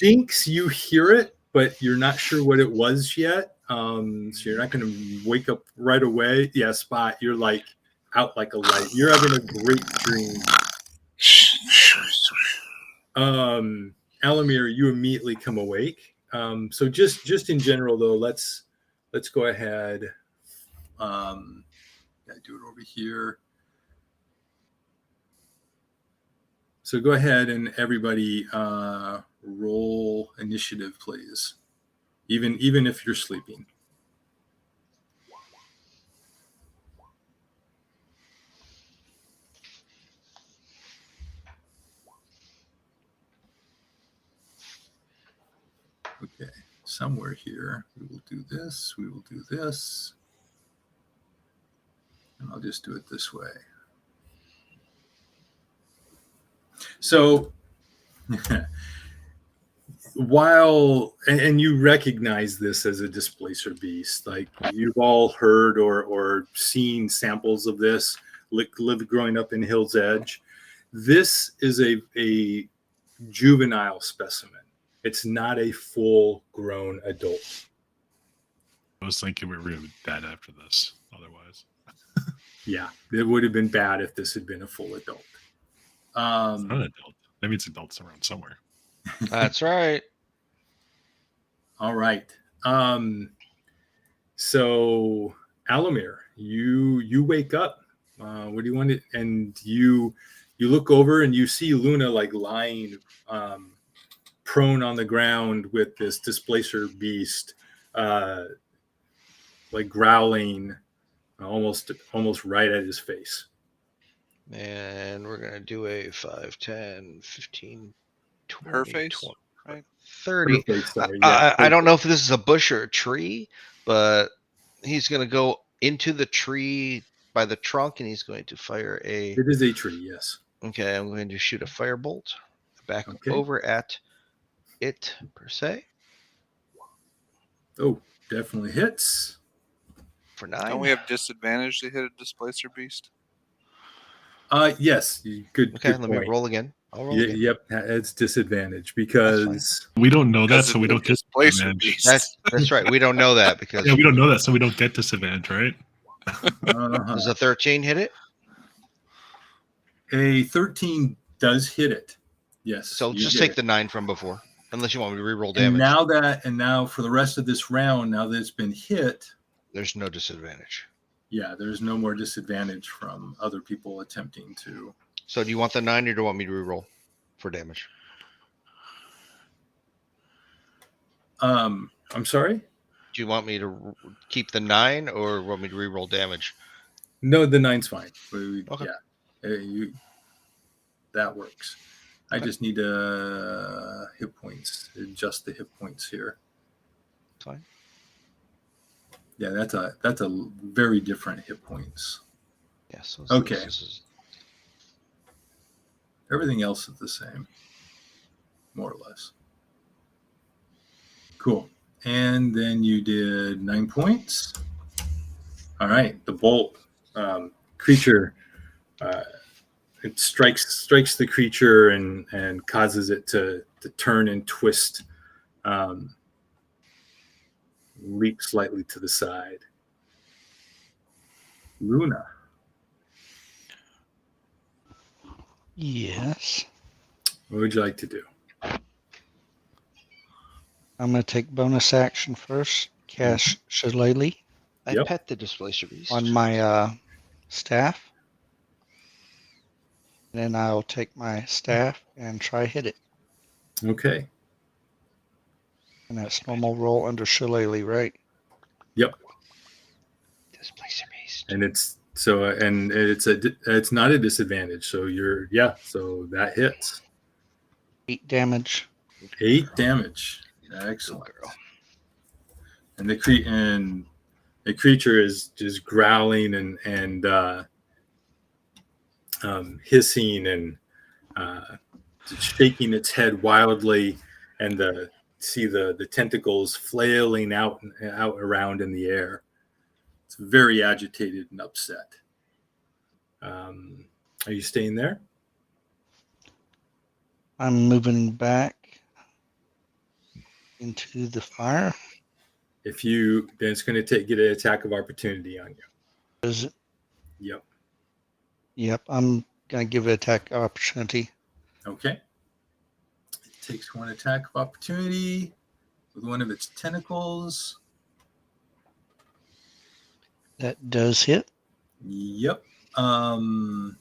Jinx, you hear it, but you're not sure what it was yet. So you're not going to wake up right away. Yeah, Spot, you're like out like a light. You're having a great dream. Alamir, you immediately come awake. So just in general though, let's go ahead. Do it over here. So go ahead and everybody roll initiative, please. Even if you're sleeping. Okay, somewhere here we will do this. We will do this. And I'll just do it this way. So while and you recognize this as a displacer beast, like you've all heard or seen samples of this, lived growing up in Hill's Edge. This is a juvenile specimen. It's not a full grown adult. I was thinking we were going to be dead after this. Otherwise, Yeah, it would have been bad if this had been a full adult. it's not an adult. That means adults around somewhere. That's right. All right. So Alamir, you wake up. What do you want to? And you look over and you see Luna like lying prone on the ground with this displacer beast, like growling, almost right at his face. And we're going to do a 5, 10, 15, 20, Her face, 20, right? 30. Her face, sorry, yeah, I don't know if this is a bush or a tree, but he's going to go into the tree by the trunk and he's going to fire a. It is a tree, yes. Okay, I'm going to shoot a firebolt back Okay. over at it per se Oh, definitely hits. for Don't 9. we have disadvantage to hit a displacer beast? Yes, good. Okay, good let me point. roll again. I'll roll again. Yep, it's disadvantage because We don't know that, Because so we it's a don't get displacer disadvantage. beast. That's right. We don't know that because Yeah, we don't know that, so we don't get disadvantage, right? does a 13 hit it? A 13 does hit it. Yes. So you just get take it. the 9 from before, unless you want me to reroll And damage. now for the rest of this round, now that it's been hit, There's no disadvantage. yeah, there's no more disadvantage from other people attempting to. So do you want the 9 or do you want me to reroll for damage? I'm sorry. Do Do you want me to keep the 9 or want me to reroll damage? No, the 9's fine. Okay. Yeah, that works. I Okay. just need hit points. Adjust the hit points here. Fine. Yeah, that's a very different hit points. Yeah. So Okay. This is Everything else is the same, more or less. Cool. And then you did 9 points. All right. The bolt creature. It strikes the creature and causes it to turn and twist, leap slightly to the side. Luna. Yes. What would you like to do? I'm going to take bonus action first. Cast Shillelagh I Yep. pet the displacer beast. on my staff. And then I'll take my staff and try hit it. Okay. And that's normal roll under Shillelagh, right? Yep. Displacer beast. And it's not a disadvantage. So so that hits. 8 damage. 8 damage. Excellent. Good girl. And the creature is just growling and hissing and shaking its head wildly, and see the tentacles flailing out around in the air. It's very agitated and upset. Are you staying there? I'm moving back into the fire. Then it's going to get an attack of opportunity on you. Does it? Yep. Yep. I'm going to give it attack opportunity. Okay. It takes one attack of opportunity with one of its tentacles. That does hit. Yep. And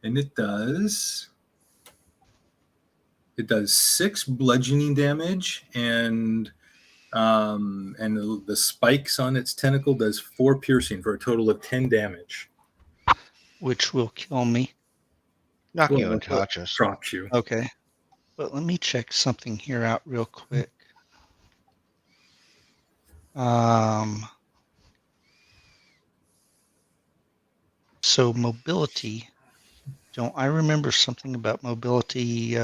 it does 6 bludgeoning damage, and the spikes on its tentacle does 4 piercing for a total of 10 damage. Which will kill me. Knock Well, you that's what unconscious. Drops you. Okay. But let me check something here out real quick. So mobility. Don't I remember something about mobility?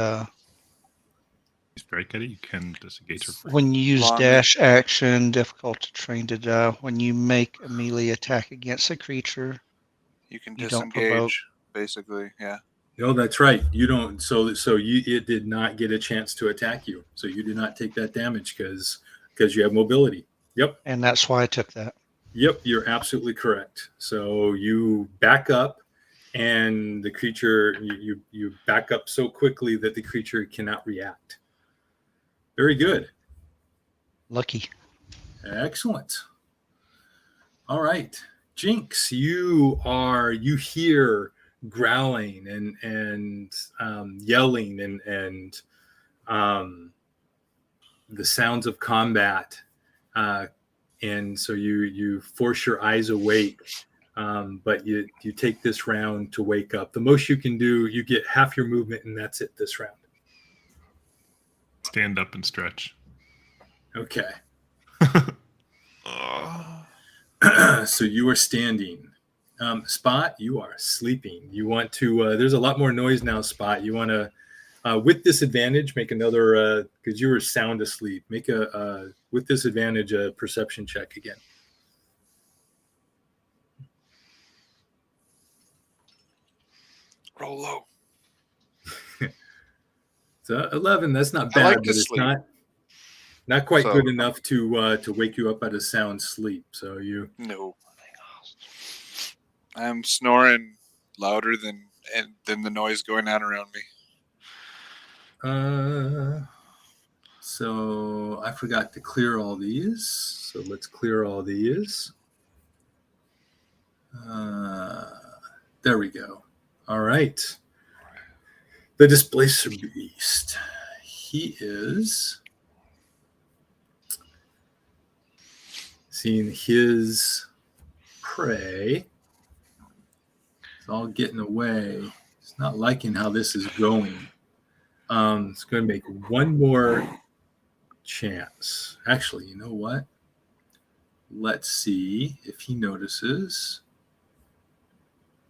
Strike at it, you can disengage or free. When you use Long- dash action, difficult to train to when you make a melee attack against a creature, You can You don't provoke. disengage, basically. Yeah. No, that's right. You don't. It did not get a chance to attack you. So you do not take that damage because you have mobility. Yep. and that's why I took that. Yep. You're absolutely correct. So you back up, and the creature you back up so quickly that the creature cannot react. Very good. Lucky. Excellent. All right, Jinx, you hear growling and yelling and the sounds of combat, and so you force your eyes awake, but you take this round to wake up. The most you can do, you get half your movement, and that's it this round. Stand up and stretch. Okay. So you are standing. Spot, you are sleeping. You want to, there's a lot more noise now, Spot. You want to, with disadvantage, make another, because you were sound asleep, make with disadvantage, a perception check again. Roll low. So 11, that's not I bad, like but to it's sleep. not quite So- good enough to wake you up out of sound sleep. So you, No. I'm snoring louder than the noise going on around me. so I forgot to clear all these. So let's clear all these. There we go. All right. The Displacer Beast. He is seeing his prey. It's all getting away. It's not liking how this is going. It's going to make one more chance. Actually, you know what? Let's see if he notices.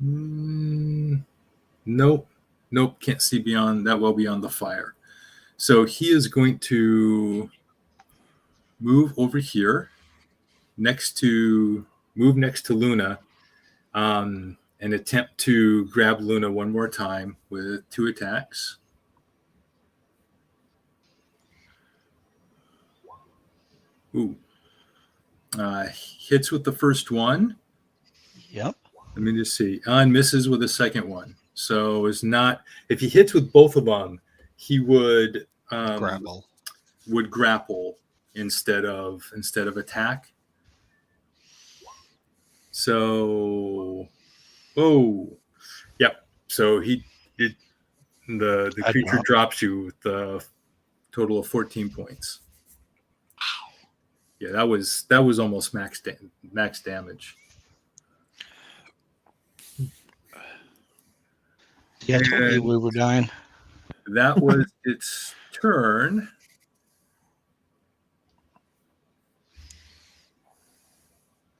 Nope. Can't see beyond that. Well, beyond the fire. So he is going to move over here next to Luna, and attempt to grab Luna one more time with 2 attacks. Ooh. Hits with the first one. Yep. Let me just see. And misses with the second one. So it's not. If he hits with both of them, he would grapple instead of attack. So, yep. So the creature drops you with a total of 14 points. Wow. Yeah, that was almost max damage. Yeah, I told you we were dying. That was its turn.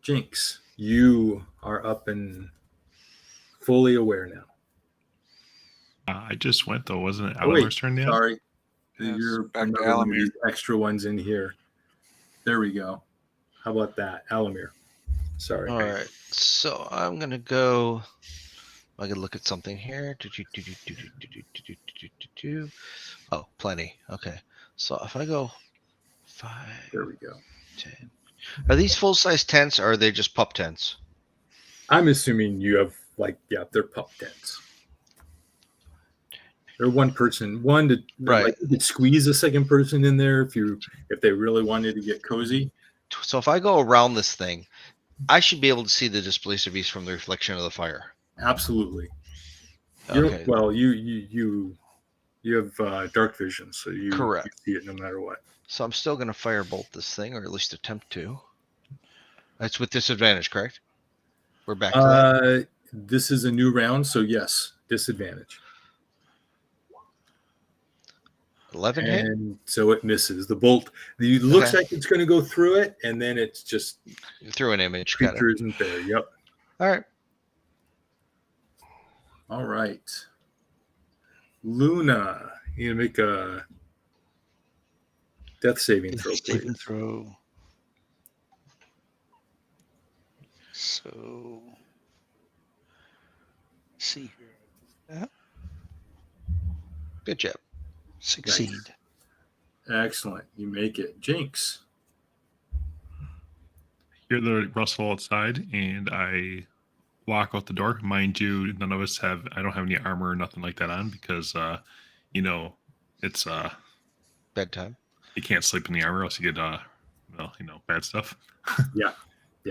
Jinx, you are up and fully aware now. I just went though, wasn't it? Oh, wait, Alamir's turn yet? sorry. Yes, You're back to another one of Alamir. these extra ones in here. There we go. How about that? Alamir. Sorry. All right. So I'm going to go. I can look at something here. Oh, plenty. Okay. So if I go 5, There we go. 10. Are these full-size tents or are they just pup tents? I'm assuming you have they're pup tents. They're one to Right. Like you could squeeze a second person in there if they really wanted to get cozy. So if I go around this thing, I should be able to see the displacer beast from the reflection of the fire. Absolutely. Okay. You have dark vision, so you Correct. see it no matter what. So I'm still going to firebolt this thing, or at least attempt to. That's with disadvantage, correct? We're back to that. This is a new round, so yes, disadvantage. 11 hit? And so it misses. The bolt looks like it's going to go through it, and then it's just through an image. Creature isn't there. Yep. All right. All right. Luna, you gonna make a death saving throw, please. Saving throw. So, let's see here. Good job. Succeed. Nice. Excellent. You make it. Jinx. Hear the rustle outside, and I walk out the door. Mind you, none of us I don't have any armor or nothing like that on because, it's bedtime. You can't sleep in the armor, else you get, bad stuff. Yeah.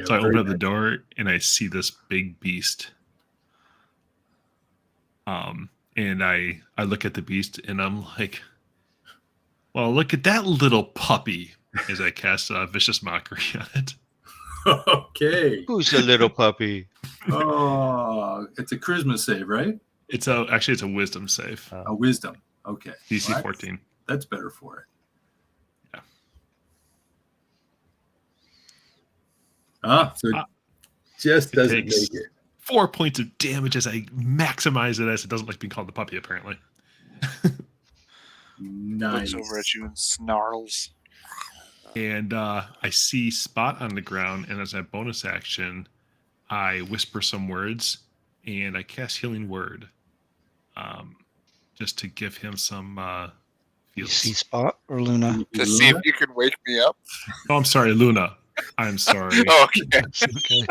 So I open up the door and I see this big beast. And I look at the beast and I'm like, well, look at that little puppy as I cast a vicious mockery on it. Okay. Who's the little puppy? Oh, it's a charisma save, right? It's a wisdom save. A wisdom. Okay. DC 14. That's better for it. Yeah. So it just doesn't make it. 4 points of damage as I maximize it, as it doesn't like being called the puppy, apparently. Nice. Looks over at you and snarls. And I see Spot on the ground, and as a bonus action, I whisper some words, and I cast Healing Word, just to give him some feels. You see Spot or Luna? To see if you can wake me up. Oh, I'm sorry, Luna. I'm sorry. Okay. Okay.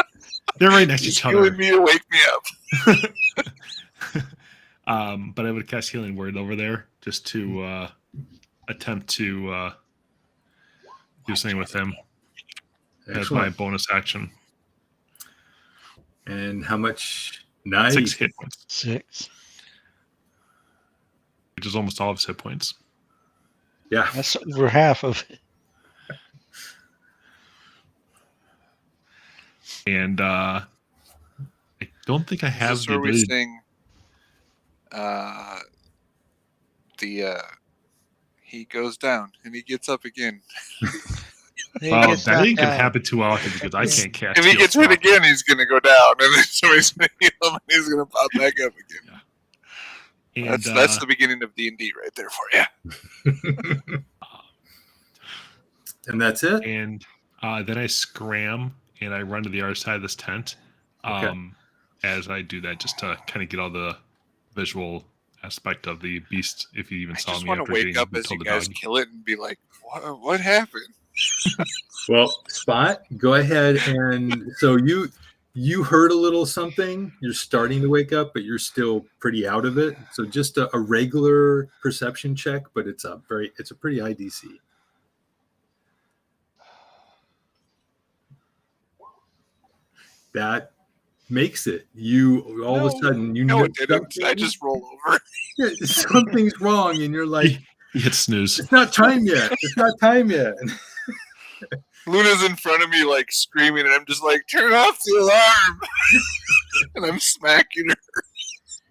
They're right next to each other. You and me to wake me up. But I would cast Healing Word over there just to attempt to do something with him. That's my bonus action. And how much? Nice. 6 hit points. 6. Which is almost all of his hit points. Yeah. That's over half of it. And I don't think I Is have this the where we ability. sing he goes down and he gets up again. He Well, gets that knocked ain't gonna out. happen too often because I can't cast If he heal gets hit properly. again, he's gonna go down, and then somebody's gonna heal him, and he's gonna pop back up again. And That's the beginning of D&D right there for you. And that's it. and then I scram and I run to the other side of this tent. Okay. As I do that, just to kind of get all the visual aspect of the beast. If you even I saw just me want after to wake getting up as told you the guys dog. kill it and be like, "What happened?" Well, Spot, go ahead and so you heard a little something. You're starting to wake up, but you're still pretty out of it. So just a regular perception check, but it's a pretty high DC. That makes it. You all of a sudden you No, know it didn't. I something. just roll over. Something's wrong, and you're like, He hit snooze. it's not time yet. It's not time yet. Luna's in front of me, like screaming, and I'm just like, "Turn off the alarm!" And I'm smacking her.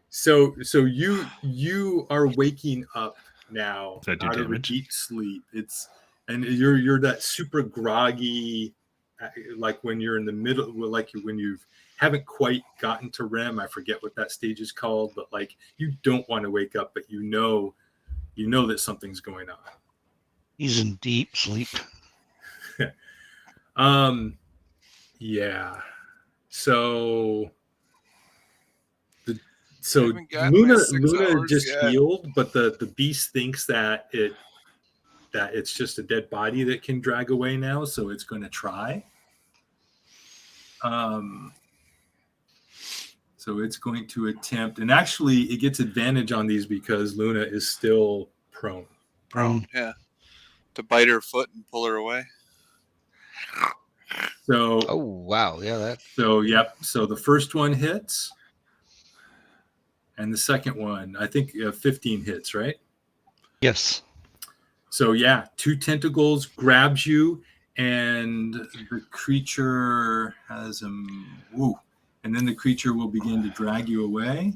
So you are waking up now Does that do out of a damage? deep sleep. And you're that super groggy, like when you're in the middle, like when you haven't quite gotten to REM. I forget what that stage is called, but like you don't want to wake up, but you know that something's going on. He's in deep sleep. Yeah. So I so haven't gotten my 6 Luna hours just yet. healed, but the beast thinks that it's just a dead body that can drag away now, so it's going to try. So it's going to attempt, and actually it gets advantage on these because Luna is still prone. Prone, yeah. To bite her foot and pull her away. So Oh wow, yeah, that. yep. So the first one hits, and the second one, I think 15 hits, right? Yes. So yeah, 2 tentacles grabs you, and the creature has and then the creature will begin to drag you away.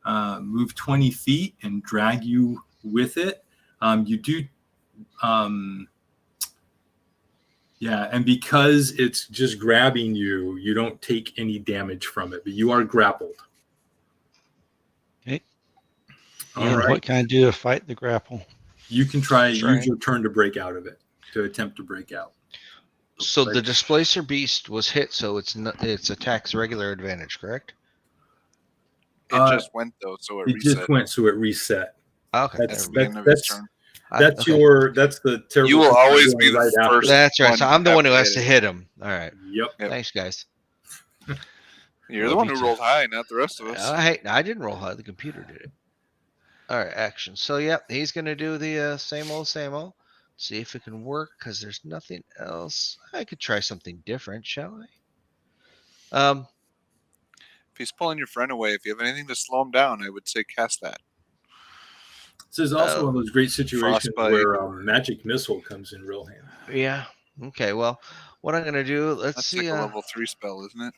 Move 20 feet and drag you with it. You do, and because it's just grabbing you, you don't take any damage from it, but you are grappled. Okay. All And right. what can I do to fight the grapple? You can use Right. your turn to break out of it, to attempt to break out. So the displacer beast was hit, so its attacks regular advantage, correct? It just went though, so it It reset. just went, so it reset. Okay. That's at the end of his turn. that's okay. that's the terrible. You will thing always going be the right after. first. That's right. So one I'm the one who after has to hitting. hit him. All right. Yep. Thanks, guys. You're the one who rolled high, not the rest of us. I didn't roll high. The computer did it. All right, action. So, yep, he's going to do the same old, same old. See if it can work, because there's nothing else. I could try something different, shall I? If he's pulling your friend away, if you have anything to slow him down, I would say cast that. This is also one of those great situations Frostbite. where magic missile comes in real handy. Yeah. Okay, well, what I'm going to do, let's That's see. like a level 3 spell, isn't it?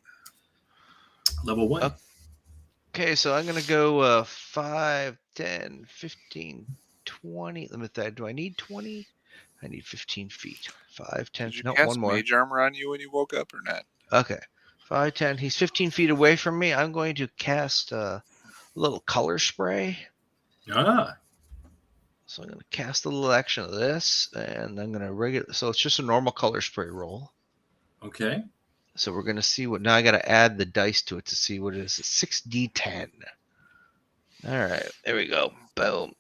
Level 1. Okay, so I'm going to go 5, 10, 15, 20. Let me think. Do I need 20? I need 15 feet. 5, 10. Did you No, cast one more. mage armor on you when you woke up or not? Okay. 5, 10. He's 15 feet away from me. I'm going to cast a little color spray. Ah. So I'm going to cast a little action of this, and I'm going to so it's just a normal color spray roll. Okay. So we're going to see what, now I got to add the dice to it to see what it is. It's 6d10. All right, there we go. Boom.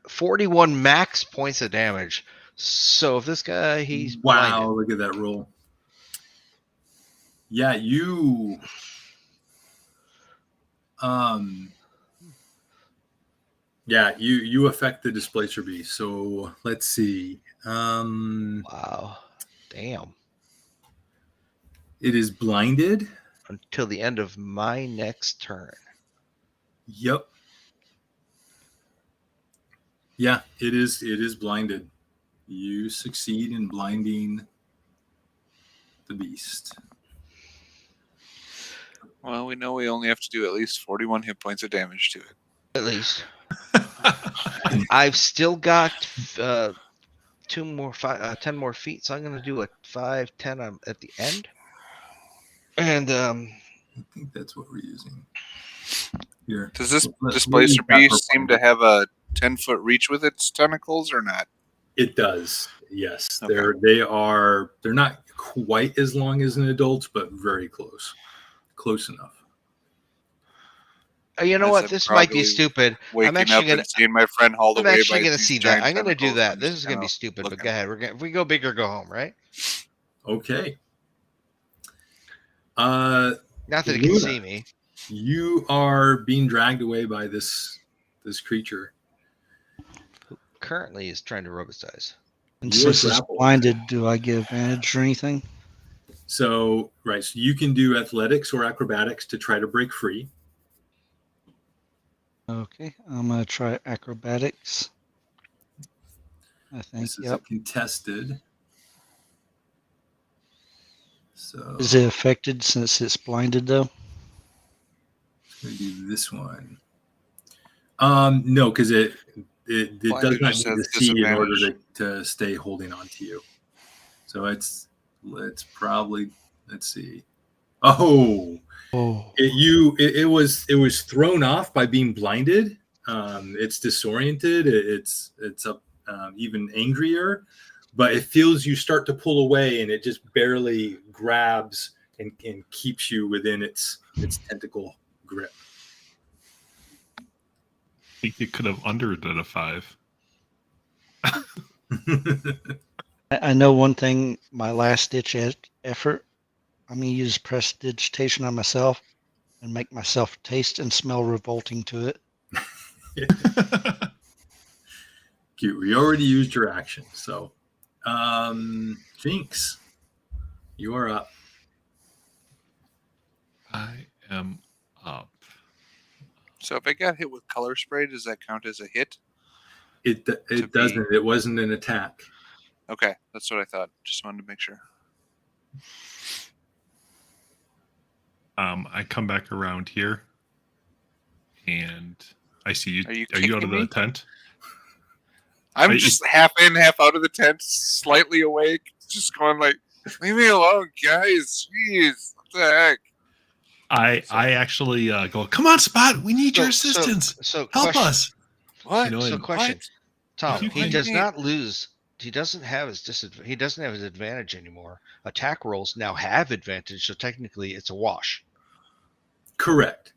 41 max points of damage. So if this guy, he's blinded. Look at that roll. Yeah, you you affect the displacer beast. So let's see. Wow. Damn. It is blinded Until the end of my next turn. Yep. Yeah, it is blinded. You succeed in blinding the beast. Well, we know we only have to do at least 41 hit points of damage to it. At least. I've still got 10 more feet, so I'm going to do a 5, 10 at the end. And I think that's what we're using. Here. Does this We'll displacer use that for beast seem fun. to have a 10-foot reach with its tentacles or not? It does. Yes. Okay. They're not quite as long as an adult, but very close. Close enough. you know As what? I'm This might be probably stupid. Waking actually up gonna- and seeing my friend hauled I'm away by actually going to these see that. giant I'm going to do tentacles, that. I'm This just is going to kinda be stupid, but looking. go ahead. If we go big or go home, right? Okay. Not that it can Luna, see me. you are being dragged away by this creature. Currently is trying to rub its eyes. And You are since it's grappled. blinded, do I get advantage or anything? So you can do athletics or acrobatics to try to break free. Okay, I'm gonna try acrobatics. I think. This is a Yep. contested. So Is it affected since it's blinded though? I'm gonna do this one. No, because it does Blinded not just need to has see in order disadvantage. to stay holding on to you. So let's probably, let's see. Oh, Oh. it was thrown off by being blinded. It's disoriented. It's up even angrier, but it feels you start to pull away, and it just barely grabs and keeps you within its tentacle grip. I think you could have undered at a 5. I know one thing. My last ditch effort. I'm gonna use prestidigitation on myself and make myself taste and smell revolting to it. Cute. We already used your action, so Jinx, you are up. I am up. So if I got hit with color spray, does that count as a hit? It doesn't. It wasn't an attack. Okay, that's what I thought. Just wanted to make sure. I come back around here, and I see you. Are you Are you out kicking of the me? tent? I'm Are you- just half in, half out of the tent, slightly awake, just going like, leave me alone, guys. Jeez, what the heck? I actually go. Come on, Spot. We need your assistance. So Help question, us. What? You know, So and- question, What? Tom. You He can- does not lose. He doesn't have his He doesn't have his advantage anymore. Attack rolls now have advantage, so technically it's a wash. Correct.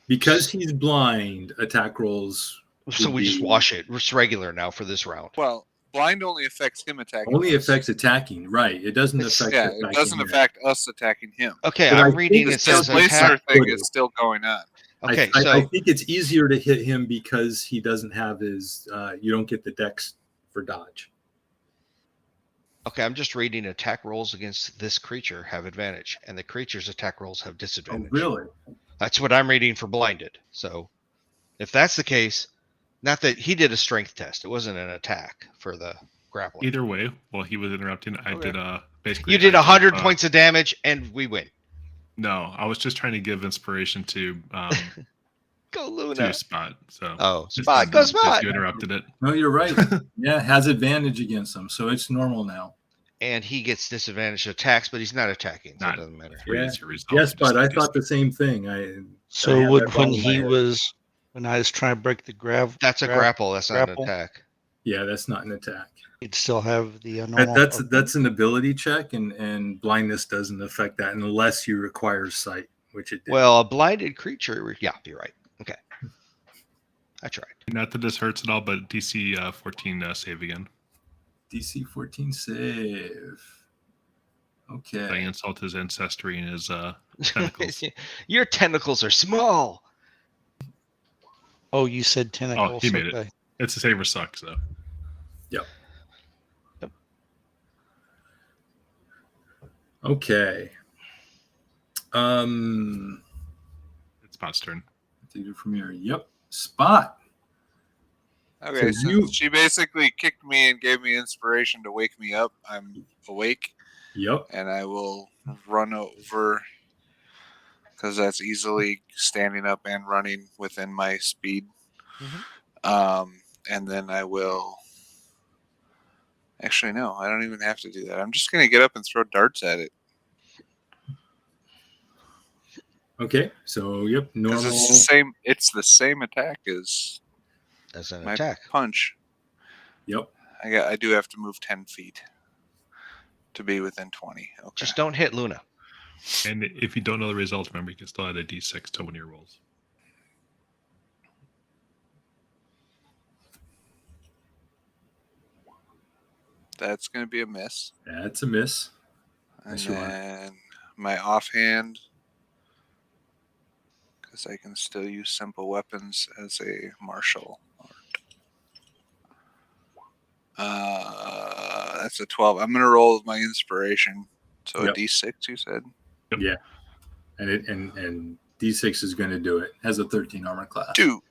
Because he's blind, attack rolls So would we just be- wash it. It's regular now for this round. Well, blind only affects him attacking. only us. affects attacking. Right. It doesn't affect. Yeah, attacking it doesn't him. affect us attacking him. Okay, But I I'm reading. think It This says displacer attack. thing is still going on. Okay, I so think it's easier to hit him because he doesn't have his. You don't get the dex for dodge. okay, I'm just reading. Attack rolls against this creature have advantage, and the creature's attack rolls have Oh, disadvantage. really? That's what I'm reading for blinded. So, if that's the case, not that he did a strength test. It wasn't an attack for the grappling. Either way, while he was interrupting, I Okay. did basically. You did I 100 gave, points of damage, and we win. No, I was just trying to give inspiration to Go Luna. to Spot. So Oh, just Spot, go because Spot. you interrupted it. No, you're right. Yeah, has advantage against them, so it's normal now. And he gets disadvantage attacks, but he's not attacking, so Not- it doesn't matter. Three Yeah. is your result. Yes, Just- but I just- thought the same thing. I So had would that when wrong in my he head. was when I was trying to break the gravel, That's a grapple. That's not grapple. an attack. Yeah, that's not an attack. he'd still have the normal. That's an ability check, and blindness doesn't affect that unless you require sight, which it did. Well, a blinded creature. Yeah, you're right. Okay. That's right. Not that this hurts at all, but DC 14 save again. DC 14 save. I Okay. insult his ancestry and his tentacles. Your tentacles are small. Oh, you said tentacles. he made it. Okay. It's a save or suck, so. Okay. It's Spot's turn. Take it from here. Yep. Spot. Okay, So so you- she basically kicked me and gave me inspiration to wake me up. I'm awake. Yep. and I will run over because that's easily standing up and running within my speed. And then I will. Actually, no, I don't even have to do that. I'm just gonna get up and throw darts at it Okay. So yep, because normal. it's the same. It's the same attack as As an my attack. punch. Yep. I do have to move 10 feet to be within 20. Okay. Just don't hit Luna. And if you don't know the result, remember you can still add a d6 to one of your rolls. That's gonna be a miss. That's a miss. And Yes, you are. then my offhand, because I can still use simple weapons as a martial art. That's a 12. I'm gonna roll with my inspiration. So Yep. a d6, you said? Yeah. And D6 is going to do it. Has a 13 armor class. 2.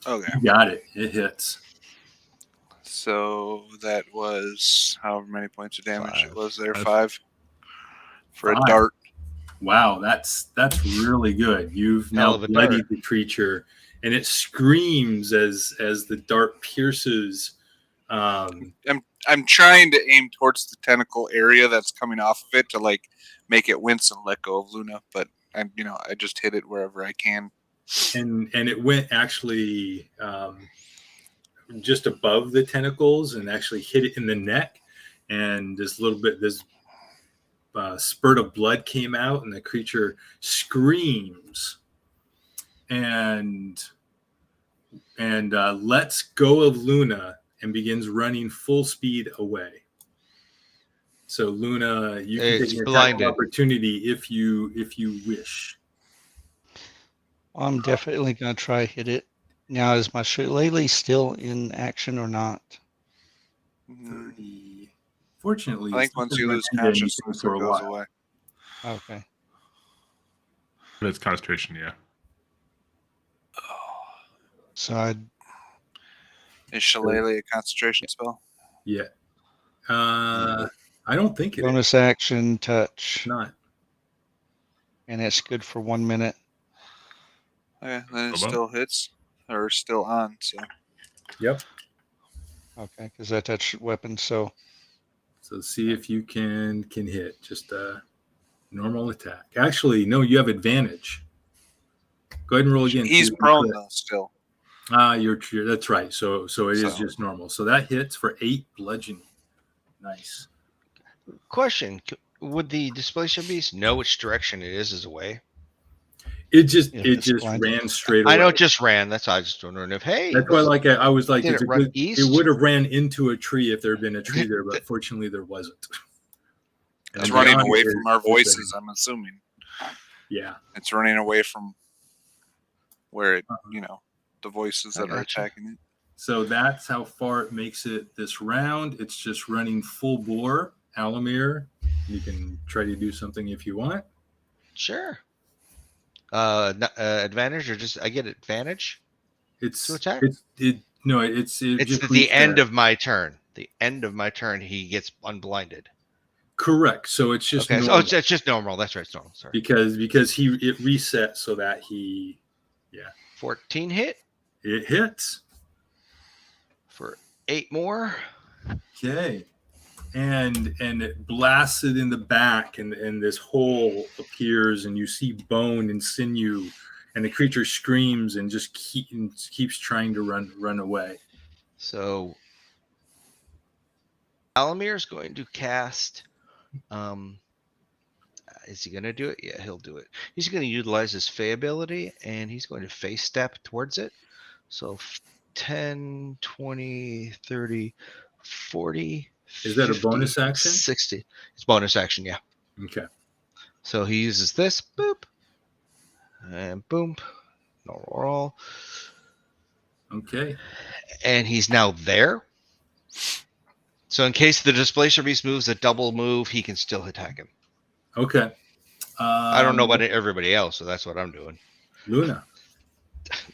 Okay. You got it. It hits. So that was however many points of damage it 5. was there. 5. 5 for a 5. dart. Wow, that's really good. You've Hell now of a bloodied dart. the creature, and it screams as the dart pierces. I'm trying to aim towards the tentacle area that's coming off of it to like make it wince and let go of Luna, but I just hit it wherever I can. And it went actually just above the tentacles and actually hit it in the neck, and this spurt of blood came out, and the creature screams and lets go of Luna and begins running full speed away. So Luna, you can It's take an attack of blinded. opportunity if you wish. I'm definitely going to try hit it. Now, is my shillelagh still in action or not? 30. Fortunately, I think it's not once gonna you run lose into anything consciousness, for it a goes while. away. Okay. But it's concentration, yeah. So I Is Shillelagh a concentration spell? Yeah. I don't think it is. bonus action touch, Not. and it's good for 1 minute. Okay, then it How about? still hits or still on. So Yep. Okay, because I touched weapon. So So see if you can hit. Just a normal attack. Actually, no, you have advantage. Go ahead and roll again. he's prone though still. You're that's right. So it is So. just normal. So that hits for 8 bludgeoning. Nice. Question: would the displacer beast know which direction it is away? It just If it's blinded. ran straight away. I know it just ran. That's why I was just wondering if That's why, like I was like, Did it's it a run good, east? it would have ran into a tree if there had been a tree there, but fortunately there wasn't. It's And running beyond away it from is our open. voices, I'm assuming. Yeah. It's running away from where it, the voices I that are gotcha. attacking it. So that's how far it makes it this round. It's just running full bore. Alamir, you can try to do something if you want. Sure. Advantage or just I get advantage It's to attack? it's It's just at the end reset. of my turn. The end of my turn, he gets unblinded. Correct. So it's just Okay, so normal it's just normal. That's right, it's normal. Sorry. because it resets so that he 14 hit it hits. for 8 more. Okay. And it blasts it in the back, and this hole appears, and you see bone and sinew, and the creature screams and just keeps trying to run away. So Alamir is going to cast. Is he going to do it? Yeah, he'll do it. He's going to utilize his Fey ability, and he's going to face step towards it. So 10, 20, 30, 40. Is that a 50, bonus action? 60. It's bonus action, yeah. Okay. So he uses this, boop, and boom, normal roll, Okay. and he's now there. So in case the displacer beast moves a double move, he can still attack him. Okay. I don't know about everybody else, so that's what I'm doing. Luna.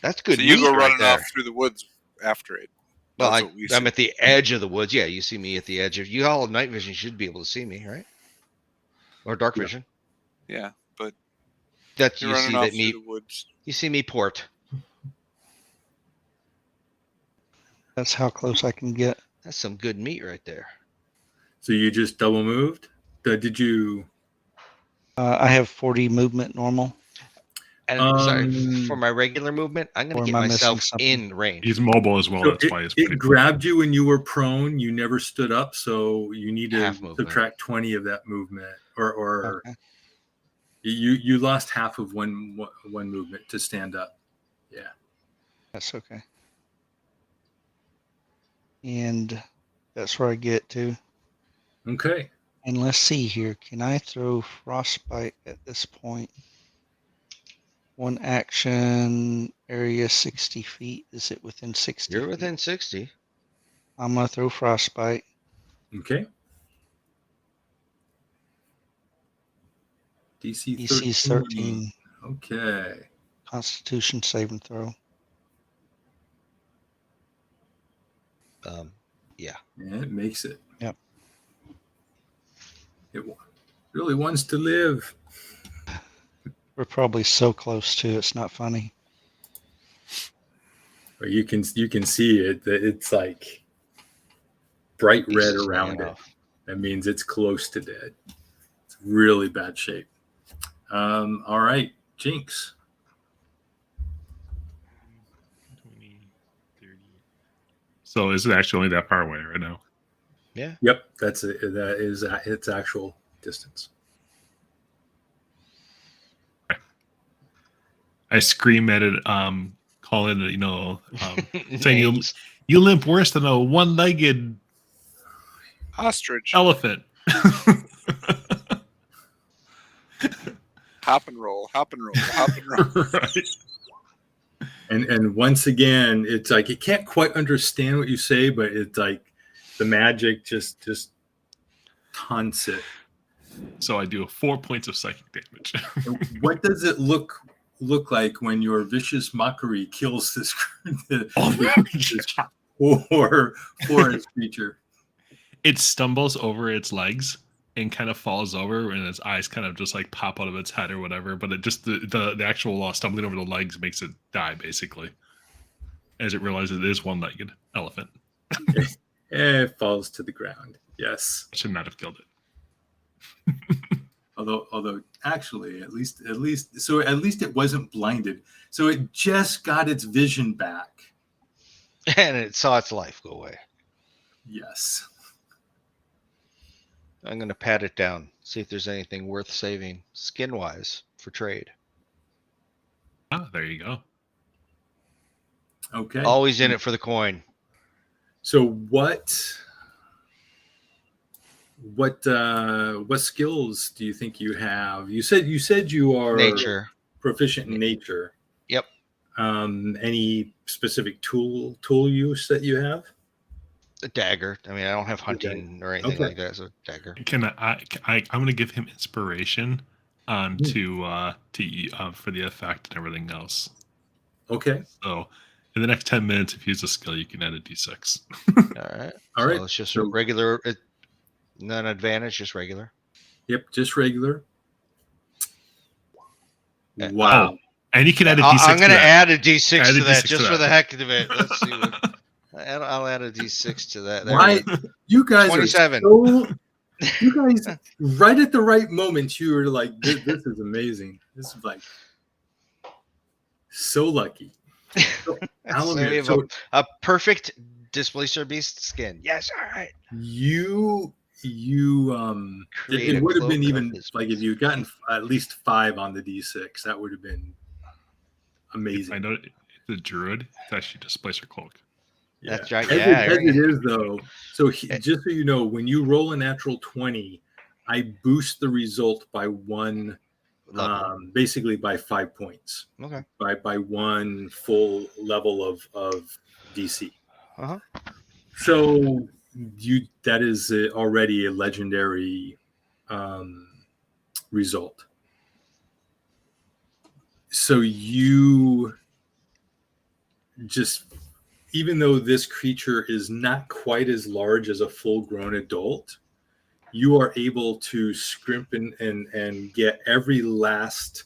That's good. So you go meat running right off there. through the woods after it. Well, That's what we I'm see. at the edge of the woods. Yeah, you see me at the edge of. You all have night vision. You should be able to see me, right? or dark Yeah. vision. Yeah, but That you're you running see off that through me. the woods. You see me port. That's how close I can get. That's some good meat right there. So you just double moved? Did you? I have 40 movement normal. And sorry, Um, for my regular movement, I'm going Or to am get I missing myself something? in range. He's mobile as well. So That's why it's it pretty grabbed you when you were prone. You never stood up, so you need to Half movement. subtract 20 of that movement, or Okay. you lost half of one movement to stand up. Yeah. That's okay. And that's where I get to. Okay. And let's see here. Can I throw frostbite at this point? One action, area 60 feet. Is it within 60 You're feet? within 60. I'm going to throw frostbite. Okay. DC 13. DC's 13. Okay. Constitution saving throw. Yeah. Yeah, it makes it. Yep. It really wants to live. We're probably so close to it's not funny. Or you can see it. It's like bright red Pieces around hanging it. off. That means it's close to dead. It's really bad shape. All right, Jinx. 20, 30. So is it actually only that far away right now? Yeah. Yep, that is its actual distance. I scream at it, calling it, saying Names. you limp worse than a one-legged Ostrich. elephant. Hop and roll, hop and roll, hop and roll. Right. And once again, it's like it can't quite understand what you say, but it's like the magic just taunts it. So I do 4 points of psychic damage. What does it look like when your vicious mockery kills this forest creature? It stumbles over its legs and kind of falls over, and its eyes kind of just like pop out of its head or whatever. But it just the actual stumbling over the legs makes it die basically, as it realizes it is one-legged elephant. It falls to the ground. Yes. I should not have killed it. Although actually, at least it wasn't blinded. So it just got its vision back. And it saw its life go away. Yes. I'm going to pat it down, see if there's anything worth saving skin-wise for trade. Ah, there you go. Okay. Always in it for the coin. So what skills do you think you have? You said you are Nature. proficient in nature. Yep. Any specific tool use that you have? A dagger. I mean, I don't have hunting or anything Okay. like that. So dagger. I'm going to give him inspiration to for the effect and everything else. Okay. So in the next 10 minutes, if you use a skill, you can add a d6. All right. All right. It's just So- a regular, not an advantage, just regular. Yep, just regular. Uh, Wow. And you can add a I'll- d6. I'm going to that. add a d6 Add a to that D6 just to for that. the heck of it. Let's see. I'll add a d6 to that. There Why? we go. You guys 27. are so. You guys, right at the right moment, you were like, "This is amazing. This is like so lucky." So, So Alamir, we have so a perfect Displacer Beast skin. Yes. All right. you Create it a would have cloak been of even his like if you had gotten at least 5 on the d6, that would have been amazing. I know it's a druid. It's actually Displacer Cloak. That's right, As yeah, it right. is though. So just so you know, when you roll a natural 20, I boost the result by 1, Level. basically by 5 points, Okay. by 1 full level of DC. Uh-huh. So that is already a legendary result. So you just, even though this creature is not quite as large as a full-grown adult, you are able to scrimp and get every last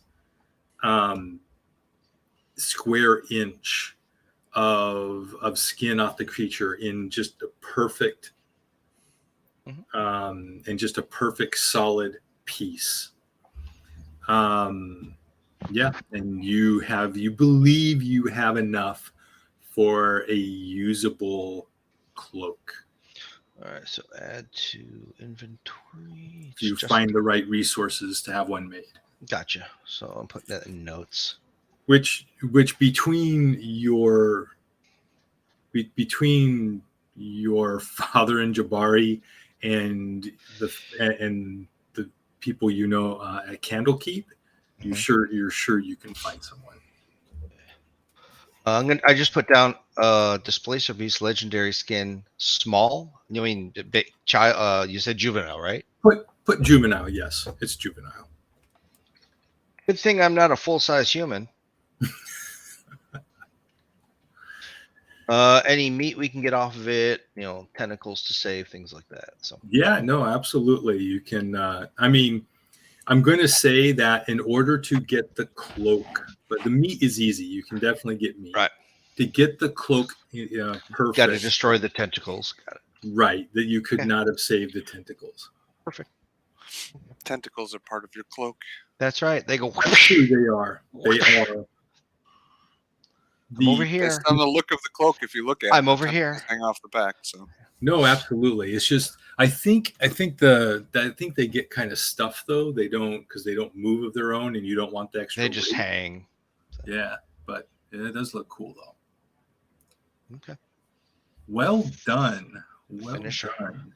square inch of skin off the creature in just a perfect and just a perfect solid piece. Yeah, and you believe you have enough for a usable cloak. All right, so add to inventory. If you find the right resources to have one made. Gotcha. So I'm putting that in notes. Which between your father and Jabari and the people you know at Candlekeep, you're sure you can find someone. I just put down Displacer Beast legendary skin small. You mean big child? You said juvenile, right? Put juvenile. Yes, it's juvenile. Good thing I'm not a full size human. Any meat we can get off of it, tentacles to save, things like that. So yeah, no, absolutely. You can. I mean, I'm going to say that in order to get the cloak, but the meat is easy. You can definitely get meat. Right. To get the cloak perfect. Got to destroy the tentacles. Got it. Right. That you could not have saved the tentacles. Perfect. Tentacles are part of your cloak. That's right. They go. That's true, they are. They are. I'm over here. Based on the look of the cloak, if you look at I'm it, over here. hang off the back. So no, absolutely. It's just I think they get kind of stuffed though. They don't because they don't move of their own, and you don't want the extra. They just weight. hang. So. Yeah, but it does look cool though. Okay. Well done. Well Finisher. done.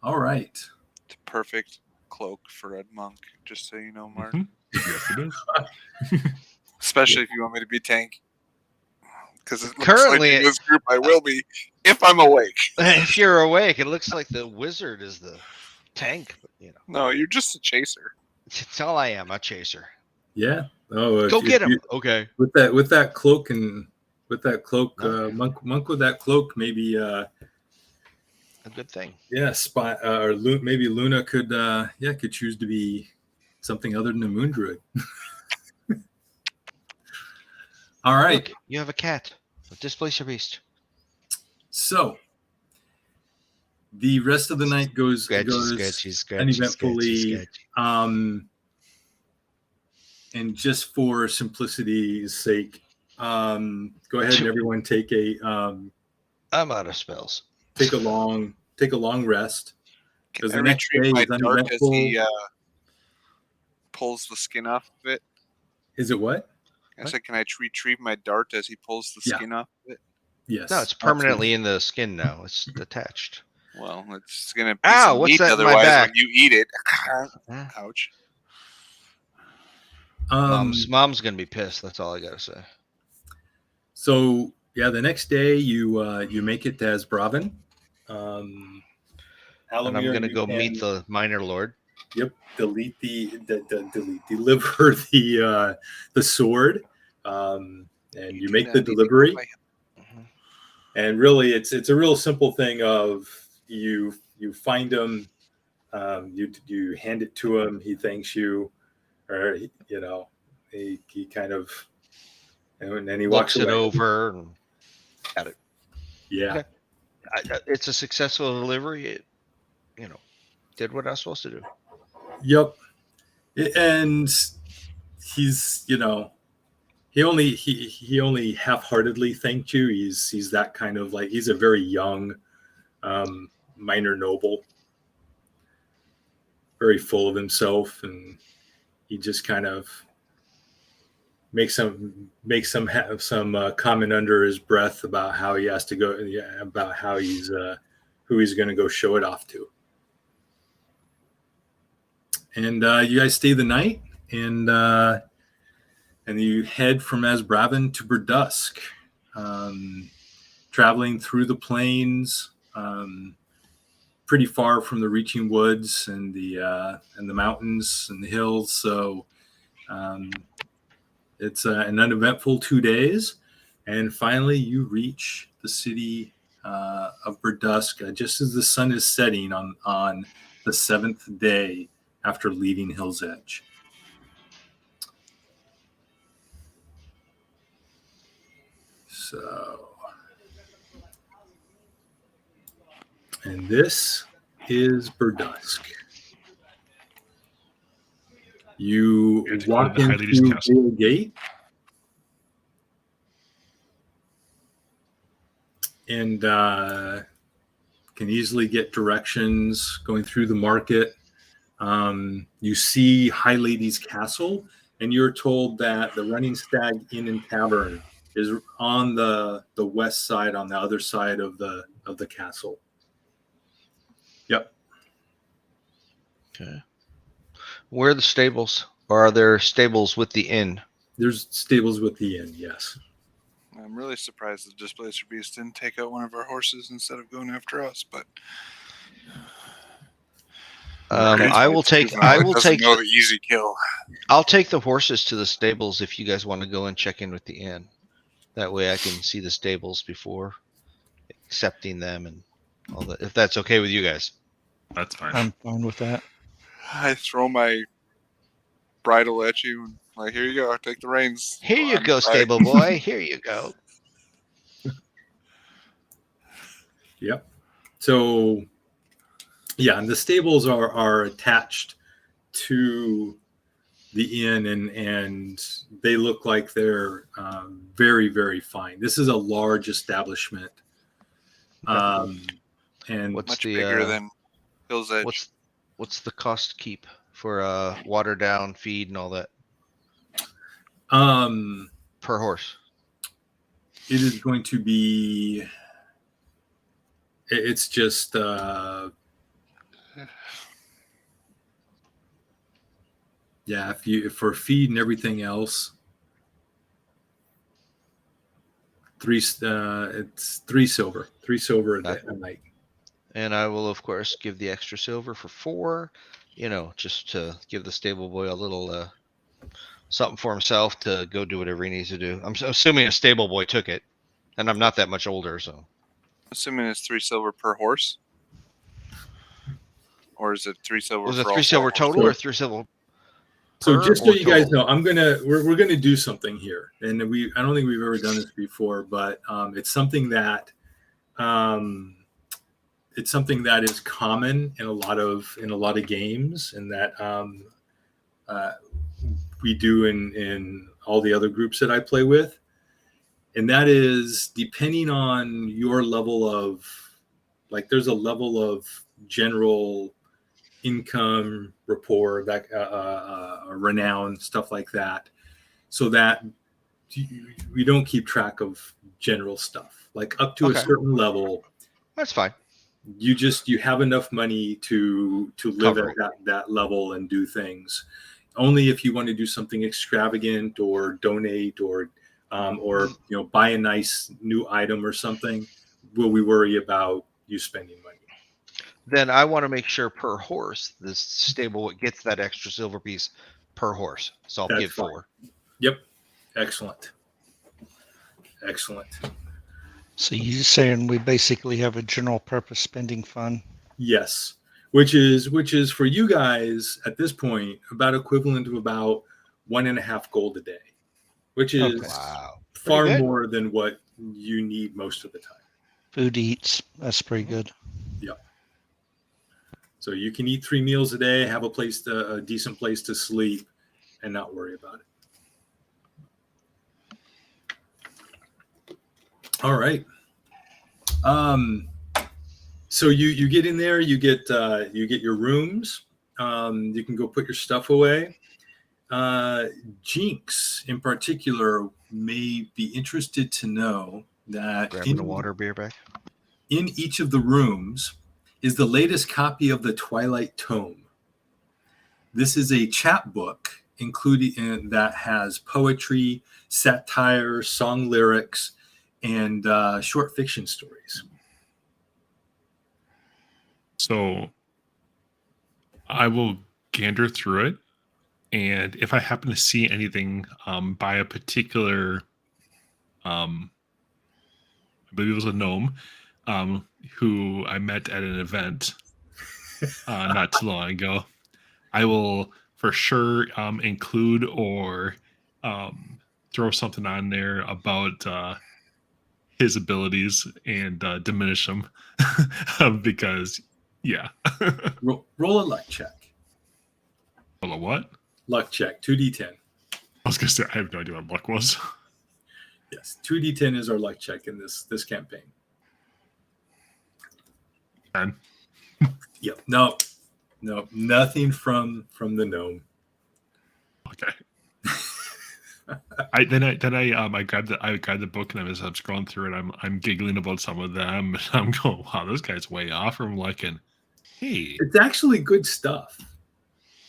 All right. it's a perfect cloak for a monk. Just so you know, Mark. Yes, it is. Especially if you want me to be tank. Because Currently, like in this group, I will be if I'm awake. If you're awake, it looks like the wizard is the tank. But, No, you're just a chaser. it's all I am, a chaser. Yeah. Oh, Go get him. Okay. With that cloak and with that cloak, No. monk with that cloak, maybe. A good thing. Yeah, Spot or maybe Luna could choose to be something other than a moon druid. All right. Look, you have a cat. Displacer Beast. So the rest of the night goes uneventfully. And just for simplicity's sake, go ahead and everyone take a. I'm out of spells. Take a long rest. Can The I next day retrieve my is dart as uneventful. he pulls the skin off of it? Is it what? I said, can I retrieve my dart as he pulls the skin off of it? Yes. No, it's permanently in the skin now. It's attached. Well, it's gonna be Ow, some what's meat that in my otherwise back? when you eat it. Ouch. Mom's gonna be pissed. That's all I gotta say. So yeah, the next day you make it to Asbraven. And I'm gonna go meet the minor lord. Yep, deliver the sword, and you make the delivery. And really, it's a real simple thing of you find him, you hand it to him, he thanks you, or he kind of, and then he walks it away. over and got it. Yeah, okay. It's a successful delivery. It, did what I was supposed to do. Yep, and he's he only half-heartedly thanked you. He's that kind of like he's a very young minor noble, very full of himself, and he just kind of makes some have some comment under his breath about how he has to go, about how he's who he's going to go show it off to. And you guys stay the night, and you head from Asbraven to Burdusk, traveling through the plains, pretty far from the reaching woods and the mountains and the hills. So it's an uneventful 2 days, and finally you reach the city of Burdusk, just as the sun is setting on the 7th day after leaving Hill's Edge. So, and this is Burdusk. You It's going walk to the High Lady's into castle. Vale Gate, and can easily get directions going through the market. You see High Lady's Castle, and you're told that the Running Stag Inn and Tavern is on the west side, on the other side of the castle. Yep. Okay. Where are the stables? Or are there stables with the inn? There's stables with the inn, yes. I'm really surprised the Displacer Beast didn't take out one of our horses instead of going after us, but I will take the easy kill. I'll take the horses to the stables if you guys want to go and check in with the inn. That way I can see the stables before accepting them and all that. If that's okay with you guys. That's fine. I'm fine with that. I throw my bridle at you and like, here you go, take the reins. Here you go, stable boy. Here you go. Yep. So, yeah, and the stables are attached to the inn, and they look like they're very, very fine. This is a large establishment, and What's much the bigger than Hill's Edge. What's the cost keep for water down, feed, and all that per horse? It is going to be. It's just. Yeah, if for feed and everything else, it's 3 silver, 3 silver a night. And I will, of course, give the extra silver for 4, just to give the stable boy a little something for himself to go do whatever he needs to do. I'm assuming a stable boy took it, and I'm not that much older, so. Assuming it's 3 silver per horse, or is it 3 silver? Was it for 3 all silver 4 total horses? or 3 silver? So just so you guys total? know, we're gonna do something here, and I don't think we've ever done this before, but it's something that is common in a lot of games, and that we do in all the other groups that I play with, and that is depending on your level of, like, there's a level of general income, rapport, that renown, stuff like that, so that we don't keep track of general stuff. Like up to a certain level, that's fine. You have enough money to live at that level and do things. Only if you want to do something extravagant or donate or buy a nice new item or something, will we worry about you spending money. Then I want to make sure per horse this stable gets that extra silver piece per horse. So I'll give 4. Yep. Excellent. So you're saying we basically have a general purpose spending fund? Yes. Which is for you guys at this point about equivalent of about 1.5 gold a day, which is far more than what you need most of the time. Food eats. That's pretty good. Yep. So you can eat 3 meals a day, have a decent place to sleep, and not worry about it. All right. So you get in there, you get your rooms. You can go put your stuff away. Jinx, in particular, may be interested to know that grabbing a water beer back in each of the rooms is the latest copy of the Twilight Tome. This is a chapbook including that has poetry, satire, song lyrics, and short fiction stories. So I will gander through it, and if I happen to see anything by a particular, I believe it was a gnome, who I met at an event not too long ago. I will for sure include or throw something on there about his abilities and diminish them because, yeah. Roll a luck check. Hold on, what? Luck check, 2d10. I was gonna say I have no idea what luck was. Yes, 2d10 is our luck check in this campaign. 10. Yep. No, nothing from the gnome. Okay. I grabbed the book and I was scrolling through it. I'm giggling about some of them. And I'm going, wow, this guy's way off from looking. Hey, It's actually good stuff.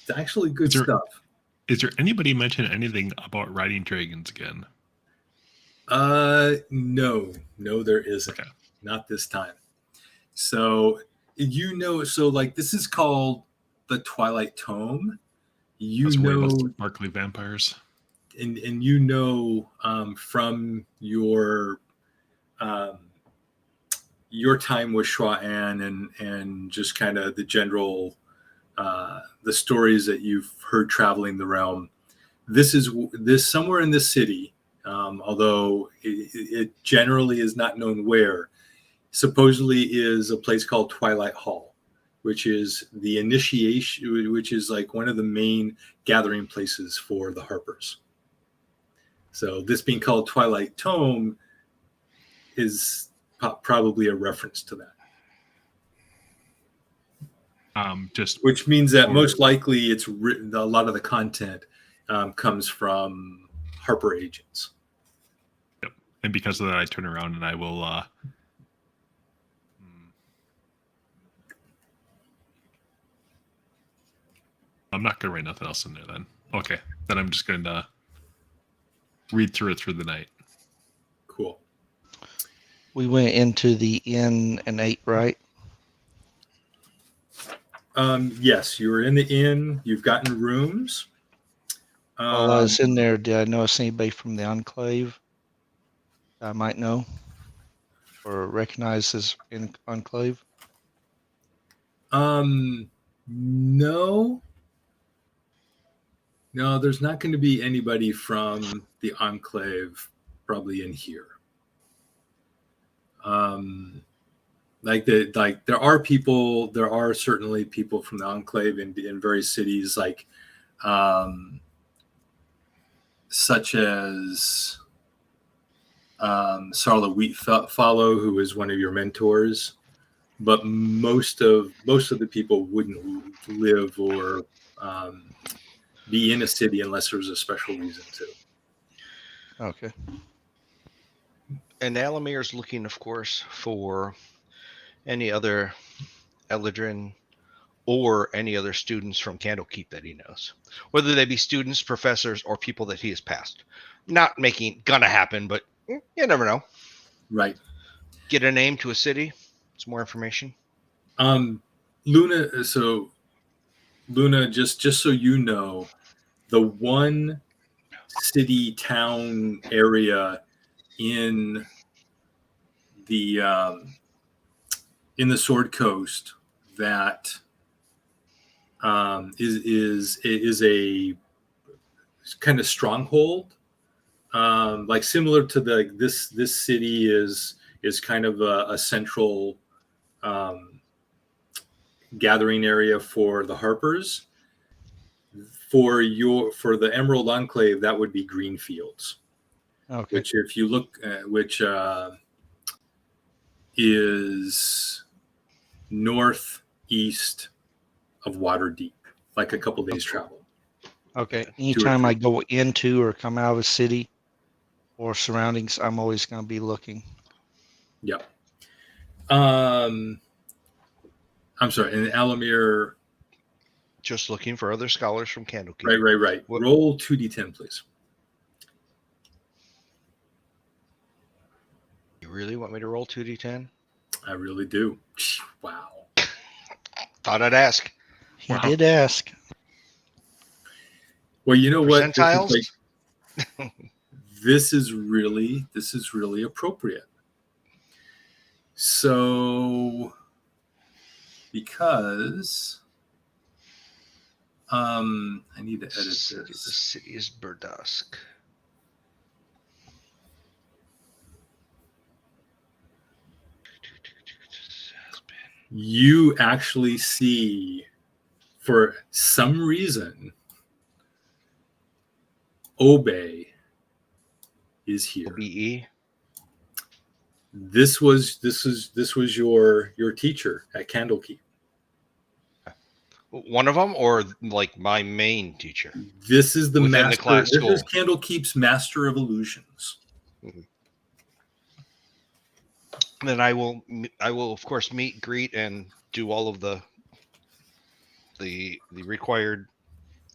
It's actually good stuff. Is there anybody mention anything about riding dragons again? No, there isn't. Okay. Not this time. So so like this is called the Twilight Tome. I was worried about sparkly vampires. And from your time with Shuan and just kind of the general the stories that you've heard traveling the realm. This somewhere in this city, although it generally is not known where, supposedly is a place called Twilight Hall, which is the initiation, which is like one of the main gathering places for the Harpers. So this being called Twilight Tome is probably a reference to that. Which means that most likely it's written, a lot of the content comes from Harper agents. Yep. And because of that, I turn around and I will I'm not gonna write nothing else in there then. Okay. Then I'm just gonna read through it through the night. Cool. We went into the inn and ate, right? Yes, you were in the inn. You've gotten rooms. While I was in there, did I notice anybody from the Enclave I might know or recognize as in Enclave? No, there's not going to be anybody from the Enclave probably in here. There are certainly people from the Enclave in various cities, like such as Sarla Wheatfollow, who is one of your mentors. But most of the people wouldn't live or be in a city unless there was a special reason to. Okay. And Alamir's looking, of course, for any other Eldrin or any other students from Candlekeep that he knows, whether they be students, professors, or people that he has passed. Not gonna happen, but you never know. Right. Get a name to a city. It's more information. Luna. So Luna, just so you know, the one city town area in the Sword Coast that is a kind of stronghold, like similar to this city is kind of a central gathering area for the Harpers. For the Emerald Enclave, that would be Greenfields. Okay. Which, if you look, is northeast of Waterdeep, like a couple days travel. Okay. Anytime I go into or come out of a city or surroundings, I'm always going to be looking. Yep. I'm sorry. And Alamir. Just looking for other scholars from Candlekeep. Right. Roll 2d10, please. You really want me to roll 2d10? I really do. Wow. Thought I'd ask. He did ask. Well, you know what? Percentiles? This is really appropriate. So, because I need to edit The this. city is Burdusk. You actually see, for some reason, Obey is here. OBE. This was your teacher at Candlekeep. One of them, or like my main teacher This is the within the master. class This is school. Candlekeep's master of illusions. Then I will of course meet, greet, and do all of the required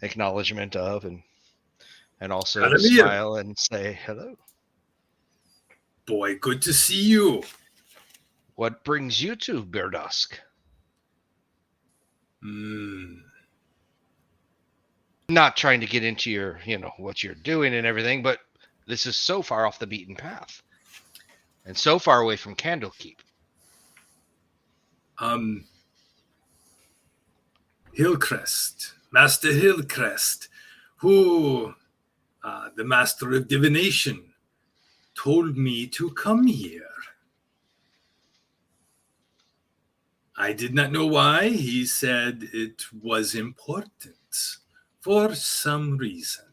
acknowledgement of, and also Adamir. smile and say hello. Boy, good to see you. What brings you to Burdusk? Not trying to get into your, what you're doing and everything, but this is so far off the beaten path and so far away from Candlekeep. Hillcrest, Master Hillcrest, who, the master of divination, told me to come here. I did not know why. He said it was important for some reason.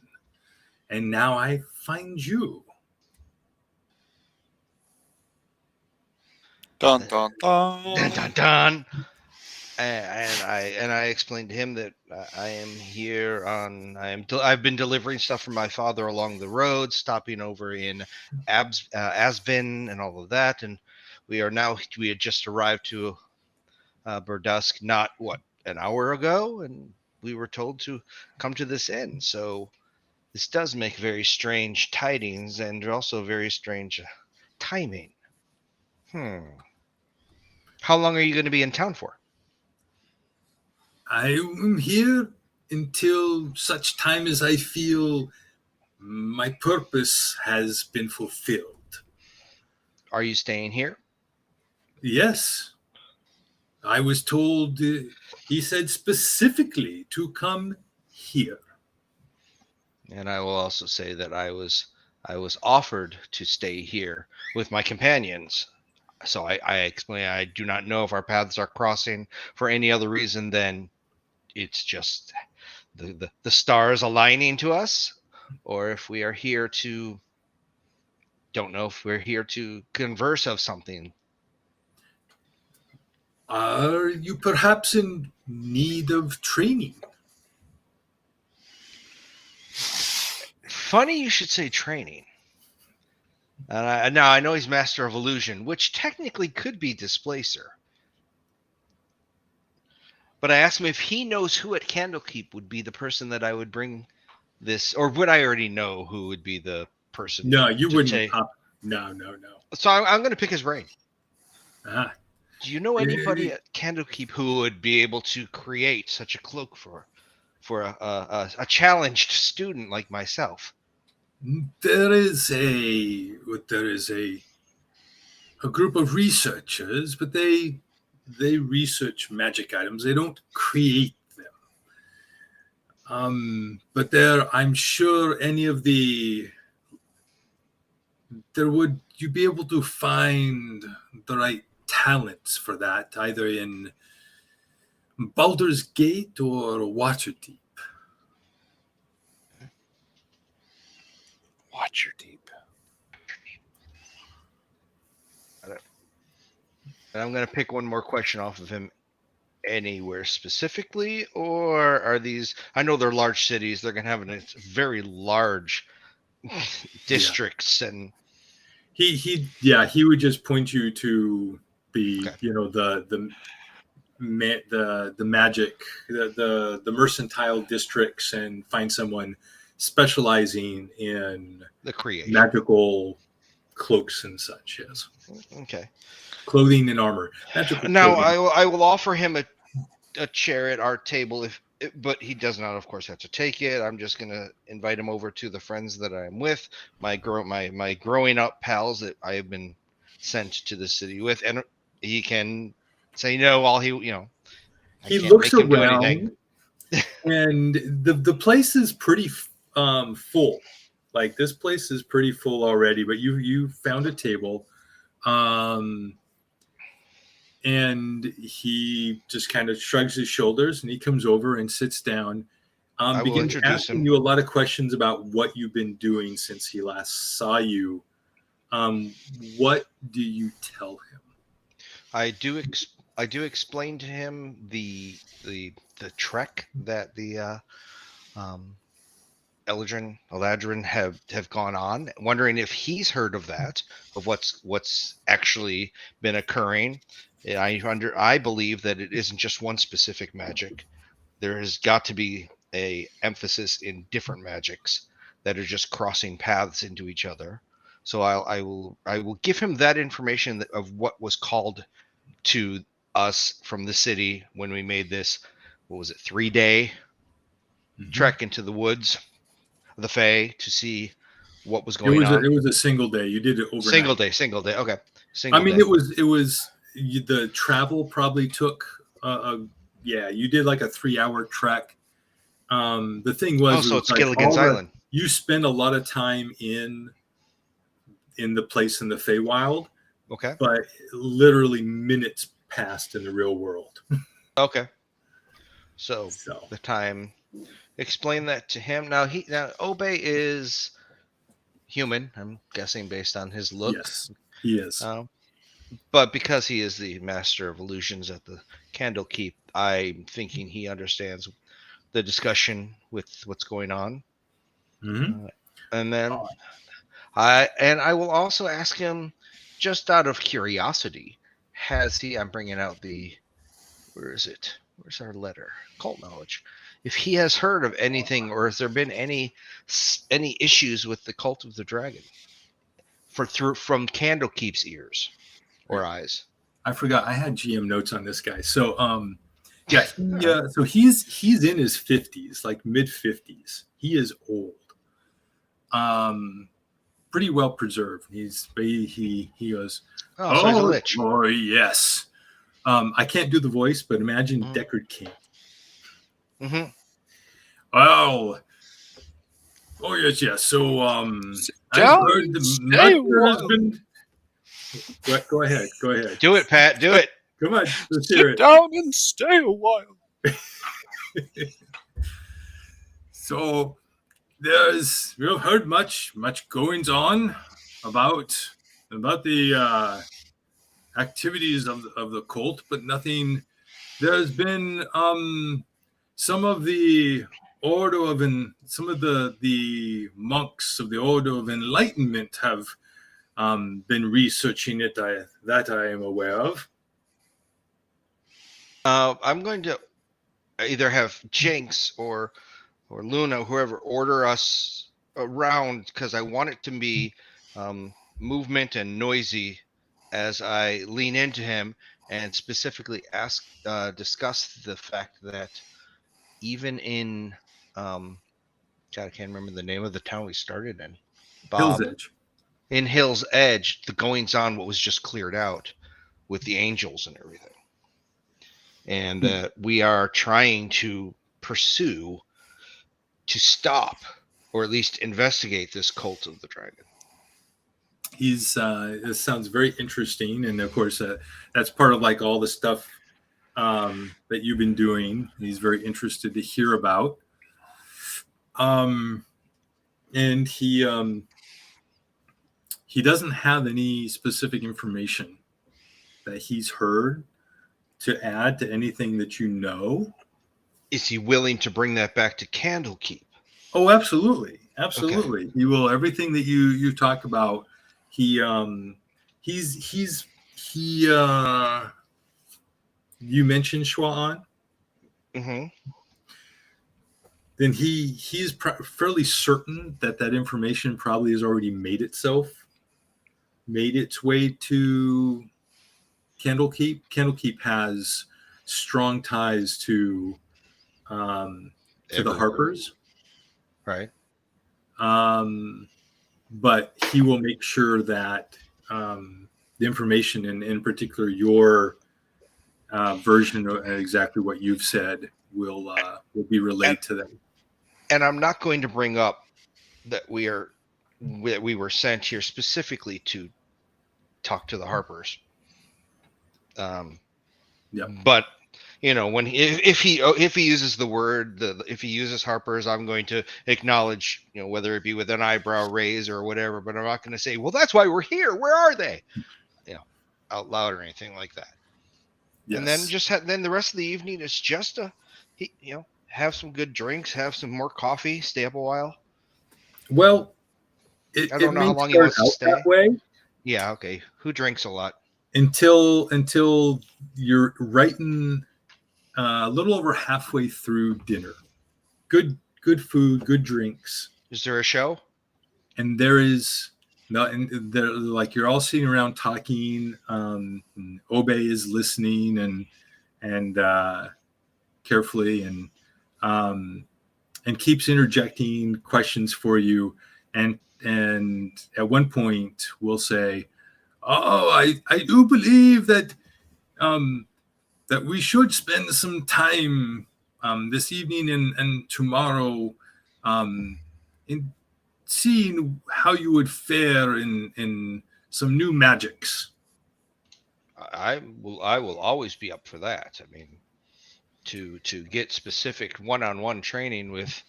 And now I find you. Dun dun dun. Dun dun dun. And I explained to him that I am here on. I've been delivering stuff from my father along the road, stopping over in Asbin and all of that, and we had just arrived to Burdusk not an hour ago, and we were told to come to this inn. So this does make very strange tidings and also very strange timing. How long are you going to be in town for? I am here until such time as I feel my purpose has been fulfilled. Are you staying here? Yes. I was told, he said specifically to come here. And I will also say that I was offered to stay here with my companions. So I explain I do not know if our paths are crossing for any other reason than it's just the stars aligning to us, or if we are here to don't know if we're here to converse of something. Are you perhaps in need of training? Funny you should say training. Now I know he's master of illusion, which technically could be displacer. But I asked him if he knows who at Candlekeep would be the person that I would bring this, or would I already know who would be the person? No, you wouldn't. Take? No. So I'm going to pick his brain. Ah. Do you know anybody at Candlekeep who would be able to create such a cloak for a challenged student like myself? There is a group of researchers, but they research magic items. They don't create them. But I'm sure you'd be able to find the right talents for that, either in Baldur's Gate or Waterdeep. Waterdeep. And I'm going to pick one more question off of him. Anywhere specifically, or are these? I know they're large cities. They're going to have very large districts, and he would just point you to the the magic, the mercantile districts, and find someone specializing in the creation, magical cloaks and such. Yes. Okay. Clothing and armor. Now I will offer him a chair at our table but he does not, of course, have to take it. I'm just going to invite him over to the friends that I'm with, my growing up pals that I have been sent to the city with, and he can say no all he I He can't looks make him do anything. around, and the place is pretty full. Like this place is pretty full already, but you found a table, and he just kind of shrugs his shoulders, and he comes over and sits down. I will Begins introduce asking him. you a lot of questions about what you've been doing since he last saw you. What do you tell him? I do explain to him the trek that the um, Eladrin have gone on, wondering if he's heard of that, of what's actually been occurring. I believe that it isn't just one specific magic. There has got to be a emphasis in different magics that are just crossing paths into each other. So I will give him that information of what was called to us from the city when we made this. What was it? 3-day trek into the woods, the Fae, to see what was going on. It was a single day. You did it overnight. Single day. Okay, I single mean, day. it was the travel probably took yeah. You did like a 3-hour trek. The thing was, So it was it's like Gilligan's Island. you spend a lot of time in the place in the Feywild, Okay. but literally minutes passed in the real world. Okay. So So the time, explain that to him. Now Obey is human, I'm guessing, based on his look. yes, he is. But because he is the master of illusions at the Candlekeep, I'm thinking he understands the discussion with what's going on. And then I will also ask him, just out of curiosity, has he? I'm bringing out where is it? Where's our letter? Cult knowledge. If he has heard of anything, or has there been any issues with the Cult of the Dragon from Candlekeep's ears or eyes? I forgot I had GM notes on this guy. So yeah, so he's in his 50s, like mid 50s. He is old. Pretty well preserved. He goes, so Lich. Oh yes. I can't do the voice, but imagine Deckard King. Mm-hmm. Oh yes. So I've heard the master has been. Go ahead. Do it, Pat. Do it. Come on, let's hear it. Sit down and stay a while. So we've heard much goings on about the activities of the cult, but nothing. There's been some of the some of the monks of the Order of Enlightenment have been researching it. That I am aware of. I'm going to either have Jinx or Luna, whoever, order us around, because I want it to be movement and noisy as I lean into him and specifically discuss the fact that even in God, I can't remember the name of the town we started in. Hill's Edge. In Hill's Edge, the goings on, what was just cleared out with the angels and everything. And we are trying to pursue, to stop, or at least investigate this Cult of the Dragon. This sounds very interesting, and of course that's part of like all the stuff that you've been doing. He's very interested to hear about. And he doesn't have any specific information that he's heard to add to anything that you know. Is he willing to bring that back to Candlekeep? Oh, absolutely. Okay. He will. Everything that you talk about, you mentioned Schwaan. Mm-hmm. Then he's fairly certain that information probably has already made its way to Candlekeep. Candlekeep has strong ties to the Harpers, right? But he will make sure that the information, and in particular your version of exactly what you've said will be relayed to them. And I'm not going to bring up that we were sent here specifically to talk to the Harpers. But when if he uses the word, if he uses Harpers, I'm going to acknowledge, whether it be with an eyebrow raise or whatever. But I'm not going to say, well, that's why we're here. Where are they? Out loud or anything like that. Yes. And then then the rest of the evening is just have some good drinks, have some more coffee, stay up a while. Well, I don't know how long he wants to stay. That way. Yeah, okay. Who drinks a lot? Until you're writing a little over halfway through dinner. Good food, good drinks. Is there a show? And there is not. And they're like you're all sitting around talking. Obe is listening and carefully and keeps interjecting questions for you. And at one point we'll say, "Oh, I do believe that that we should spend some time this evening and tomorrow in seeing how you would fare in some new magics." I will always be up for that. I mean, to get specific one-on-one training with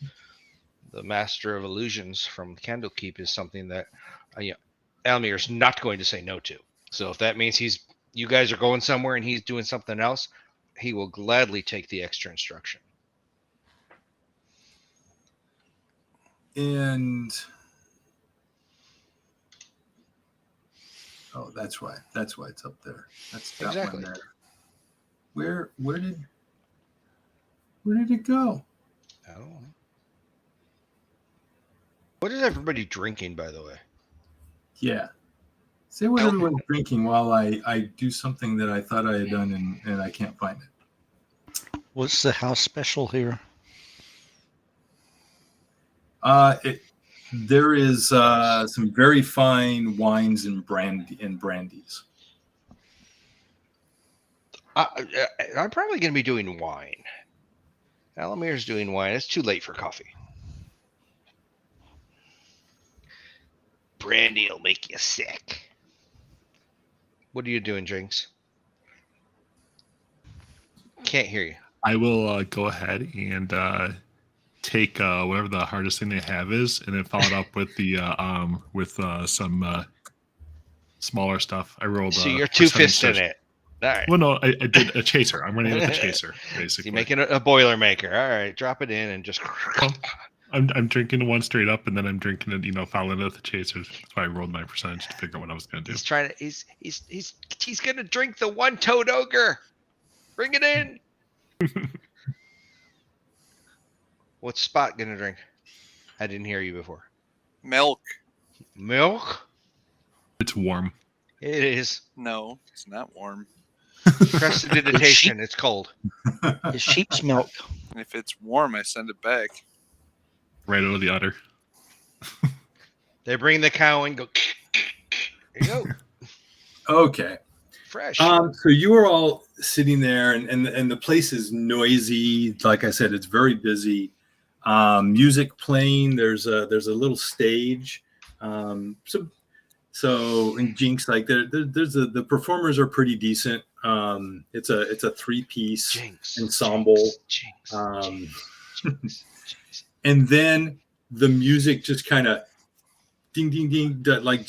the Master of Illusions from Candlekeep is something that Almir's not going to say no to. So if that means you guys are going somewhere and he's doing something else, he will gladly take the extra instruction. And that's why it's up there. That's that exactly. one there. Where did it go? I don't know. What is everybody drinking, by the way? Yeah. Say what everyone's drinking while I do something that I thought I had done and I can't find it. What's the house special here? There is some very fine wines and brandies. I'm probably going to be doing wine. Alamir's doing wine. It's too late for coffee. Brandy will make you sick. What are you doing, Jinx? Can't hear you. I will go ahead and take whatever the hardest thing they have is, and then follow it up with the some smaller stuff. I rolled. So you're two-fisting it. All right. Well, no, I did a chaser. I'm running with the chaser, basically. You're making a Boilermaker. All right, drop it in and just. Well, I'm drinking one straight up, and then I'm drinking it, following it with the chaser. That's why I rolled my percentage to figure out what I was going to do. He's trying to. He's going to drink the one-toed ogre. Bring it in. What's Spot going to drink? I didn't hear you before. Milk. Milk? It's warm. It is. No, it's not warm. Prestidigitation. It's cold. It's sheep's milk. And if it's warm, I send it back. Right over the udder. They bring the cow and go. There you go. Okay. Fresh. So you are all sitting there, and the place is noisy. Like I said, it's very busy. Music playing. There's a little stage. So in Jinx, like the performers are pretty decent. It's a 3-piece ensemble. Jinx. And then the music just kind of ding ding ding, like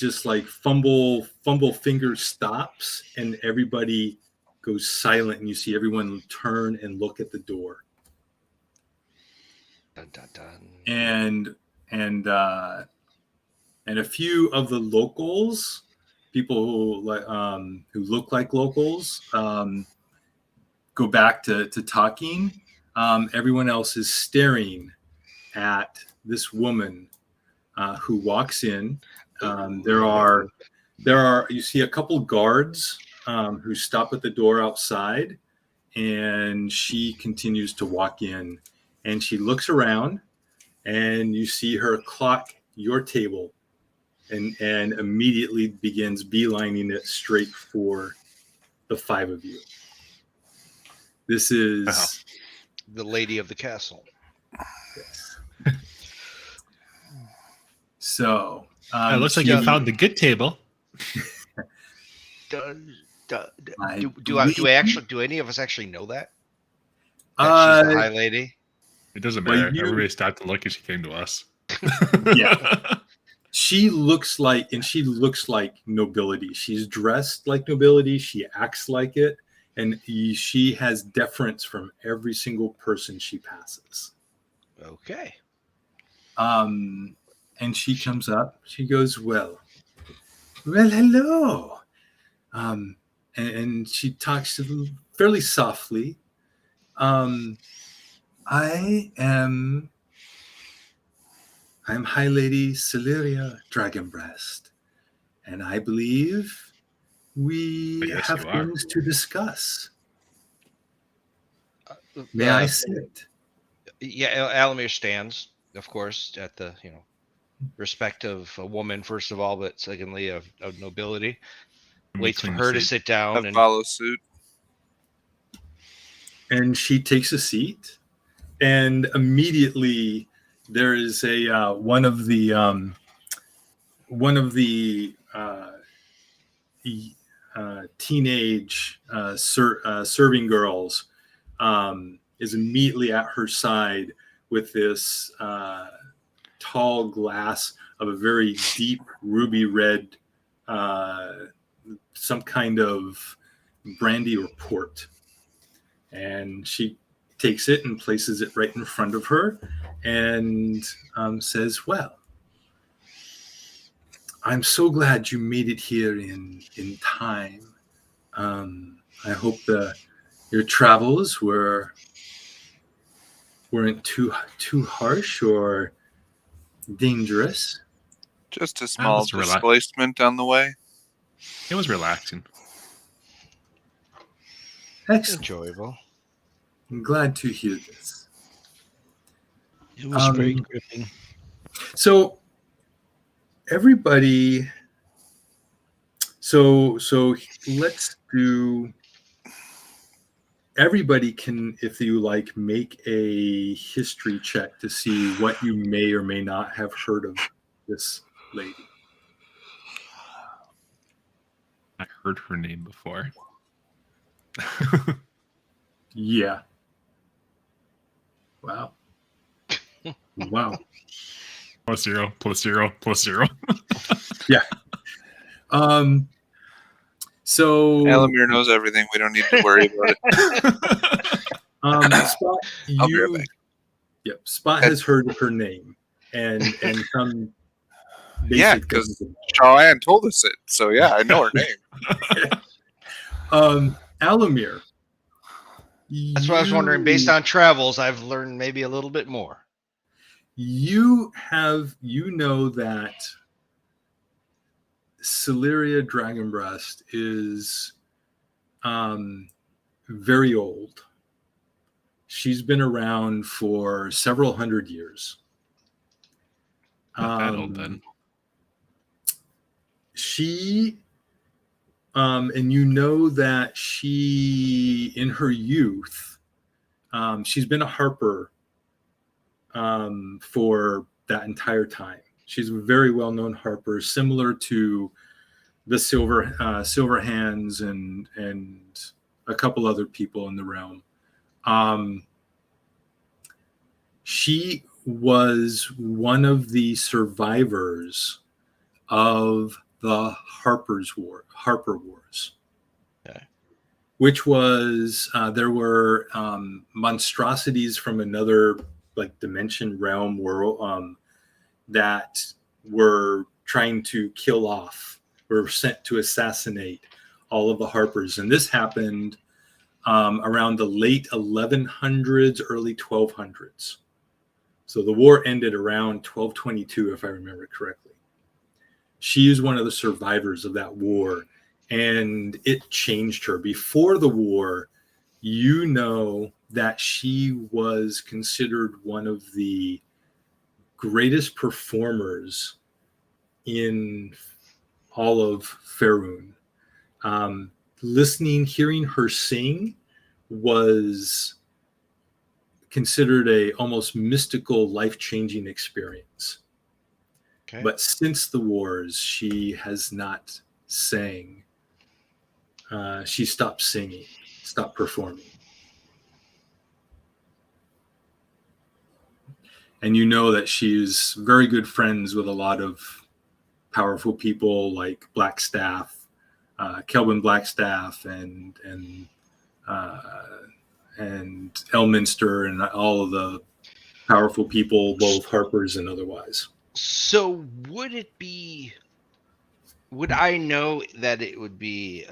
fumble finger stops, and everybody goes silent, and you see everyone turn and look at the door. Dun, dun, dun. And a few of the locals, people who look like locals, go back to talking. Everyone else is staring at this woman who walks in. There are you see a couple guards who stop at the door outside, and she continues to walk in, and she looks around, and you see her clock your table and immediately begins beelining it straight for the 5 of you. This is The lady of the castle. yes. So It looks like you found the good table. Do any of us actually know that? That she's the high lady? It doesn't Well, matter. Everybody stopped to look and she came to us. Yeah. She looks like nobility. She's dressed like nobility. She acts like it. And she has deference from every single person she passes. Okay. And she comes up. She goes, well, hello. And she talks fairly softly. I'm High Lady Celeria Dragonbreast, and I believe we Yes, have you are. things to discuss. May I sit? Yeah, Alamir stands, of course, at the respect of a woman first of all, but secondly of nobility. Waits for her to sit down and follow suit. And she takes a seat, and immediately there is a one of the teenage serving girls is immediately at her side with this tall glass of a very deep ruby red, some kind of brandy or port. And she takes it and places it right in front of her and says, well, I'm so glad you made it here in time. I hope your travels weren't too harsh or dangerous. Just a small displacement on the way. It was relaxing. Excellent. enjoyable. I'm glad to hear this. It was very gripping. So everybody, so let's do. Everybody can, if you like, make a history check to see what you may or may not have heard of this lady. I heard her name before. Yeah. Wow. Wow. +0, +0, +0. Yeah. So Alamir knows everything. We don't need to worry about it. Spot, I'll be right back. Yep. Spot has heard her name and some Yeah, basic because things. Joanne told us it. So yeah, I know her name. Alamir. That's what I was wondering. Based on travels, I've learned maybe a little bit more. You know that Celeria Dragonbreast is very old. She's been around for several hundred years. Not that old then. She, and you know that she, in her youth, she's been a harper for that entire time. She's a very well-known harper, similar to the Silver Hands and a couple other people in the realm. She was one of the survivors of the Harper Wars, okay. Which was there were monstrosities from another dimension, realm, world that were trying to kill off, were sent to assassinate all of the Harpers, and this happened around the late 1100s, early 1200s. So the war ended around 1222, if I remember correctly. She is one of the survivors of that war, and it changed her. Before the war, you know that she was considered one of the greatest performers in all of Faerun. Hearing her sing was considered a almost mystical, life-changing experience. Okay. But since the wars, she has not sang. She stopped singing, stopped performing. And you know that she's very good friends with a lot of powerful people like Blackstaff, Kelvin Blackstaff, and Elminster, and all of the powerful people, both Harpers and otherwise. So would I know that it would be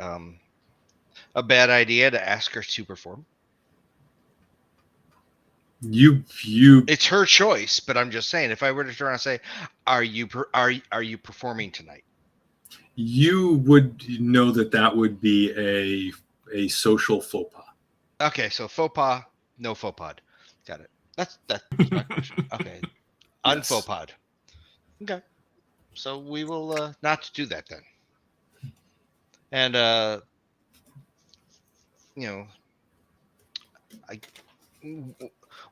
a bad idea to ask her to perform? You It's her choice, but I'm just saying, if I were to turn around and say, are you performing tonight? you would know that would be a social faux pas. Okay, so faux pas, no faux pod. Got it. That's my question. Okay. Yes. Unfaux pod. Okay. So we will not do that then. And I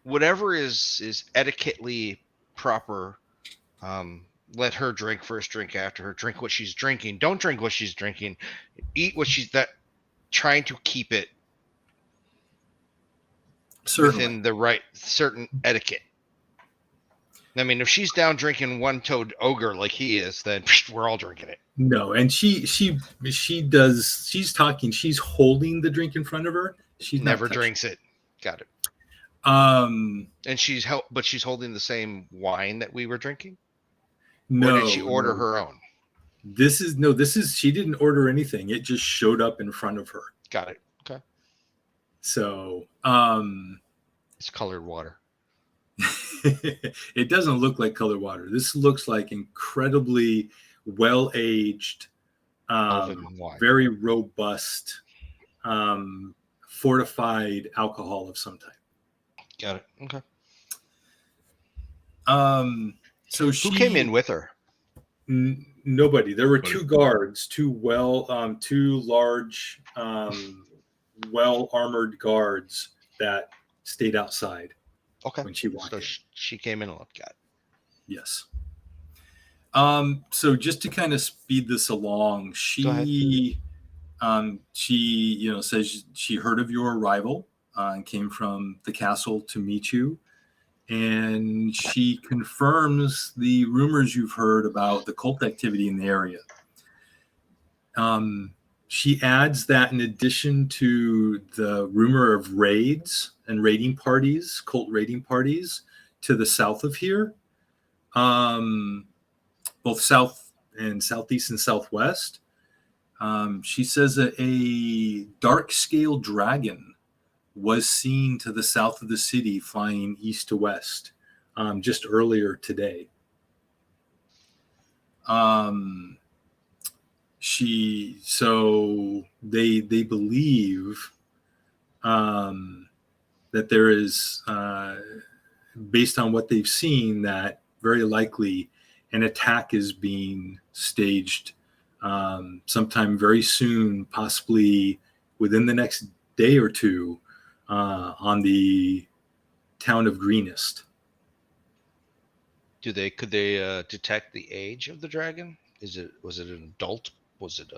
whatever is etiquettely proper, let her drink first, drink after her, drink what she's drinking. Don't drink what she's drinking. Eat what she's trying to keep it Certainly. within the right certain etiquette. I mean, if she's down drinking one-toed ogre like he is, then we're all drinking it. No, and she's talking, she's holding the drink in front of her. She's Never not drinks it. Got it. And she's holding the same wine that we were drinking? No. Or did she order her own? This is she didn't order anything. It just showed up in front of her. Got it. Okay. So, it's colored water. It doesn't look like colored water. This looks like incredibly well-aged, very robust, fortified alcohol of some type. Got it. Okay. So who came in with her? Nobody. There were two guards, two large, well-armored guards that stayed outside. Okay. When she walked in. She came in alone. Got it. Yes. So just to kind of speed this along, she says she heard of your arrival and came from the castle to meet you. And she confirms the rumors you've heard about the cult activity in the area. She adds that in addition to the rumor of raids and raiding parties, cult raiding parties to the south of here, both south and southeast and southwest, she says that a dark scale dragon was seen to the south of the city flying east to west just earlier today. They believe that there is, based on what they've seen, that very likely an attack is being staged sometime very soon, possibly within the next day or two, on the town of Greenest. Could they detect the age of the dragon? Was it an adult? Was it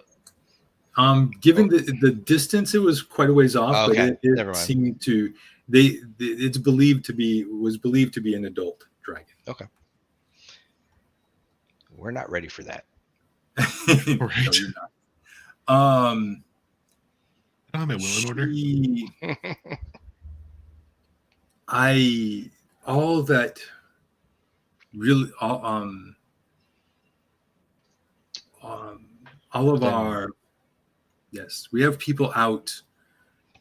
given the distance, it was quite a ways off, okay. But it seemed to was believed to be an adult dragon. Okay. We're not ready for that. Right. No, you're not. I don't have my will in order. All that really all of our yes, we have people out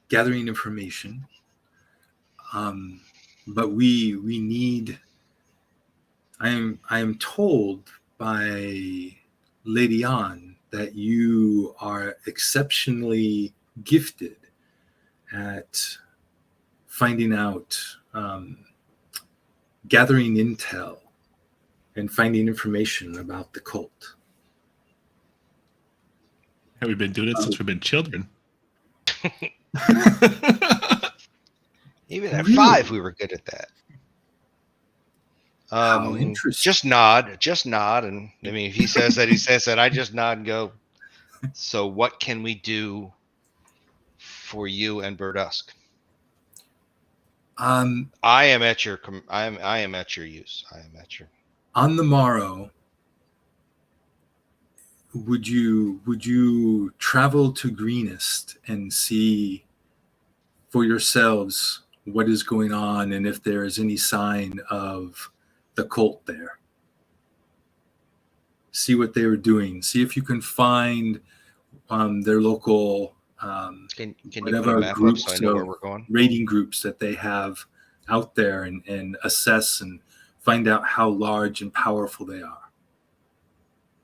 gathering information, but we need. I am told by Lady Ann that you are exceptionally gifted at finding out, gathering intel and finding information about the cult. Have we been doing it since we've been children? Even at Really? 5, we were good at that. How interesting. Just nod, and I mean, if he says that, he says that. I just nod and go. So, what can we do for you and Burdusk? I am at your. I am at your use. I am at your. On the morrow, would you travel to Greenest and see for yourselves what is going on and if there is any sign of the cult there? See what they were doing. See if you can find their local Can you put whatever a map up groups so I know where of we're going? raiding groups that they have out there, and assess and find out how large and powerful they are.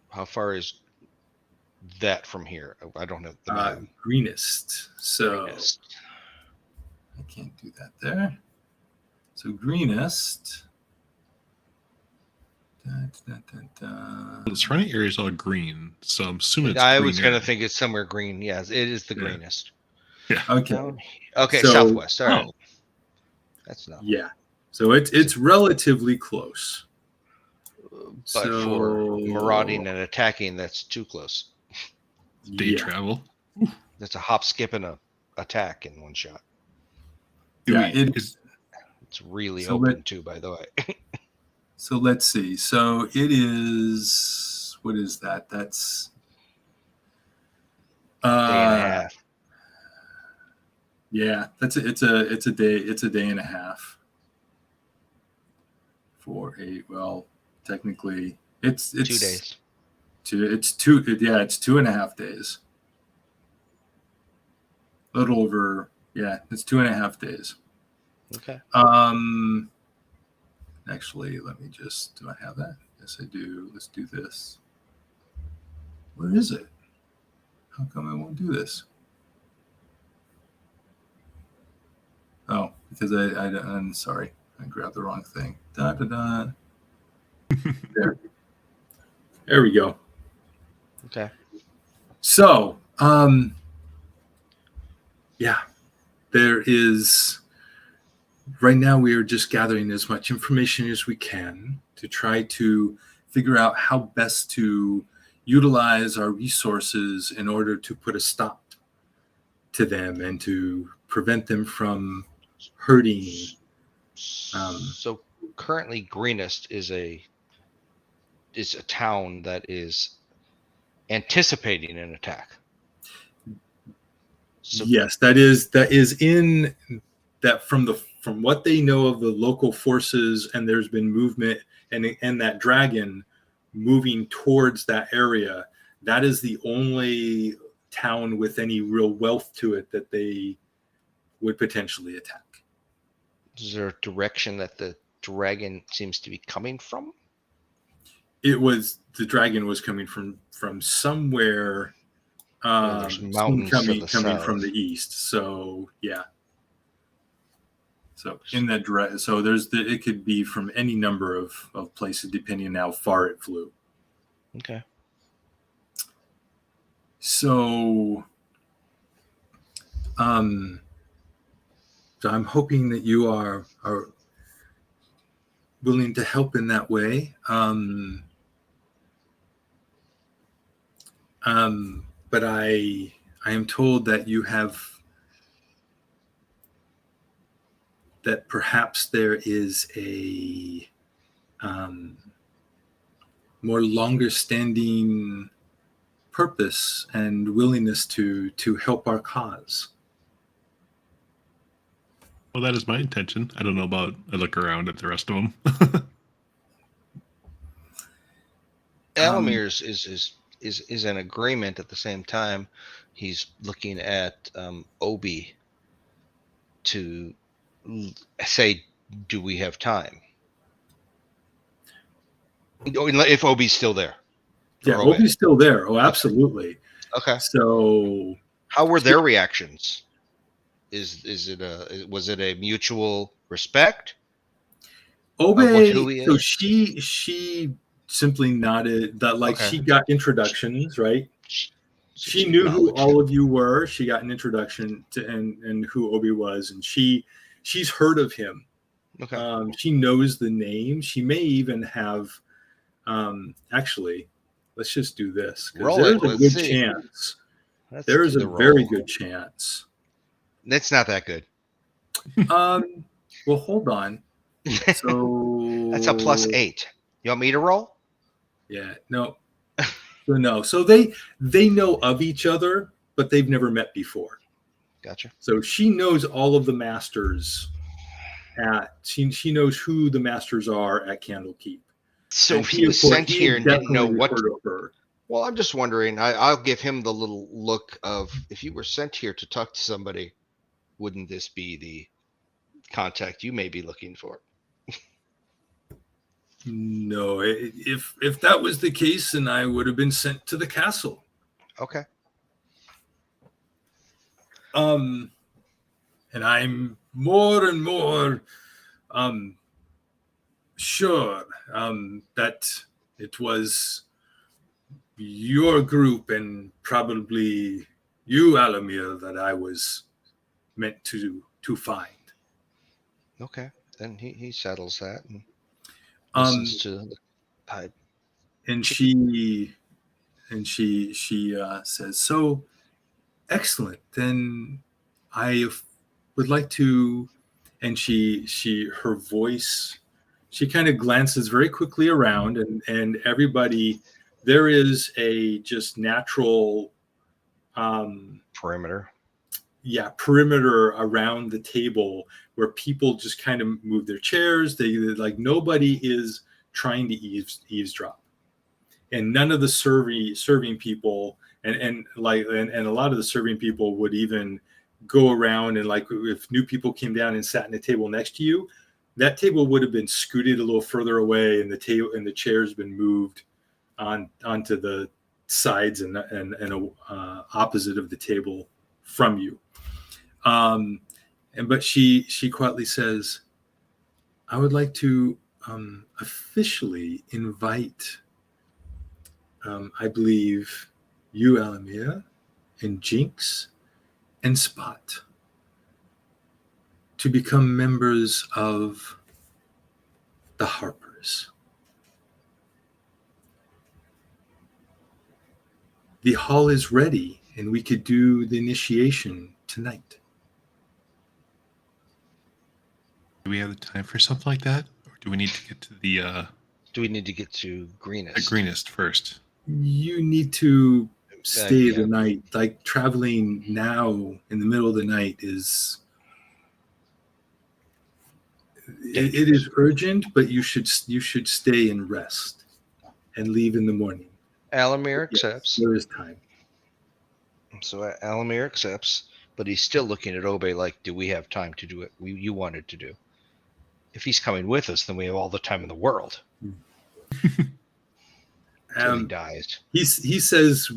How far is that from here? I don't have the map. Greenest. So Greenest. I can't do that there. So Greenest. The surrounding area is all green, so I'm assuming it's I green was going to area. think it's somewhere green. Yes, it is the Yeah. greenest. Okay. Okay, So- southwest. All right. That's not. Yeah. So it's relatively close. But for marauding and attacking, that's too close. Day yeah. travel. That's a hop, skip, and a attack in one shot. Yeah, it is. It's really So open too, by the way. So let's see. So it is. What is that? That's Day and a half. Yeah, it's a day and a half. For technically it's 2 days. It's 2.5 days. A little over, it's 2.5 days. Okay. Actually, do I have that? Yes, I do. Let's do this. Where is it? How come I won't do this? Oh, because I'm sorry. I grabbed the wrong thing. There we go. Okay. So, there is, right now we are just gathering as much information as we can to try to figure out how best to utilize our resources in order to put a stop to them and to prevent them from hurting. So currently, Greenest is a town that is anticipating an attack. So Yes, that is in that from what they know of the local forces, and there's been movement and that dragon moving towards that area. That is the only town with any real wealth to it that they would potentially attack. is there a direction that the dragon seems to be coming from? The dragon was coming from somewhere. There's mountains to the coming south. from the east. So yeah. So in that direction, so it could be from any number of places depending on how far it flew. Okay. So, so I'm hoping that you are willing to help in that way. But I am told that you have, that perhaps there is a more longer standing purpose and willingness to help our cause. Well, that is my intention. I don't know about. I look around at the rest of them. Alamir's is in agreement. At the same time, he's looking at Obi to say, do we have time? If Obi's still there. Yeah, Or Obi's still there. Oh, absolutely. Okay. So How were their reactions? Was it a mutual respect? Obi, who he so is? she simply nodded. That like Okay. she got introductions, right? So She knew who acknowledged all it. of you were. She got an introduction to and who Obi was, and she's heard of him. Okay. She knows the name. She may even have. Actually, let's just do this because Roll it. there's a Let's good see. chance. Let's There's do a the very roll. good chance. It's not that good. Well, hold on. So That's a +8. You want me to roll? Yeah, no. So they know of each other, but they've never met before. Gotcha. So she knows all of the masters she knows who the masters are at Candlekeep. So And if he was sent here and didn't know definitely what. heard of her. Well, I'm just wondering. I'll give him the little look of if you were sent here to talk to somebody, wouldn't this be the contact you may be looking for? No, if that was the case, then I would have been sent to the castle. Okay. And I'm more and more sure that it was your group and probably you, Alamir, that I was meant to find. Okay. Then he settles that and Um, listens to the pipe. and she says, "So excellent. Then I would like to." And her voice, she kind of glances very quickly around, and everybody. There is a just natural Perimeter. perimeter around the table where people just kind of move their chairs. They like nobody is trying to eavesdrop, and none of the serving people and a lot of the serving people would even go around and like if new people came down and sat in the table next to you, that table would have been scooted a little further away, and the table and the chairs been moved onto the sides and opposite of the table from you. But she quietly says, "I would like to officially invite, I believe, you, Alamir, and Jinx, and Spot to become members of the Harpers. The hall is ready, and we could do the initiation tonight." Do we have the time for something like that, or do we need to get to the Do we need to get to greenest? greenest first? You need to stay yeah. the night. Like traveling now in the middle of the night is it is urgent, but you should stay and rest and leave in the morning. Alamir Yes, accepts. there is time. So Alamir accepts, but he's still looking at Obe like, do we have time to do it? You wanted to do. If he's coming with us, then we have all the time in the world. Until he dies. He says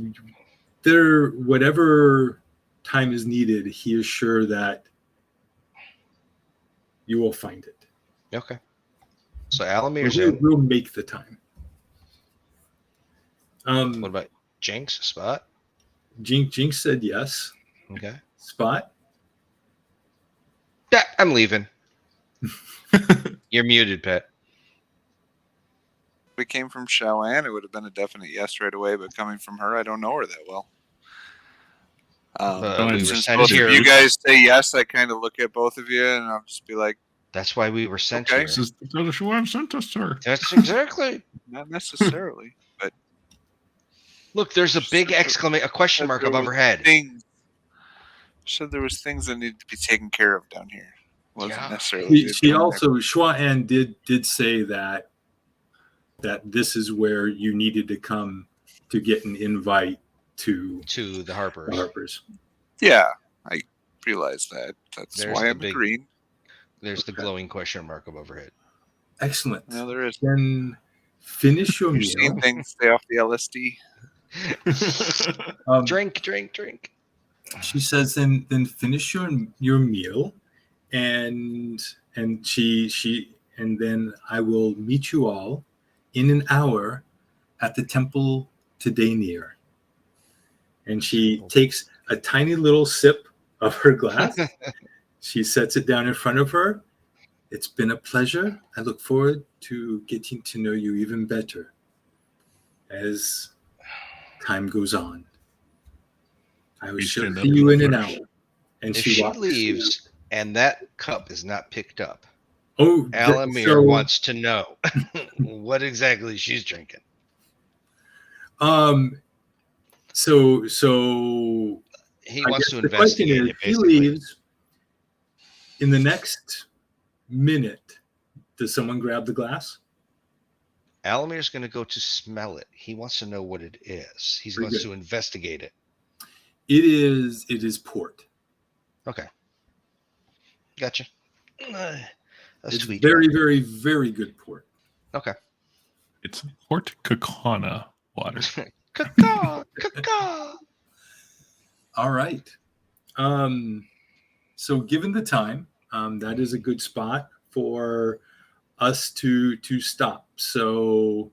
there whatever time is needed, he is sure that you will find it. Okay. So Alamir's in. We'll make the time. What about Jinx? Spot? Jinx said yes. Okay. Spot? Yeah, I'm leaving. You're muted, Pet. If it came from Shaoan, it would have been a definite yes right away. But coming from her, I don't know her that well. We were Since sent both here. of you guys say yes, I kind of look at both of you and I'll just be like, That's why we were sent Okay. here. This is the Showan sent us, sir. That's exactly. not necessarily, but Look, there's a big a question mark there above was her head. things. So there was things that needed to be taken care of down here. Wasn't Yeah. necessarily. She also Shuan did say that this is where you needed to come to get an invite to To the Harpers. Harpers. Yeah, I realize that. That's There's why the I'm big- agreeing. There's the glowing question mark above her head. Excellent. No, there is. Then finish your You're meal. seeing things. Stay off the LSD. Drink. She says, then finish your meal, and then I will meet you all in an hour at the temple to Daenir. And she takes a tiny little sip of her glass. She sets it down in front of her. It's been a pleasure. I look forward to getting to know you even better as time goes on. I will Each end see up you in in an the hour. And If she walks leaves and that cup is not picked up, Oh, Alamir wants to know what exactly she's drinking. So He I wants guess to the question investigate is, it, he basically. leaves in the next minute. Does someone grab the glass? Alamir's going to go to smell it. He wants to know what it is. He Pretty wants good. to investigate it. It is port. Okay. Gotcha. A It's sweet very, one. very, very good port. Okay. It's Port Cacana water. Caca, caca. All right. So given the time, that is a good spot for us to stop. So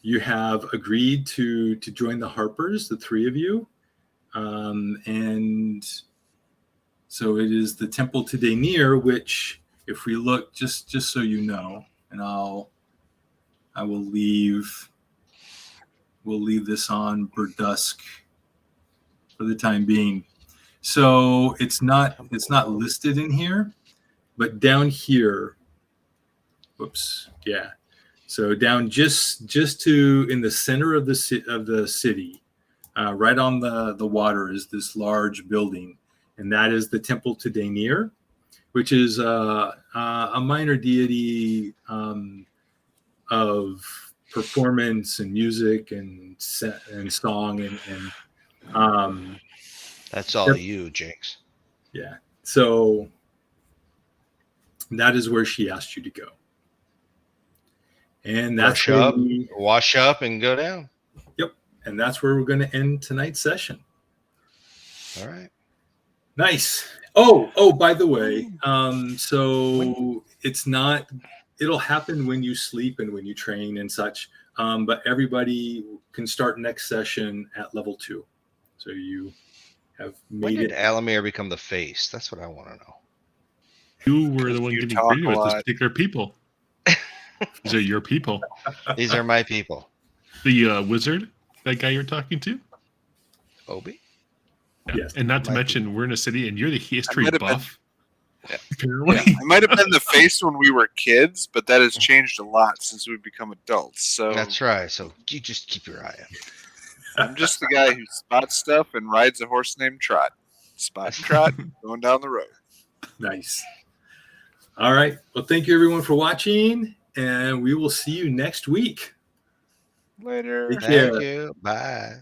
you have agreed to join the Harpers, the three of you. And so it is the Temple to Daenir, which if we look, just so you know, and I will leave, we'll leave this on Burdusk for the time being. So it's not listed in here, but down here, whoops, yeah. So down just to in the center of the city, right on the water is this large building, and that is the Temple to Daenir, which is a minor deity of performance and music and song and That's all you, Jinx. yeah. So that is where she asked you to go. And that's wash up and go down. Yep. And that's where we're going to end tonight's session. All right. Nice. Oh, by the way, so it'll happen when you sleep and when you train and such. But everybody can start next session at level 2. So you have made When did it. Alamir become the face? That's what I want to know. You were the one You getting talk greeted a with those lot. particular people. These are your people. These are my people. The wizard, that guy you're talking to. Obi? Yeah. Yes. And not to My mention, we're in a city and you're the history might have been- buff. Yeah. Apparently. Yeah, I might have been the face when we were kids, but that has changed a lot since we've become adults. So That's right. So you just keep your eye out. I'm just the guy who spots stuff and rides a horse named Trot. Spot and Trot, going down the road. Nice. All right. Well, thank you everyone for watching, and we will see you next week. Later. Take care. Thank you. Bye.